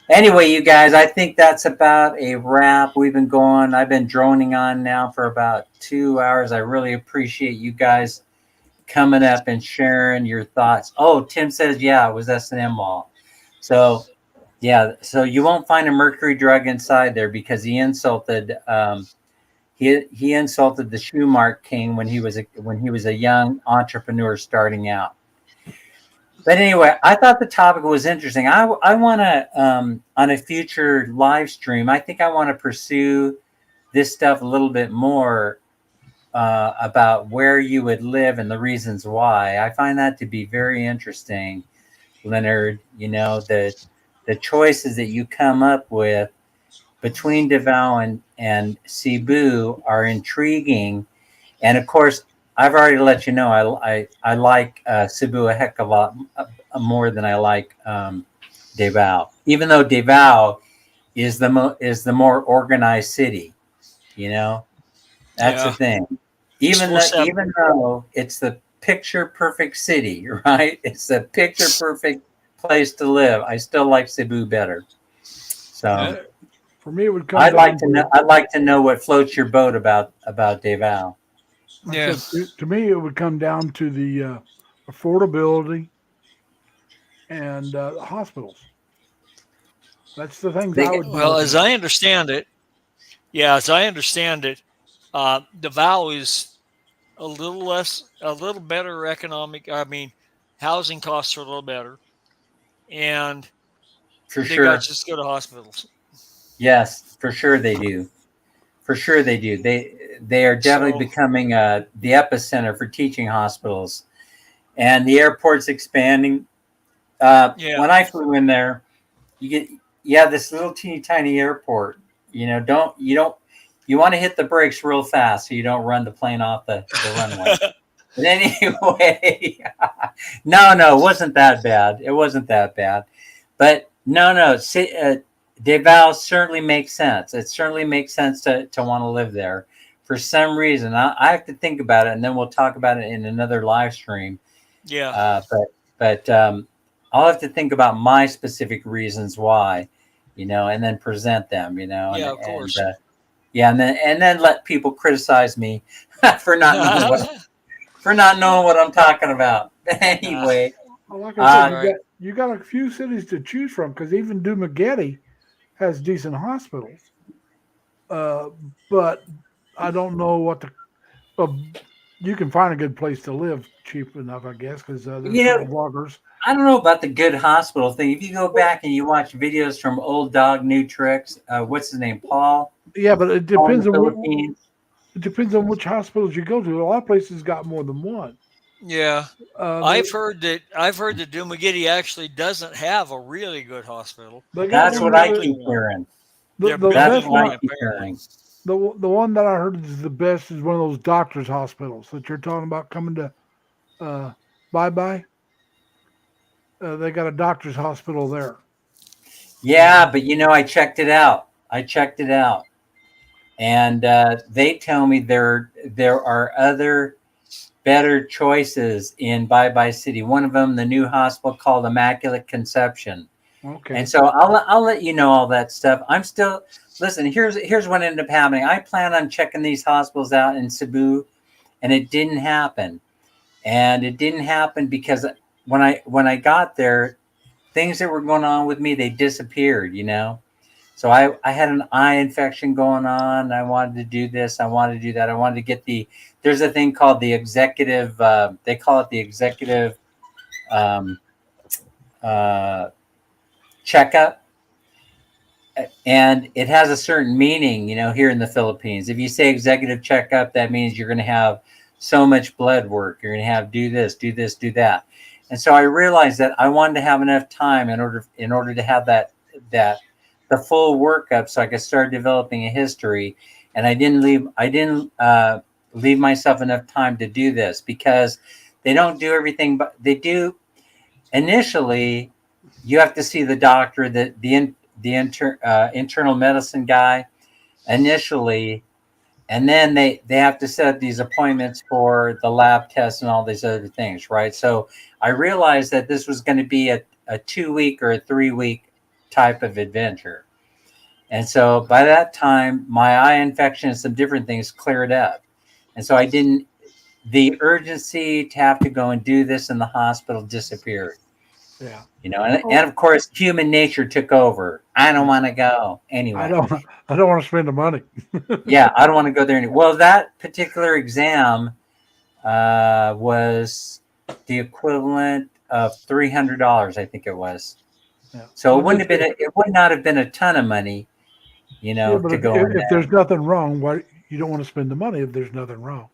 Anyway, you guys, I think that's about a wrap. I've been droning on now for about 2 hours. I really appreciate you guys coming up and sharing your thoughts. Oh, Tim says, yeah, it was S&M Mall. So, yeah, so you won't find a mercury drug inside there because he insulted the Shoe Mart King when he was a young entrepreneur starting out. But anyway, I thought the topic was interesting. I want to on a future live stream. I think I want to pursue this stuff a little bit more about where you would live and the reasons why. I find that to be very interesting, Leonard. The choices that you come up with between Davao and Cebu are intriguing, and of course, I've already let you know I like Cebu a heck of a lot more than I like Davao. Even though Davao is the more organized city, you know that's the Yeah, thing. it's supposed to have. Even though it's the picture perfect city, right? It's the picture perfect place to live. I still like Cebu better. So Yeah, For me, it would come down to, I'd like to know what floats your boat about Davao. like I yeah. said, to me, it would come down to the affordability and hospitals. That's the things I They would be Well, looking as at. I understand it, yeah, as I understand it, the vow is a little better economic. I mean, housing costs are a little better, and for they got sure. just go to hospitals. Yes, for sure they do. For sure they do. They are definitely So becoming the epicenter for teaching hospitals, and the airport's expanding. yeah, When I flew in there, you have this little teeny tiny airport. You want to hit the brakes real fast so you don't run the plane off the runway. But anyway, no, it wasn't that bad. It wasn't that bad. But no. Davao certainly makes sense. It certainly makes sense to want to live there. For some reason, I have to think about it, and then we'll talk about it in another live stream. yeah, But I'll have to think about my specific reasons why, and then present them, yeah. Of course. Yeah, and then let people criticize me for not knowing what I'm talking about. Anyway, Well, like I said, uh, right. you got a few cities to choose from because even Dumaguete has decent hospitals. Uh, but I don't know what the. Uh, you can find a good place to live cheap enough, I guess, because there's a you couple know, bloggers. I don't know about the good hospital thing. If you go back and you watch videos from Old Dog New Tricks, what's his name, Yeah, but it Paul in the depends on Philippines. it depends on which hospitals you go to. A lot of places got more than one. Yeah. They I've heard that Dumaguete actually doesn't have a really good hospital. they got That's They're one. what I building keep one. hearing. They're The That's best building what I one one, keep apparently. hearing. the one that I heard is the best is one of those doctors' hospitals that you're talking about coming to. Bye bye. They got a doctor's hospital there. Yeah, but I checked it out. And they tell me there are other better choices in Bye Bye City. One of them, the new hospital called Immaculate Conception. And Okay. so I'll let you know all that stuff. I'm still listen. Here's what ended up happening. I plan on checking these hospitals out in Cebu, and it didn't happen. And it didn't happen because when I got there, things that were going on with me, they disappeared. So I had an eye infection going on. I wanted to do this. I wanted to do that. I wanted to get there's a thing called the executive. They call it the executive um, uh, checkup, and it has a certain meaning. Here in the Philippines, if you say executive checkup, that means you're going to have so much blood work. You're going to have do this, do this, do that. And so I realized that I wanted to have enough time in order to have that the full workup, so I could start developing a history. And I didn't leave myself enough time to do this because they don't do everything, but they do initially. You have to see the doctor, internal medicine guy initially, and then they have to set up these appointments for the lab tests and all these other things, right? So I realized that this was going to be a 2 week or a 3 week type of adventure. And so by that time, my eye infection and some different things cleared up. And so the urgency to have to go and do this in the hospital disappeared. Yeah. And of course, human nature took over. I don't want to go I anyway. don't. I don't want to spend the money. Yeah, I don't want to go there. Well, that particular exam was the equivalent of $300, I think it was. Yeah. So Well, it would not have been a ton of money, yeah, but to go in if there. there's nothing wrong, why you don't want to spend the money if there's nothing wrong?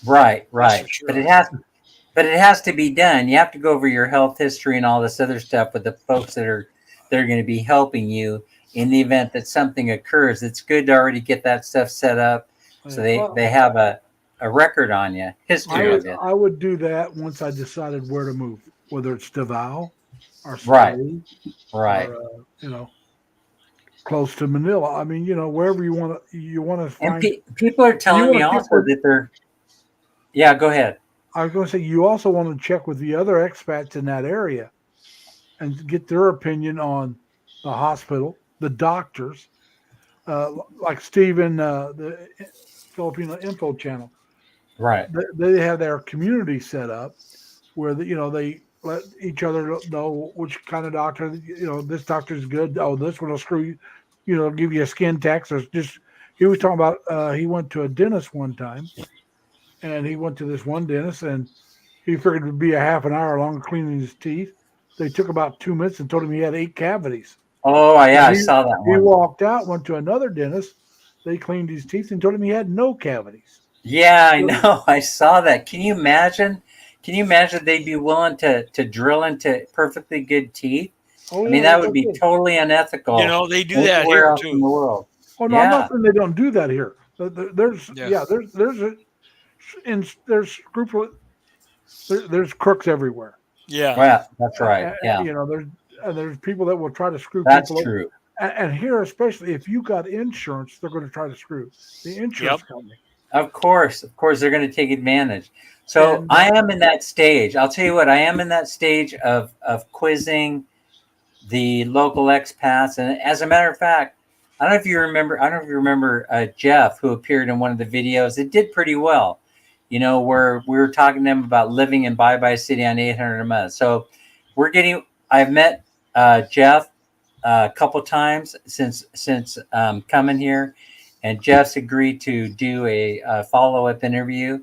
Right, That's for right. But sure. it has to be done. You have to go over your health history and all this other stuff with the folks that are going to be helping you in the event that something occurs. It's good to already get that stuff set up so Yeah. they Well, have a record on you, history of it. I would do that once I decided where to move, whether it's Davao or Right, Cebu right. or close to Manila. I mean, wherever you want to And find. people are You telling me want to check also with. that they're, yeah, go ahead. I was going to say you also want to check with the other expats in that area and get their opinion on the hospital, the doctors, like Steven, the Filipino Info Channel. Right. They have their community set up where they let each other know which kind of doctor. This doctor's good. Oh, this one will screw you. Give you a skin tax or just. He was talking about he went to a dentist one time, and he went to this one dentist, and he figured it would be a half an hour long cleaning his teeth. They took about 2 minutes and told him he had 8 cavities. Oh, So yeah, I saw that he one. walked out, went to another dentist. They cleaned his teeth and told him he had no cavities. Yeah, I So, know. I saw that. Can you imagine? Can you imagine they'd be willing to drill into perfectly good teeth? oh I mean, yeah, that would that's be it. totally unethical They do that anywhere here else in too. the world. Oh no, I'm not Yeah. saying they don't do that here. There's Yeah. yeah, there's scrupulous there's crooks everywhere. Yeah. Well, that's right. Yeah, There's people that will try to screw that's people over. true. And here, especially if you got insurance, they're going to try to screw the insurance Yep. company. Of course, they're going to take advantage. So And I am in that stage. I'll tell you what, I am in that stage of quizzing the local expats. And as a matter of fact, I don't know if you remember. I don't know if you remember Jeff, who appeared in one of the videos. It did pretty well, where we were talking to him about living in Bye Bye City on 800 a month. So we're getting. I've met Jeff a couple times since coming here, and Jeff's agreed to do a follow up interview,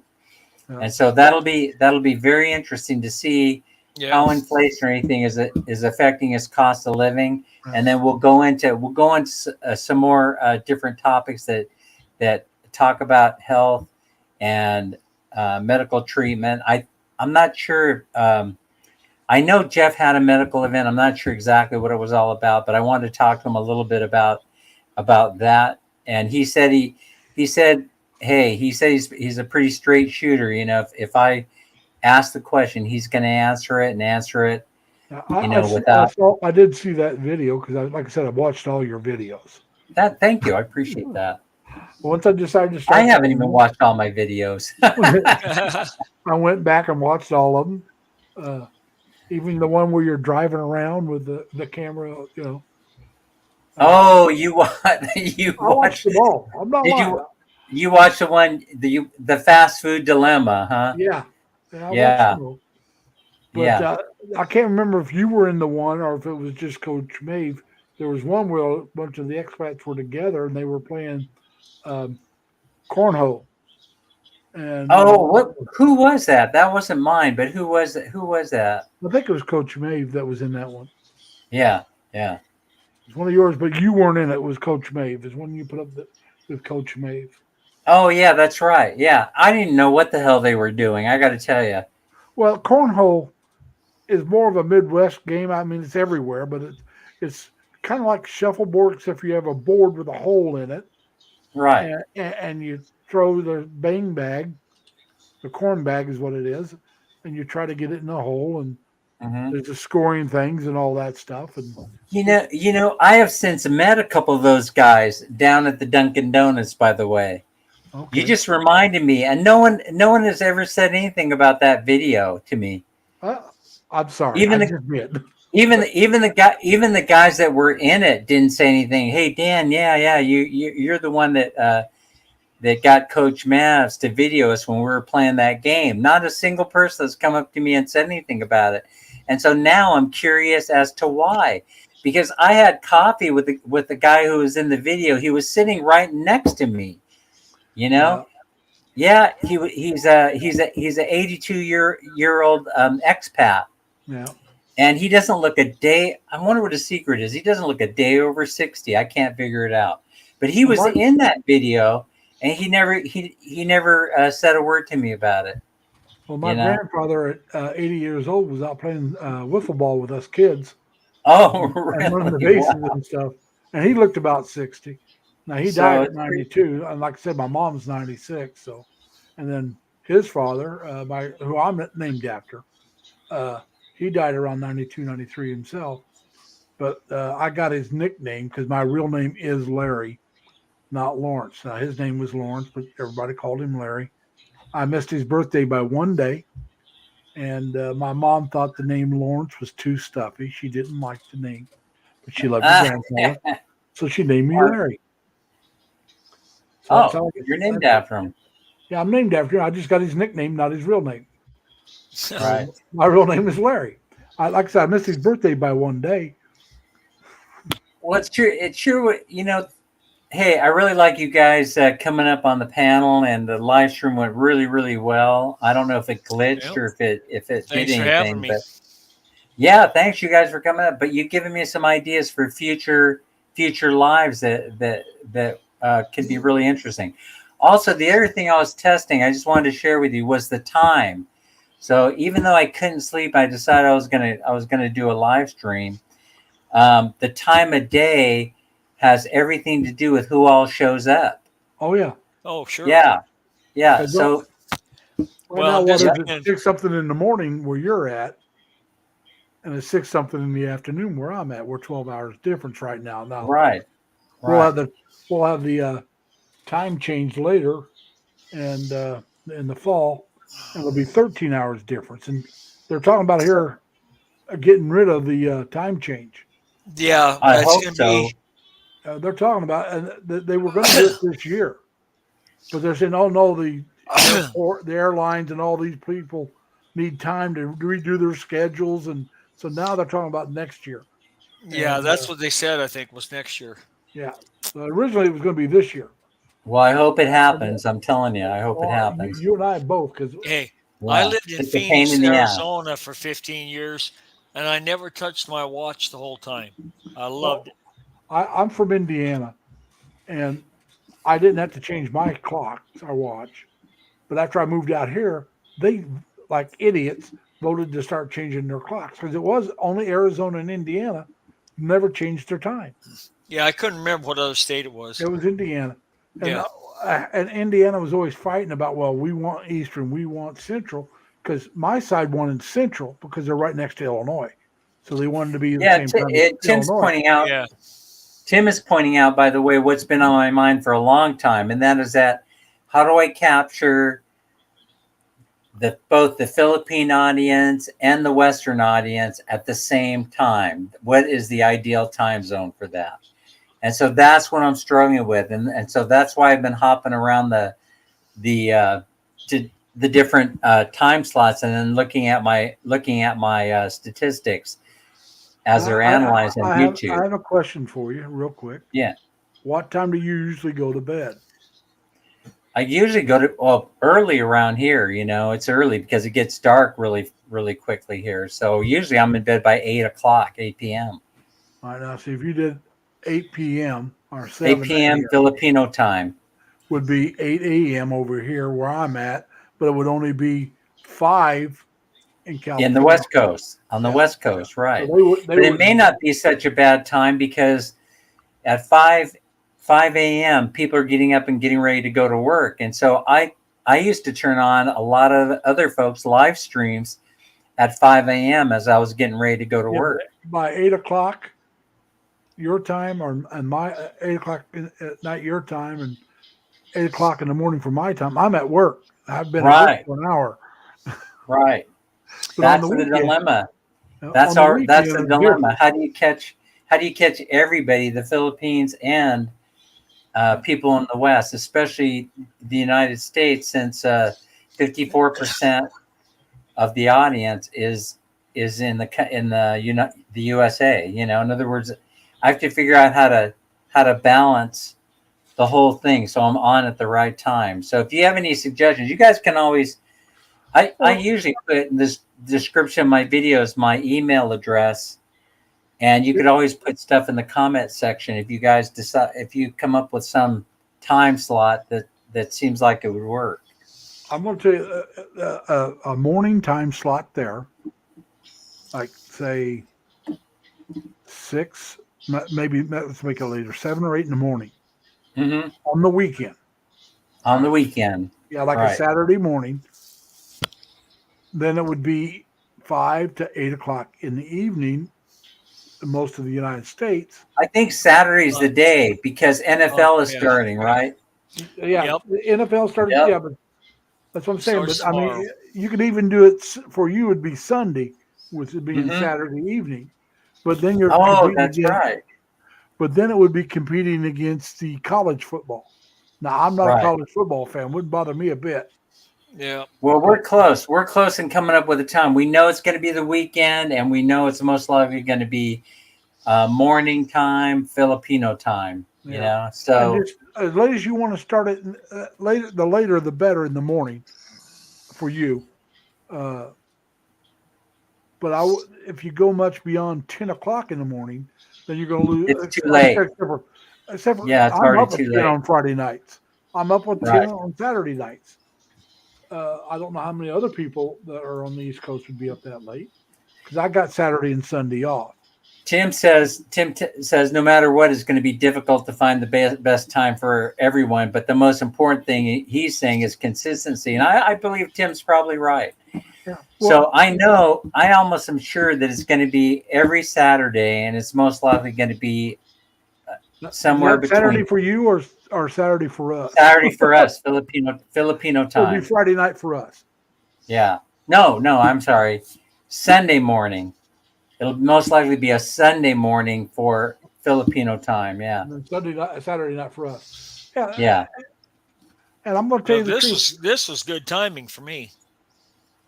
and so that'll be very interesting to see how inflation or anything is affecting his cost of living, and then we'll go into some more different topics that talk about health and medical treatment. I'm not sure. I know Jeff had a medical event. I'm not sure exactly what it was all about, but I wanted to talk to him a little bit about that. And he said he's a pretty straight shooter. If I ask the question, he's going to answer it. Without I did see that video because, like I said, I watched all your videos. that. Thank you. I appreciate that. Once I decided to start, I haven't even watched all my videos. I went back and watched all of them. Even the one where you're driving around with the camera, Oh, you watched I watched them all. I'm not lying. You watched the one the fast food dilemma, huh? Yeah. I Yeah. watched them all. But I can't remember if you were in the one or if it was just Coach Maeve. There was one where a bunch of the expats were together and they were playing cornhole. And who was that? That wasn't mine, but who was that? I think it was Coach Maeve that was in that one. Yeah. It's one of yours, but you weren't in it. It was Coach Maeve. It's one you put up with Coach Maeve. Oh yeah, that's right. Yeah, I didn't know what the hell they were doing. I got to tell you. Well, cornhole is more of a Midwest game. I mean, it's everywhere, but it's kind of like shuffleboard, except you have a board with a hole in it, right? And you throw the bang bag, the corn bag is what it is, and you try to get it in the hole, and there's the scoring things and all that stuff. And I have since met a couple of those guys down at the Dunkin' Donuts. By the way, you just reminded me, and no one has ever said anything about that video to me. I'm sorry. Even the guys that were in it didn't say anything. Hey Dan, you're the one that got Coach Mavs to video us when we were playing that game. Not a single person has come up to me and said anything about it. And so now I'm curious as to why. Because I had coffee with the guy who was in the video. He was sitting right next to me. Yeah, he's a 82-year-old expat. Yeah. And he doesn't look a day. I wonder what his secret is. He doesn't look a day over 60. I can't figure it out. But he was in that video, and he never said a word to me about it. Well, my grandfather at 80 years old was out playing wiffle ball with us kids. Oh, really? And running the bases and stuff. And he looked about 60. Now, he died at 92. And like I said, my mom's 96. So, and then his father, who I'm named after, he died around 92, 93 himself. But I got his nickname because my real name is Larry, not Lawrence. Now, his name was Lawrence, but everybody called him Larry. I missed his birthday by one day, and my mom thought the name Lawrence was too stuffy. She didn't like the name, but she loved his grandfather, so she named me Larry. So you're named after him. Yeah, I'm named after him. I just got his nickname, not his real name. Right. My real name is Larry. Like I said, I missed his birthday by one day. Well, it's true. It's true. Hey, I really like you guys coming up on the panel, and the live stream went really, really well. I don't know if it glitched or if it did anything, but yeah, thanks you guys for coming up. But you've given me some ideas for future lives that could be really interesting. Also, the other thing I was testing, I just wanted to share with you, was the time. So even though I couldn't sleep, I decided I was gonna do a live stream. The time of day has everything to do with who all shows up. Oh yeah. Oh sure. Yeah. So now what is it? 6 something in the morning where you're at, and it's 6 something in the afternoon where I'm at. We're 12 hours difference right now. Right. We'll have the time change later, and in the fall, and it'll be 13 hours difference. And they're talking about here getting rid of the time change. Yeah, I hope so. They're talking about, and they were going to do it this year, but they're saying, "Oh no, the airport, the airlines, and all these people need time to redo their schedules," and so now they're talking about next year. Yeah, And that's what they said. I think was next year. yeah, originally it was going to be this year. Well, I hope it happens. I'm telling you, I hope it Well, happens. you and I both, because Hey, I Yeah, lived in it's a pain Phoenix, in the ass. Arizona for 15 years, and I never touched my watch the whole time. I loved well, it. I'm from Indiana, and I didn't have to change my clock, our watch. But after I moved out here, they, like idiots, voted to start changing their clocks because it was only Arizona and Indiana never changed their time. Yeah, I couldn't remember what other state it was. It was Indiana, and Yeah, Indiana was always fighting about, well, we want Eastern, we want Central, because my side wanted Central because they're right next to Illinois, so they wanted to be the Yeah, same time as Tim's Illinois. pointing out. yeah, Tim is pointing out, by the way, what's been on my mind for a long time, and that is that how do I capture both the Philippine audience and the Western audience at the same time? What is the ideal time zone for that? And so that's what I'm struggling with, and so that's why I've been hopping around the to the different time slots and then looking at my statistics as they're analyzed on I YouTube. have a question for you, real quick. Yeah. What time do you usually go to bed? I usually go to early around here. It's early because it gets dark really, really quickly here. So usually I'm in bed by 8 o'clock, 8 p.m. All right, now see if you did 8 p.m. or 8 7 p.m. a.m. Filipino time would be 8 a.m. over here where I'm at, but it would only be 5 in in the California. West Coast, on the Yeah. West Coast, So right? they But it would, may not be such a bad time because at 5 a.m. people are getting up and getting ready to go to work, and so I used to turn on a lot of other folks live streams at 5 a.m. as I was getting ready to go to yeah, work. by 8 o'clock your time, and my 8 o'clock at night your time, and 8 o'clock in the morning for my time, I'm at work. I've been at work Right, for an hour. right. But on the That's the weekend, dilemma. on the That's weekend the it's dilemma. different. How do you catch everybody, the Philippines and people in the West, especially the United States, since 54% of the audience is in the USA. In other words, I have to figure out how to balance the whole thing so I'm on at the right time. So if you have any suggestions, you guys can always. I Well, usually put in this description of my videos my email address, and you could always put stuff in the comment section if you guys decide, if you come up with some time slot that seems like it would work. I'm going to tell you a morning time slot there, like say 6, maybe let's make it later, 7 or 8 in the morning Hmm. on the weekend. On the weekend, Yeah, like a right? Saturday morning. Then it would be 5 to 8 o'clock in the evening in most of the United States. I think Saturday's the day because NFL is yeah, starting, right? Yeah, yep. the NFL started. Yep. Yeah, but that's what I'm saying. Starts But I tomorrow. mean, you could even do it for you. Would be Sunday, with it being Hmm. Saturday evening. But then you're Oh, competing that's against. right. But then it would be competing against the college football. Now, I'm not a Right. college football fan. Wouldn't bother me a bit. Yeah, Well, But we're close. We're close in coming up with a time. We know it's going to be the weekend, and we know it's most likely going to be morning time, Filipino time. yeah, and So just as late as you want to start it, later the later the better in the morning for you. Uh, but if you go much beyond 10 o'clock in the morning, then you're going to lose. it's too late. Yeah, it's I'm already up at too 10 late. on Friday nights. I'm up at 10 Right. on Saturday nights. I don't know how many other people that are on the East Coast would be up that late because I got Saturday and Sunday off. Tim says no matter what, it's going to be difficult to find the best time for everyone. But the most important thing he's saying is consistency, and I believe Tim's probably right. Yeah. So I almost am sure that it's going to be every Saturday, and it's most likely going to be somewhere Is that Saturday between for you or Saturday for us? Saturday for us, Filipino It'll be time. Friday night for us. Yeah. No, I'm sorry. Sunday morning. It'll most likely be a Sunday morning for Filipino time. Yeah. And then Saturday night for us. Yeah. Yeah. And I'm going to tell Well, you the truth. this was good timing for me.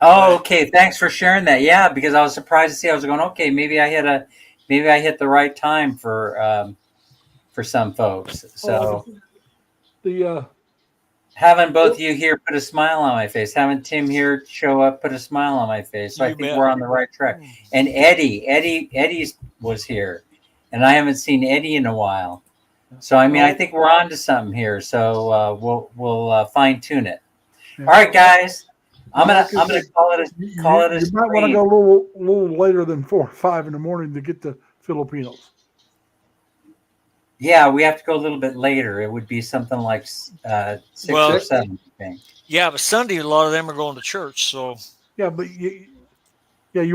Oh, Right. okay. Thanks for sharing that. Yeah, because I was surprised to see. I was going, okay, maybe I hit the right time for some folks. So The having both you here put a smile on my face. Having Tim here show up put a smile on my face. So I You think bet. we're on the right track. And Eddie's was here, and I haven't seen Eddie in a while. So I mean, I think we're on to something here. So we'll fine tune it. yeah. All right, guys. I'm gonna Like I call it you, a you might want to stream. go a little later than 4 or 5 in the morning to get the Filipinos. Yeah, we have to go a little bit later. It would be something like 6 Well, or 7, I think. Yeah, but Sunday a lot of them are going to church. So Yeah, but you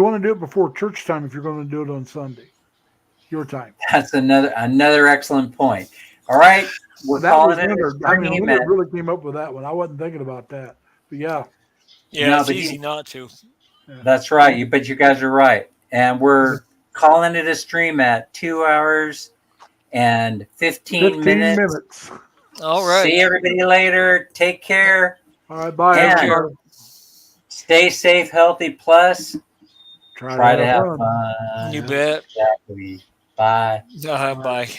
want to do it before church time if you're going to do it on Sunday, your time. That's another excellent point. All right, we're That calling was it a Leonard. I mean, stream. Leonard really came up with that one. I wasn't thinking about that, but yeah, yeah, No, it's but easy not to. that's right. But you guys are right, and we're calling it a stream at 2 hours and 15 minutes. All right. See everybody later. Take care. All right, bye. And Everybody. stay safe, healthy. Plus, Try try to have have fun. fun. You bet. Exactly. Bye. Bye.